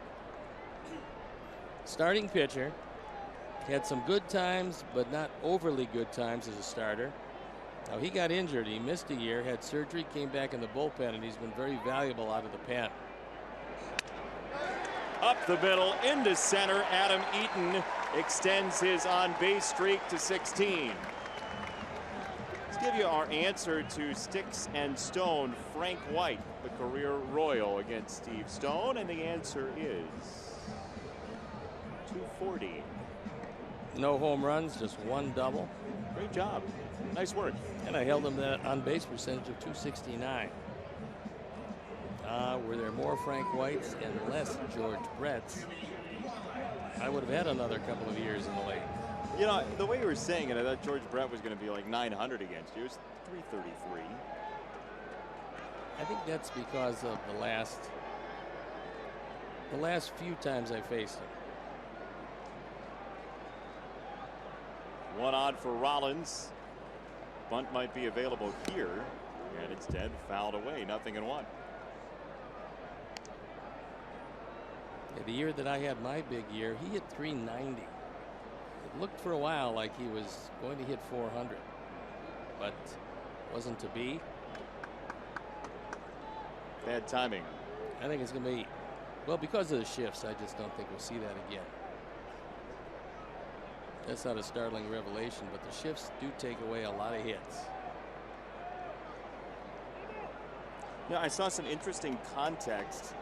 Starting pitcher, had some good times but not overly good times as a starter. Now, he got injured. He missed a year, had surgery, came back in the bullpen, and he's been very valuable out of the pen. Up the middle into center. Adam Eaton extends his on-base streak to 16. Let's give you our answer to Sticks and Stone. Frank White, the career Royal, against Steve Stone, and the answer is 240. No home runs, just 1 double. Great job. Nice work. And I held him that on-base percentage of .269. Were there more Frank Whites and less George Bretts, I would have had another couple of years in the league. You know, the way you were saying it, I thought George Brett was going to be like 900 against you. It was 333. I think that's because of the last few times I faced him. 1 on for Rollins. Bunt might be available here, and instead fouled away. 0-1. Yeah, the year that I had my big year, he hit .390. looked for a while like he was going to hit 400, but wasn't to be. Bad timing. I think it's going to be, well, because of the shifts, I just don't think we'll see that again. That's not a startling revelation, but the shifts do take away a lot of hits. Yeah, I saw some interesting context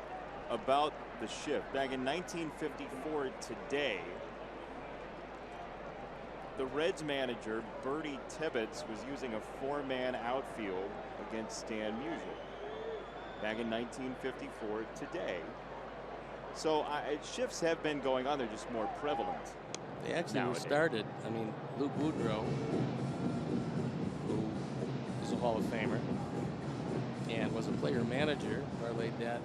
about the shift. Back in 1954 today, the Reds manager, Bertie Tibbetts, was using a four-man outfield against Stan Musial. Back in 1954 today. So shifts have been going on. They're just more prevalent. They actually were started. I mean, Lou Boudreau, who is a Hall of Famer and was a player manager, parlayed that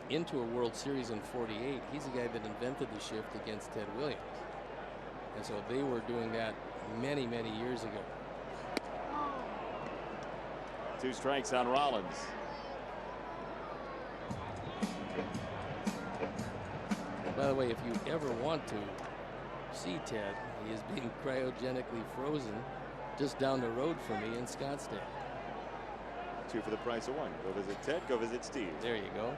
into a World Series in '48. He's the guy that invented the shift against Ted Williams. And so they were doing that many, many years ago. 2 strikes on Rollins. By the way, if you ever want to see Ted, he is being cryogenically frozen just down the road from me in Scottsdale. 2 for the price of 1. Go visit Ted, go visit Steve. There you go.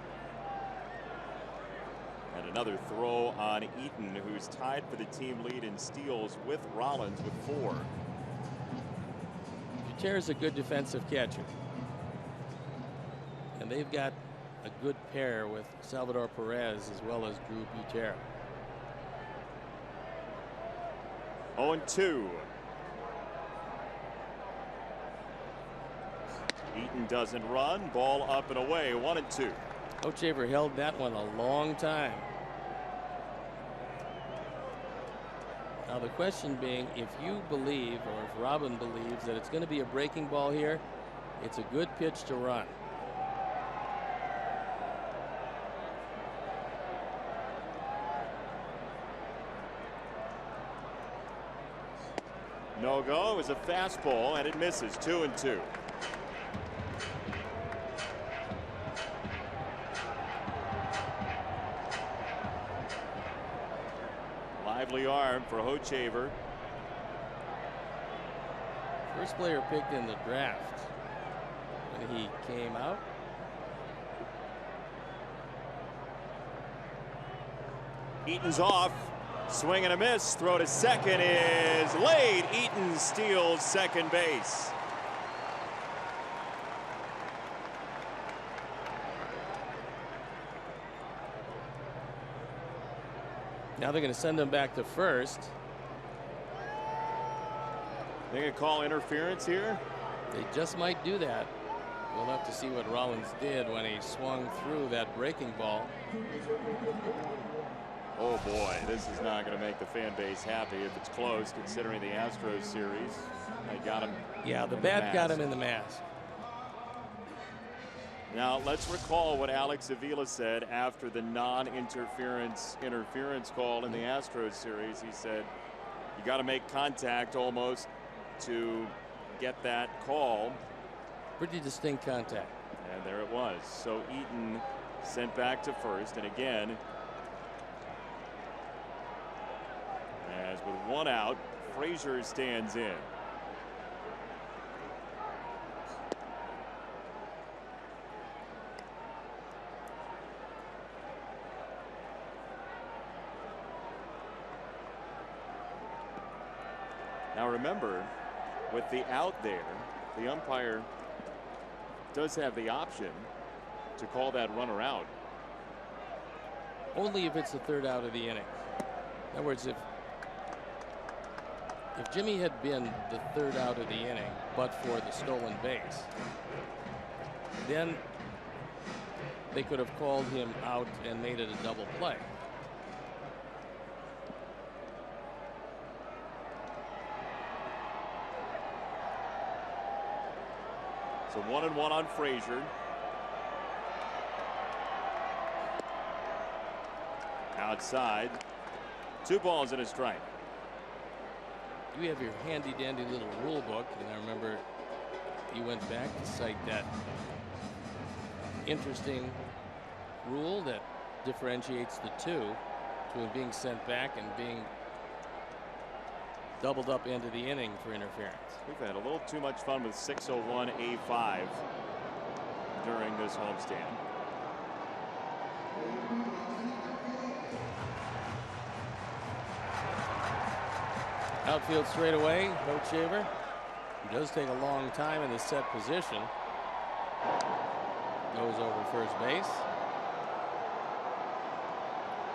And another throw on Eaton, who's tied for the team lead in steals with Rollins with 4. Gutierrez is a good defensive catcher. And they've got a good pair with Salvador Perez as well as Drew Gutierrez. 0-2. Eaton doesn't run. Ball up and away. 1-2. Hochevar held that one a long time. Now the question being, if you believe, or if Robin believes that it's going to be a breaking ball here, it's a good pitch to run. No go. It was a fastball and it misses. 2-2. Lively arm for Hochevar. First player picked in the draft when he came out. Eaton's off. Swing and a miss. Throw to second is laid. Eaton steals second base. Now they're going to send him back to first. They're going to call interference here. They just might do that. We'll have to see what Rollins did when he swung through that breaking ball. Oh boy, this is not going to make the fan base happy if it's close, considering the Astros series. They got him. Yeah, the bat got him in the mask. Now let's recall what Alex Avila said after the non-interference call in the Astros series. He said you got to make contact almost to get that call. Pretty distinct contact. And there it was. So Eaton sent back to first, and again, as with 1 out, Frazier stands in. Now remember, with the out there, the umpire does have the option to call that runner out. Only if it's the 3rd out of the inning. In other words, if Jimmy had been the 3rd out of the inning, but for the stolen base, then they could have called him out and made it a double play. So 1-1 on Frazier. Outside. 2 balls and a strike. You have your handy dandy little rule book, and I remember you went back to cite that interesting rule that differentiates the two between being sent back and being doubled up into the inning for interference. We've had a little too much fun with 601 A5 during this homestand. Outfield straight away, no Shaver. He does take a long time in the set position. Goes over first base.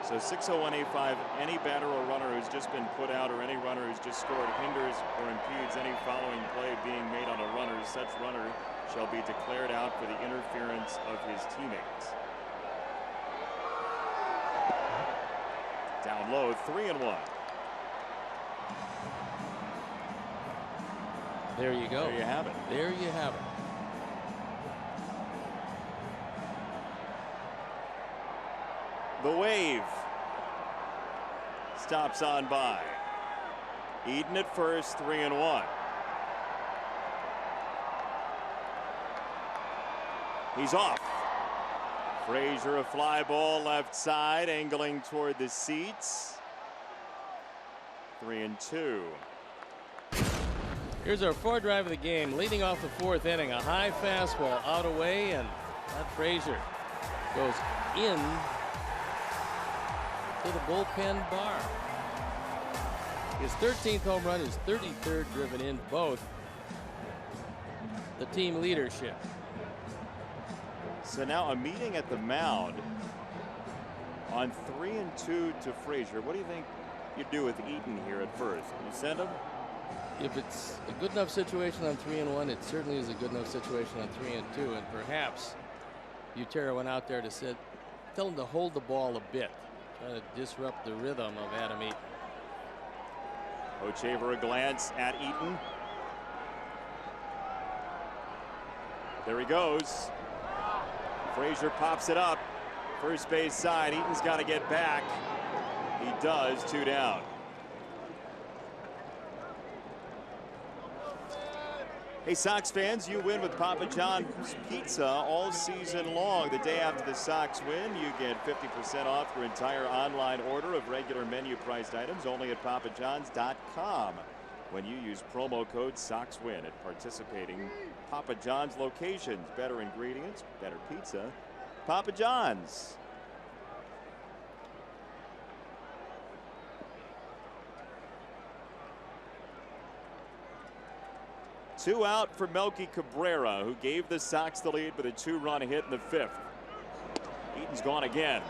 So 601 A5, any batter or runner who's just been put out or any runner who's just scored hinders or impedes any following play being made on a runner, such runner shall be declared out for the interference of his teammates. Down low, 3-1. There you go. There you have it. There you have it. The wave stops on by. Eden at first, 3-1. He's off. Frazier a fly ball left side, angling toward the seats. 3-2. Here's our fourth drive of the game, leading off the fourth inning. A high fastball out away, and that Frazier goes in to the bullpen bar. His 13th home run, his 33rd driven in, both the team leadership. So now a meeting at the mound on 3-2 to Frazier. What do you think you do with Eaton here at first? You send him? If it's a good enough situation on 3-1, it certainly is a good enough situation on 3-2, and perhaps Butera went out there to tell him to hold the ball a bit, try to disrupt the rhythm of Adam Eaton. Ochever a glance at Eaton. There he goes. Frazier pops it up. First base side. Eaton's got to get back. He does. 2 down. Hey, Sox fans, you win with Papa John's Pizza all season long. The day after the Sox win, you get 50% off your entire online order of regular menu priced items only at papajohns.com when you use promo code SOXWIN at participating Papa John's locations. Better ingredients, better pizza. Papa John's. Two out for Melky Cabrera, who gave the Sox the lead with a 2-run hit in the 5th. Eaton's gone again.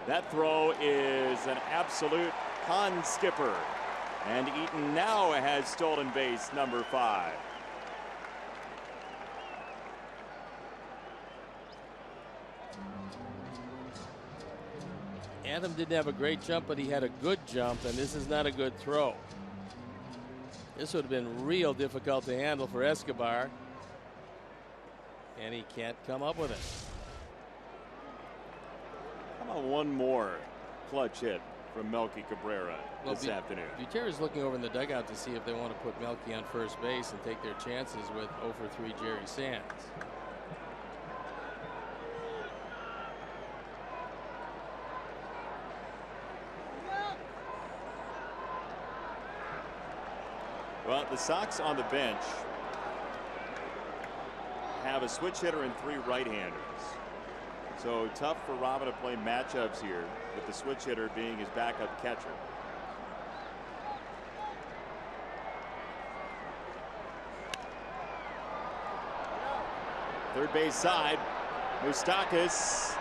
That throw is an absolute pond skipper. And Eaton now has stolen base number 5. Adam didn't have a great jump, but he had a good jump, and this is not a good throw. This would have been real difficult to handle for Escobar, and he can't come up with it. How about one more clutch hit from Melky Cabrera this afternoon? Butera's looking over in the dugout to see if they want to put Melky on first base and take their chances with 0-for-3 Jerry Sands. Well, the Sox on the bench have a switch hitter and 3 right-handers. So tough for Robin to play matchups here with the switch hitter being his backup catcher. Third base side, Moustakas.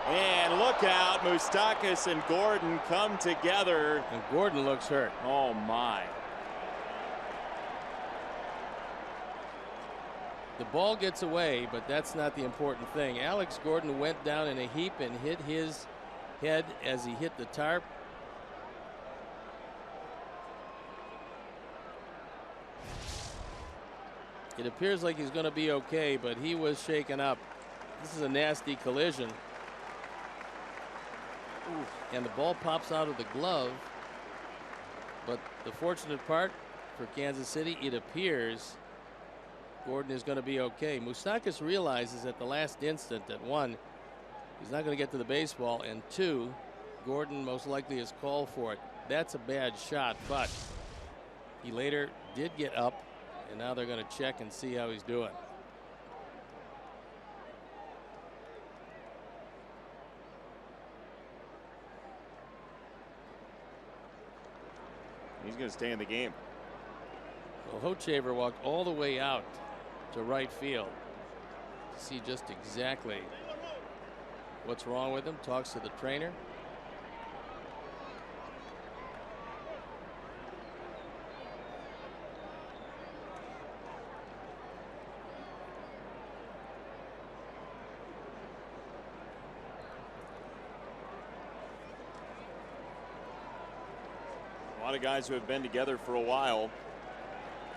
And look out, Moustakas and Gordon come together. And Gordon looks hurt. Oh my. The ball gets away, but that's not the important thing. Alex Gordon went down in a heap and hit his head as he hit the tarp. It appears like he's going to be okay, but he was shaken up. This is a nasty collision. And the ball pops out of the glove. But the fortunate part for Kansas City, it appears Gordon is going to be okay. Moustakas realizes at the last instant that 1, he's not going to get to the baseball, and 2, Gordon most likely is called for it. That's a bad shot, but He later did get up, and now they're going to check and see how he's doing. He's going to stay in the game. Well, Hochevar walked all the way out to right field to see just exactly what's wrong with him. Talks to the trainer. A lot of guys who have been together for a while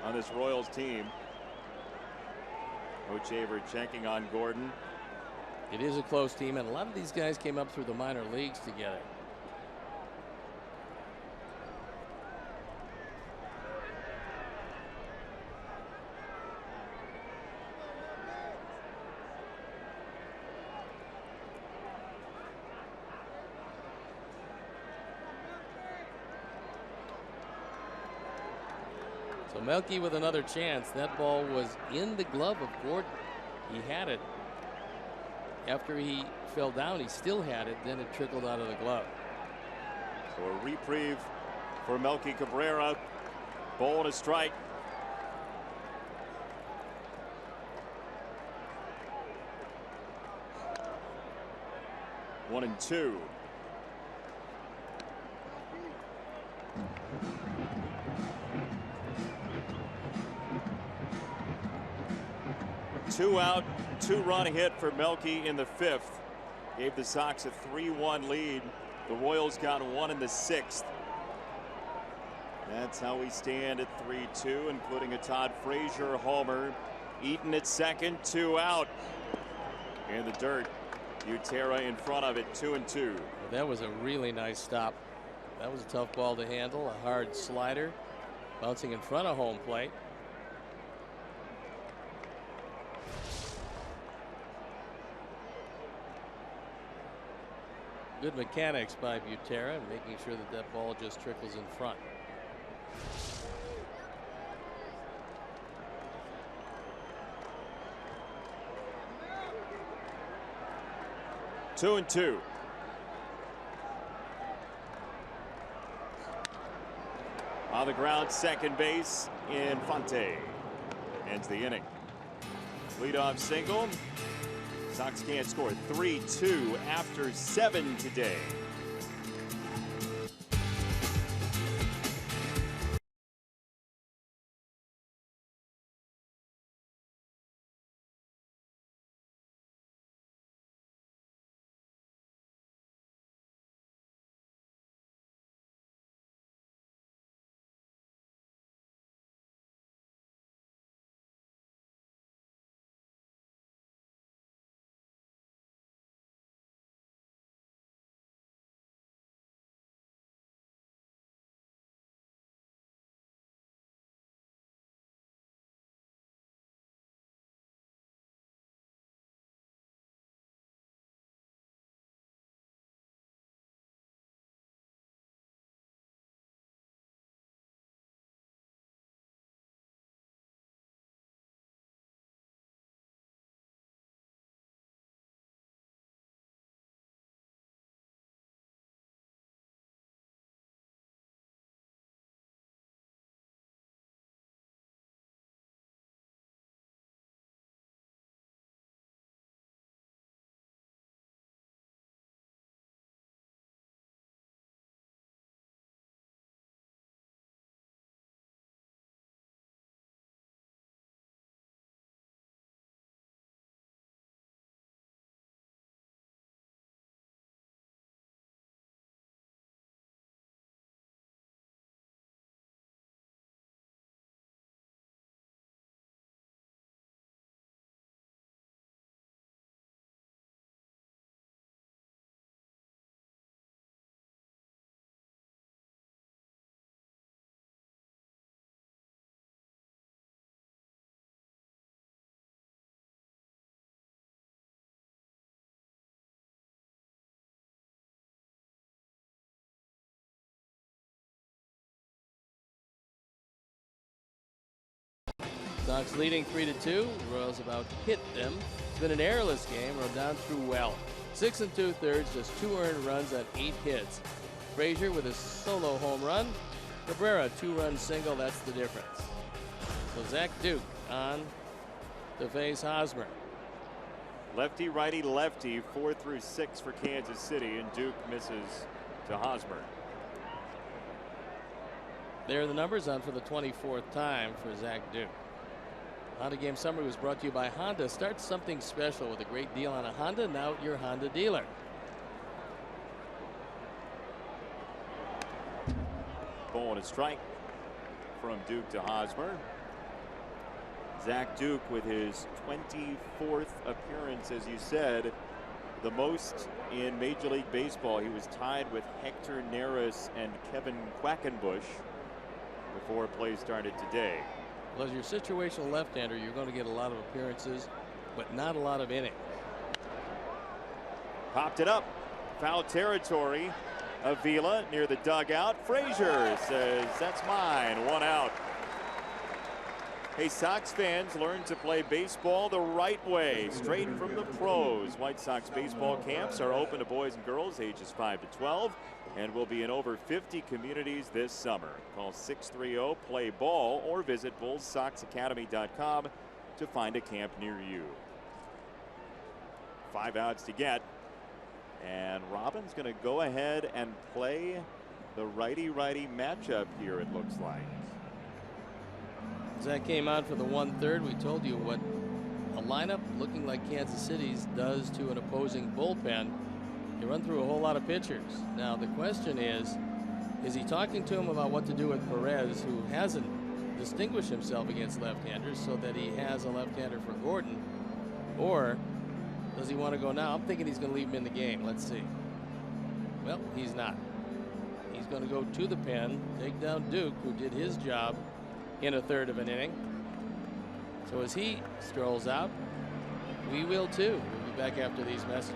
on this Royals team. Hochevar checking on Gordon. It is a close team, and a lot of these guys came up through the minor leagues together. So Melky with another chance. That ball was in the glove of Gordon. He had it. After he fell down, he still had it. Then it trickled out of the glove. So a reprieve for Melky Cabrera. Ball and a strike. One and two. Two out, two-run hit for Melky in the fifth. Gave the Sox a 3-1 lead. The Royals got one in the sixth. That's how we stand at 3-2, including a Todd Frazier homer. Eaton at second, two out. In the dirt, Butera in front of it, 2-2. Well, that was a really nice stop. That was a tough ball to handle. A hard slider bouncing in front of home plate. Good mechanics by Butera, making sure that that ball just trickles in front. Two and two. On the ground, second base, Infante ends the inning. Leadoff single. Sox can't score. 3-2 after 7 today. Sox leading 3-2. Royals about hit them. It's been an errorless game. Rodon threw well. 6 2/3, just 2 earned runs on 8 hits. Frazier with a solo home run. Cabrera 2-run single. That's the difference. So Zach Duke on to face Hosmer. Lefty, righty, lefty, 4 through 6 for Kansas City, and Duke misses to Hosmer. There are the numbers on for the 24th time for Zach Duke. Honda Game Summary was brought to you by Honda. Start something special with a great deal on a Honda. Now at your Honda dealer. Ball and a strike from Duke to Hosmer. Zach Duke with his 24th appearance, as you said, the most in Major League Baseball. He was tied with Hector Neris and Kevin Quackenbush before play started today. Well, as your situational left-hander, you're going to get a lot of appearances, but not a lot of innings. Popped it up. Foul territory. Avila near the dugout. Frazier says, "That's mine." 1 out. Hey, Sox fans, learn to play baseball the right way, straight from the pros. White Sox baseball camps are open to boys and girls ages 5 to 12 and will be in over 50 communities this summer. Call 630-PLAY-BALL or visit bullsoxacademy.com to find a camp near you. 5 outs to get. And Robin's going to go ahead and play the righty-righty matchup here, it looks like. Zach came on for the 1/3. We told you what a lineup looking like Kansas City's does to an opposing bullpen. You run through a whole lot of pitchers. Now the question is he talking to him about what to do with Perez, who hasn't distinguished himself against left-handers, so that he has a left-hander for Gordon, or does he want to go now? I'm thinking he's going to leave him in the game. Let's see. Well, he's not. He's going to go to the pen, take down Duke, who did his job in a 1/3 of an inning. So as he strolls out, we will too. We'll be back after these messages.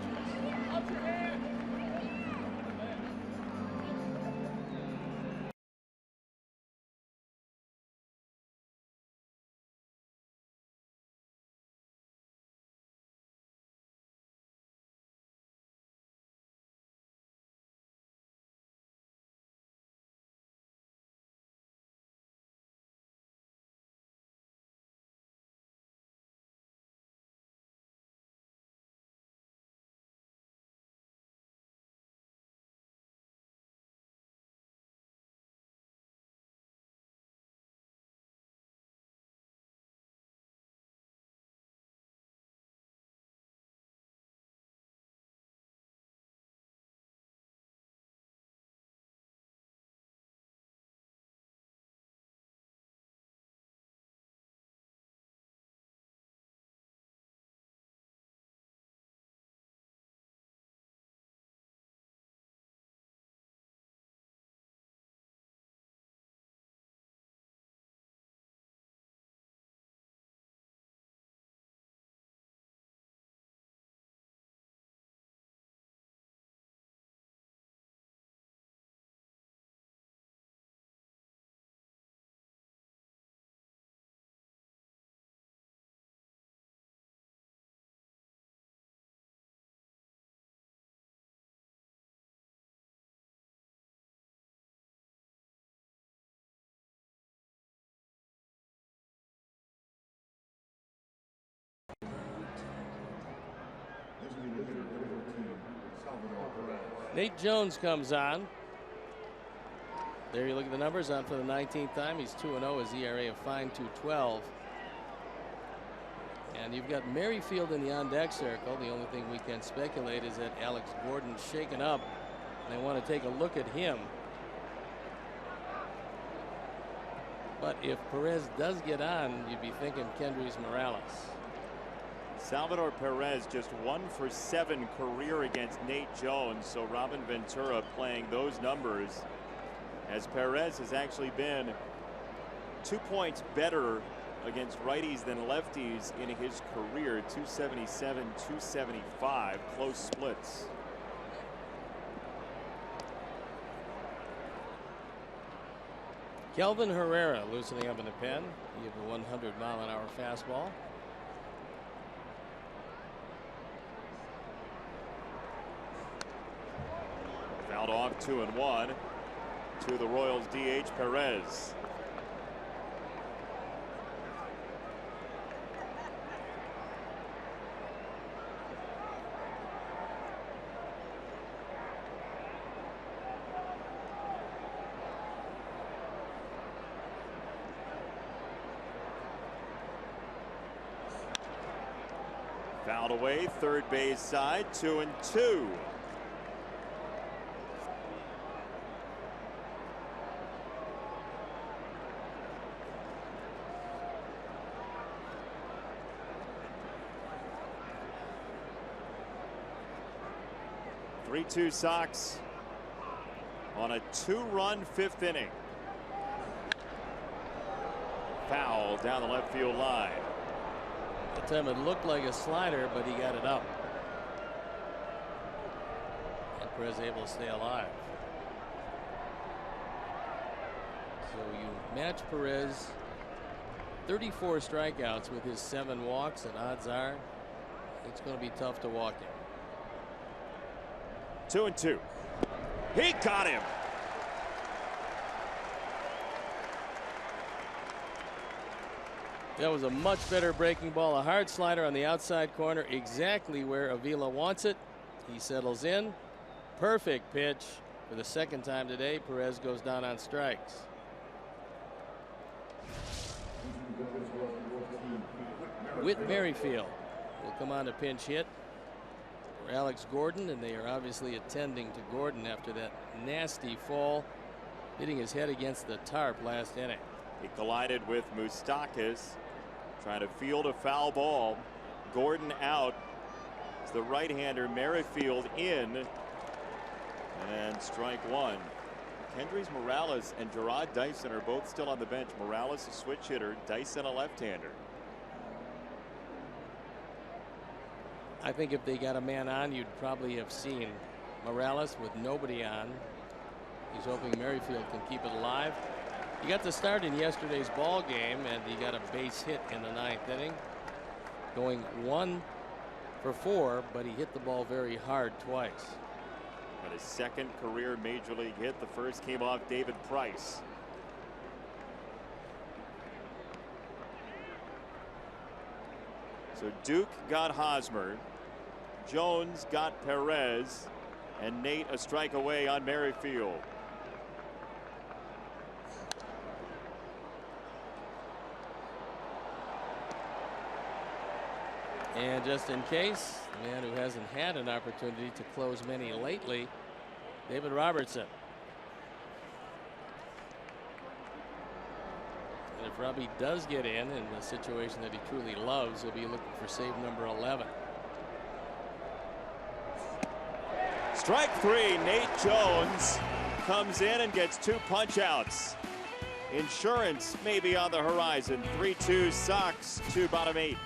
Nate Jones comes on. There you look at the numbers on for the 19th time. He's 2-0, his ERA of fine 2.12. And you've got Merrifield in the on-deck circle. The only thing we can speculate is that Alex Gordon's shaken up. They want to take a look at him. But if Perez does get on, you'd be thinking Kendrys Morales. Salvador Perez just 1 for 7 career against Nate Jones. So Robin Ventura playing those numbers, as Perez has actually been 2 points better against righties than lefties in his career. 277, 275, close splits. Kelvin Herrera loosening up in the pen. He had a 100-mile-an-hour fastball. Fouled off 2-1 to the Royals DH Perez. Fouled away, third base side, 2-2. Three-two Sox on a 2-run fifth inning. Foul down the left field line. That time it looked like a slider, but he got it up. And Perez able to stay alive. So you match Perez 34 strikeouts with his 7 walks, and odds are it's going to be tough to walk him. 2-2. He got him. That was a much better breaking ball. A hard slider on the outside corner, exactly where Avila wants it. He settles in. Perfect pitch for the second time today. Perez goes down on strikes. Whit Merrifield will come on to pinch hit for Alex Gordon, and they are obviously attending to Gordon after that nasty fall, hitting his head against the tarp last inning. He collided with Moustakas, trying to field a foul ball. Gordon out. It's the right-hander Merrifield in, and strike one. Kendrys Morales and Gerard Dyson are both still on the bench. Morales a switch hitter, Dyson a left-hander. I think if they got a man on, you'd probably have seen Morales with nobody on. He's hoping Merrifield can keep it alive. He got the start in yesterday's ball game, and he got a base hit in the 9th inning, going 1 for 4, but he hit the ball very hard twice. Got his second career major league hit. The first came off David Price. So Duke got Hosmer, Jones got Perez, and Nate a strike away on Merrifield. And just in case, the man who hasn't had an opportunity to close many lately, David Robertson. And if Robbie does get in the situation that he truly loves, he'll be looking for save number 11. Strike 3. Nate Jones comes in and gets 2 punch outs. Insurance may be on the horizon. 3-2 Sox to bottom 8.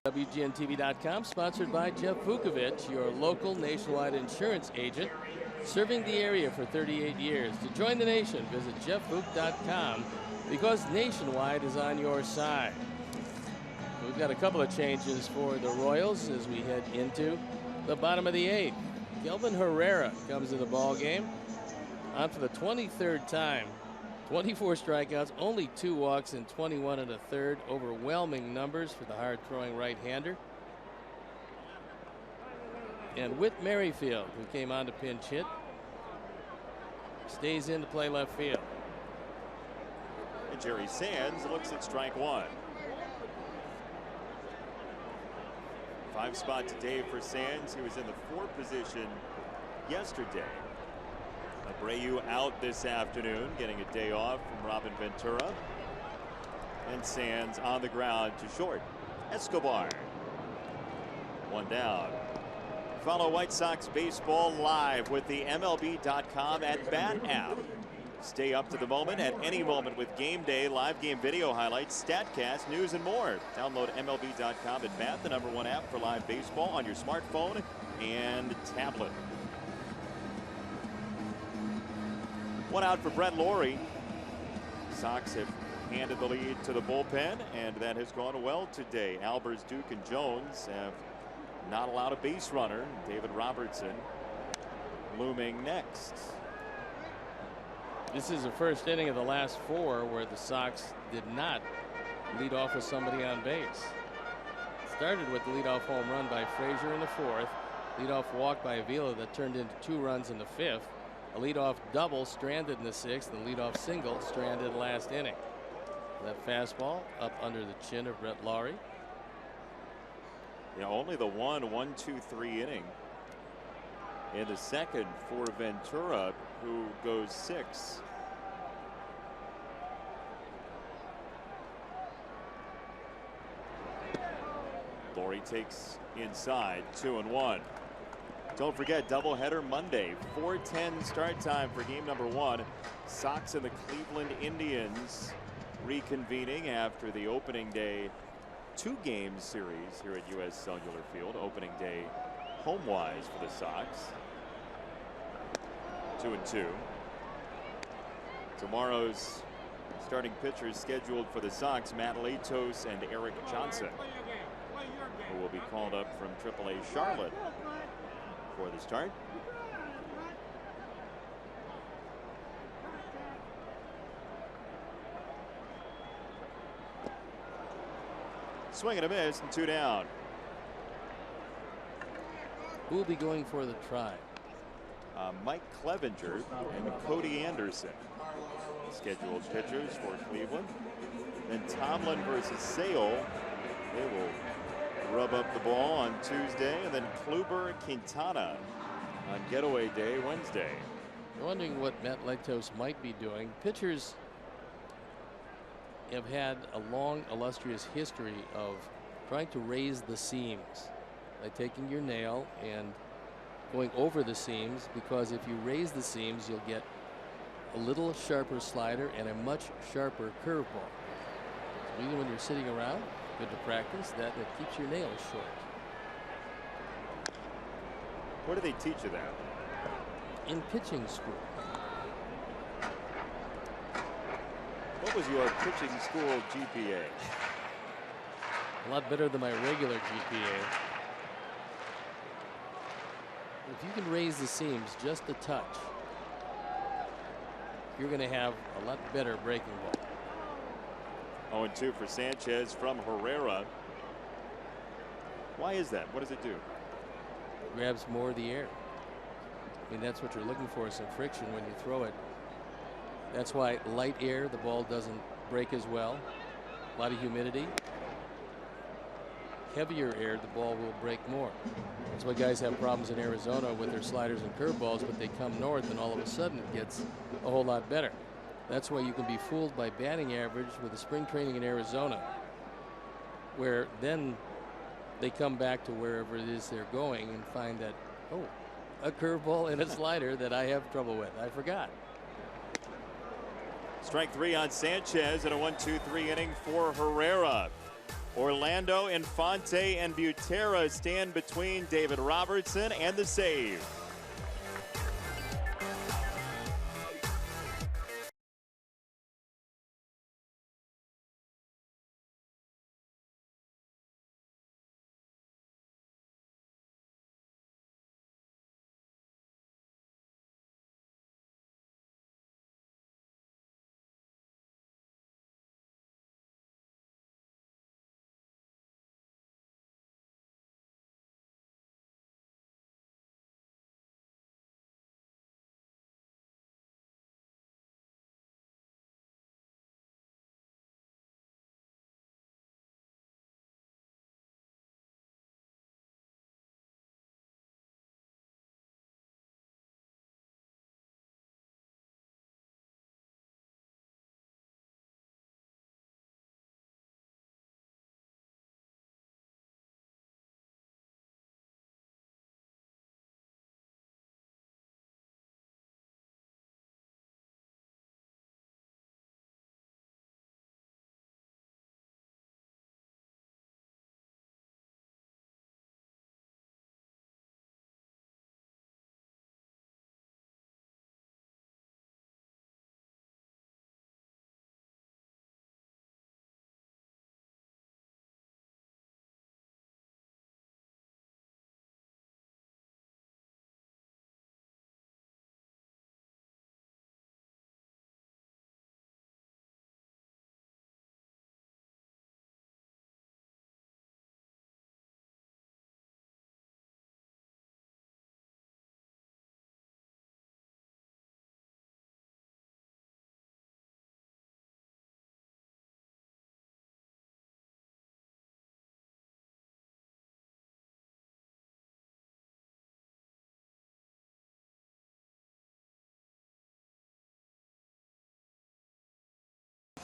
WGNTV.com, sponsored by Jeff Vukovich, your local nationwide insurance agent, serving the area for 38 years. To join the nation, visit jeffvuk.com, because Nationwide is on your side. We've got a couple of changes for the Royals as we head into the bottom of the 8th. Kelvin Herrera comes in the ball game on for the 23rd time. 24 strikeouts, only 2 walks in 21 1/3. Overwhelming numbers for the hard-throwing right-hander. And Whit Merrifield, who came on to pinch hit, stays in to play left field. And Jerry Sands looks at strike 1. 5 spot today for Sands. He was in the 4 position yesterday. Abreu out this afternoon, getting a day off from Robin Ventura. And Sands on the ground to short. Escobar. 1 down. Follow White Sox baseball live with the MLB.com at Bat app. Stay up to the moment at any moment with Game Day, live game video highlights, StatCast, news, and more. Download MLB.com at Bat, the #1 app for live baseball on your smartphone and tablet. 1 out for Brett Lawrie. Sox have handed the lead to the bullpen, and that has gone well today. Albers, Duke, and Jones have not allowed a base runner. David Robertson looming next. This is the first inning of the last 4 where the Sox did not lead off with somebody on base. Started with the leadoff home run by Frazier in the 4th. Leadoff walk by Avila that turned into 2 runs in the 5th. A leadoff double stranded in the 6th, and a leadoff single stranded last inning. That fastball up under the chin of Brett Lawrie. Yeah, only the 1-2-3 inning in the 2nd for Ventura, who goes 6. Lawrie takes inside, 2-1. Don't forget, doubleheader Monday, 4:10 start time for game number 1. Sox and the Cleveland Indians reconvening after the opening day 2-game series here at U.S. Cellular Field. Opening day home-wise for the Sox. 2-2. Tomorrow's starting pitchers scheduled for the Sox, Matt Latos and Eric Johnson, who will be called up from AAA Charlotte for the start. Swing and a miss, and 2 down. Who will be going for the try? Mike Clevenger and Cody Anderson, scheduled pitchers for Cleveland. Then Tomlin versus Sale. They will rub up the ball on Tuesday, and then Kluber Quintana on getaway day Wednesday. I'm wondering what Matt Latos might be doing. Pitchers have had a long, illustrious history of trying to raise the seams by taking your nail and going over the seams, because if you raise the seams, you'll get a little sharper slider and a much sharper curveball. So even when you're sitting around, good to practice that keeps your nails short. Where do they teach you that? In pitching school. What was your pitching school GPA? A lot better than my regular GPA. If you can raise the seams just a touch, you're going to have a lot better breaking ball. 0-2 for Sanchez from Herrera. Why is that? What does it do? Grabs more of the air. I mean, that's what you're looking for, some friction when you throw it. That's why light air, the ball doesn't break as well. A lot of humidity. Heavier air, the ball will break more. That's why guys have problems in Arizona with their sliders and curveballs, but they come north and all of a sudden it gets a whole lot better. That's why you can be fooled by batting average with the spring training in Arizona, where then they come back to wherever it is they're going and find that, oh, a curveball and a slider that I have trouble with. I forgot. Strike 3 on Sanchez in a 1-2-3 inning for Herrera. Orlando, Infante, and Butera stand between David Robertson and the save.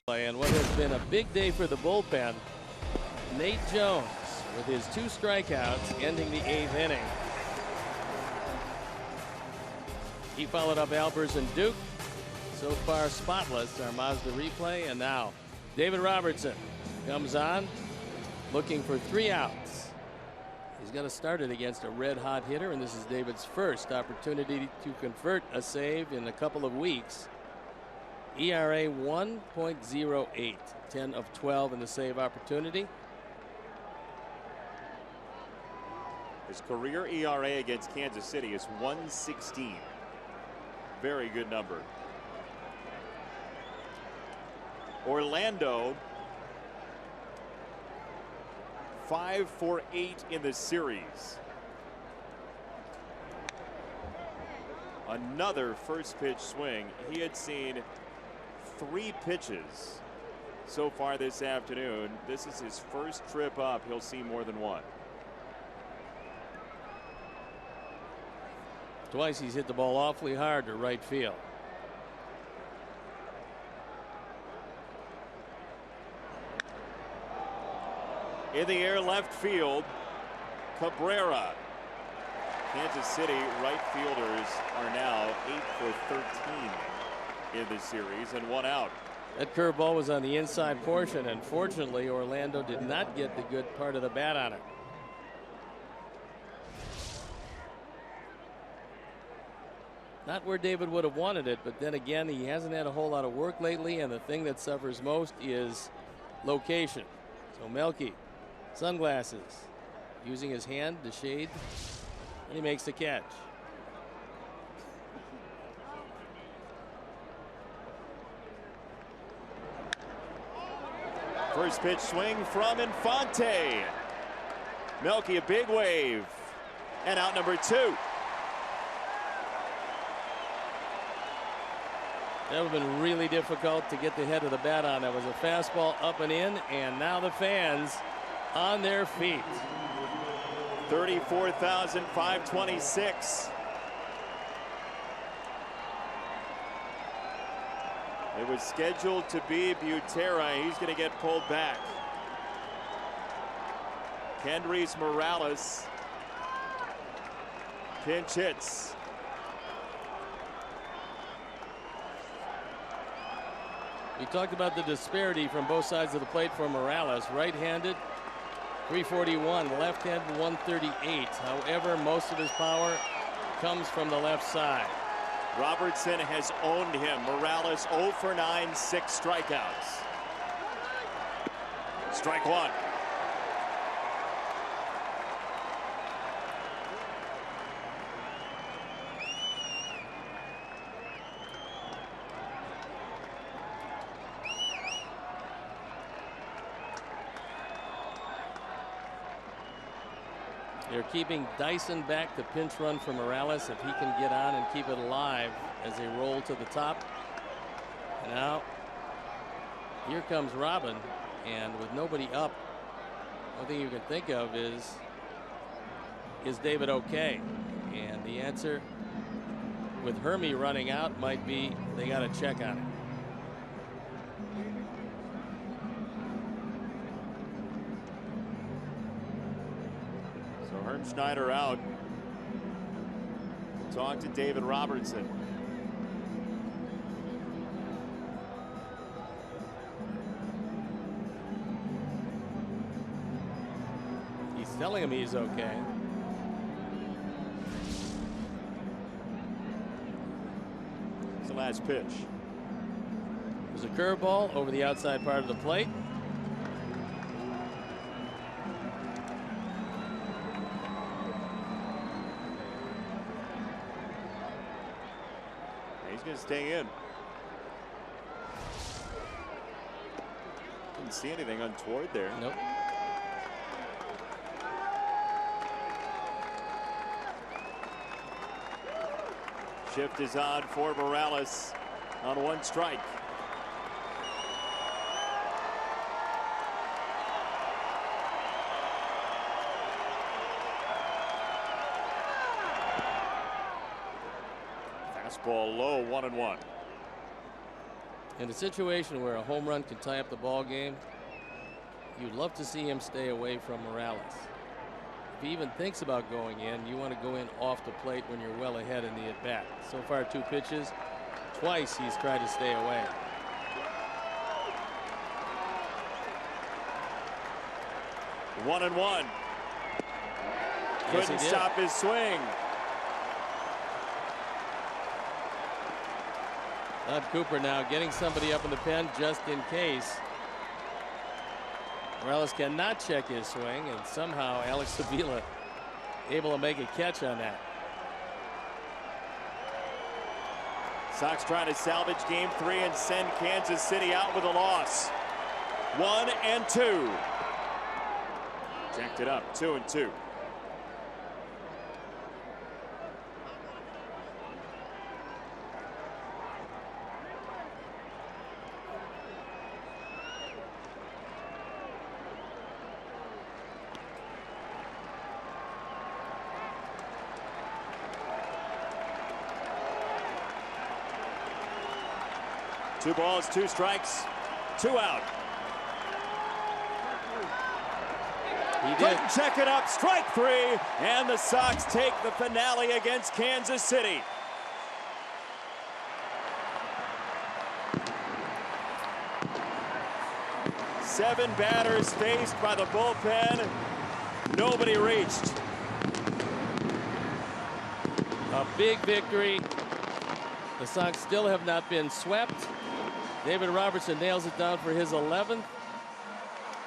And what has been a big day for the bullpen, Nate Jones with his 2 strikeouts ending the 8th inning. He followed up Albers and Duke. So far spotless, our Mazda replay. And now David Robertson comes on looking for 3 outs. He's got to start it against a red-hot hitter, and this is David's first opportunity to convert a save in a couple of weeks. ERA 1.08, 10 of 12 in the save opportunity. His career ERA against Kansas City is 1.16. Very good number. Orlando 5 for 8 in the series. Another first pitch swing. He had seen 3 pitches so far this afternoon. This is his first trip up. He'll see more than 1. Twice he's hit the ball awfully hard to right field. In the air left field, Cabrera. Kansas City right fielders are now 8 for 13 in this series and 1 out. That curveball was on the inside portion, and fortunately Orlando did not get the good part of the bat on it. Not where David would have wanted it, but then again, he hasn't had a whole lot of work lately, and the thing that suffers most is location. So Melky, sunglasses, using his hand to shade, and he makes the catch. First pitch swing from Infante. Melky, a big wave, and out number 2. That would have been really difficult to get the head of the bat on. That was a fastball up and in, and now the fans on their feet. 34,526. It was scheduled to be Butera. He's going to get pulled back. Kendrys Morales pinch hits. We talked about the disparity from both sides of the plate for Morales. Right-handed, 341, left-handed 138. However, most of his power comes from the left side. Robertson has owned him. Morales 0 for 9, 6 strikeouts. Strike one. They're keeping Dyson back to pinch run for Morales if he can get on and keep it alive as they roll to the top. Now, here comes Robin, and with nobody up, one thing you can think of is David okay? And the answer, with Hermie running out, might be they got to check on it. Schneider out. Talk to David Robertson. He's telling him he's okay. It's the last pitch. There's a curveball over the outside part of the plate. Going to stay in. Didn't see anything untoward there. Nope. Shift is on for Morales on 1 strike. Fastball low, 1-1. In a situation where a home run can tie up the ball game, you'd love to see him stay away from Morales. If he even thinks about going in, you want to go in off the plate when you're well ahead in the at-bat. So far, 2 pitches. Twice he's tried to stay away. One and one. Yes, Couldn't stop his swing. Todd Cooper now getting somebody up in the pen just in case. Morales cannot check his swing, and somehow Alex Avila able to make a catch on that. Sox trying to salvage game 3 and send Kansas City out with a loss. 1-2. Jacked it up, 2-2. Two balls, 2 strikes, 2 out. He did. Couldn't check it up, strike 3, and the Sox take the finale against Kansas City. Seven batters faced by the bullpen. Nobody reached. A big victory. The Sox still have not been swept. David Robertson nails it down for his 11th.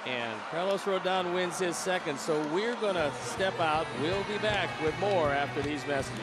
And Carlos Rodon wins his 2nd. So we're going to step out. We'll be back with more after these messages.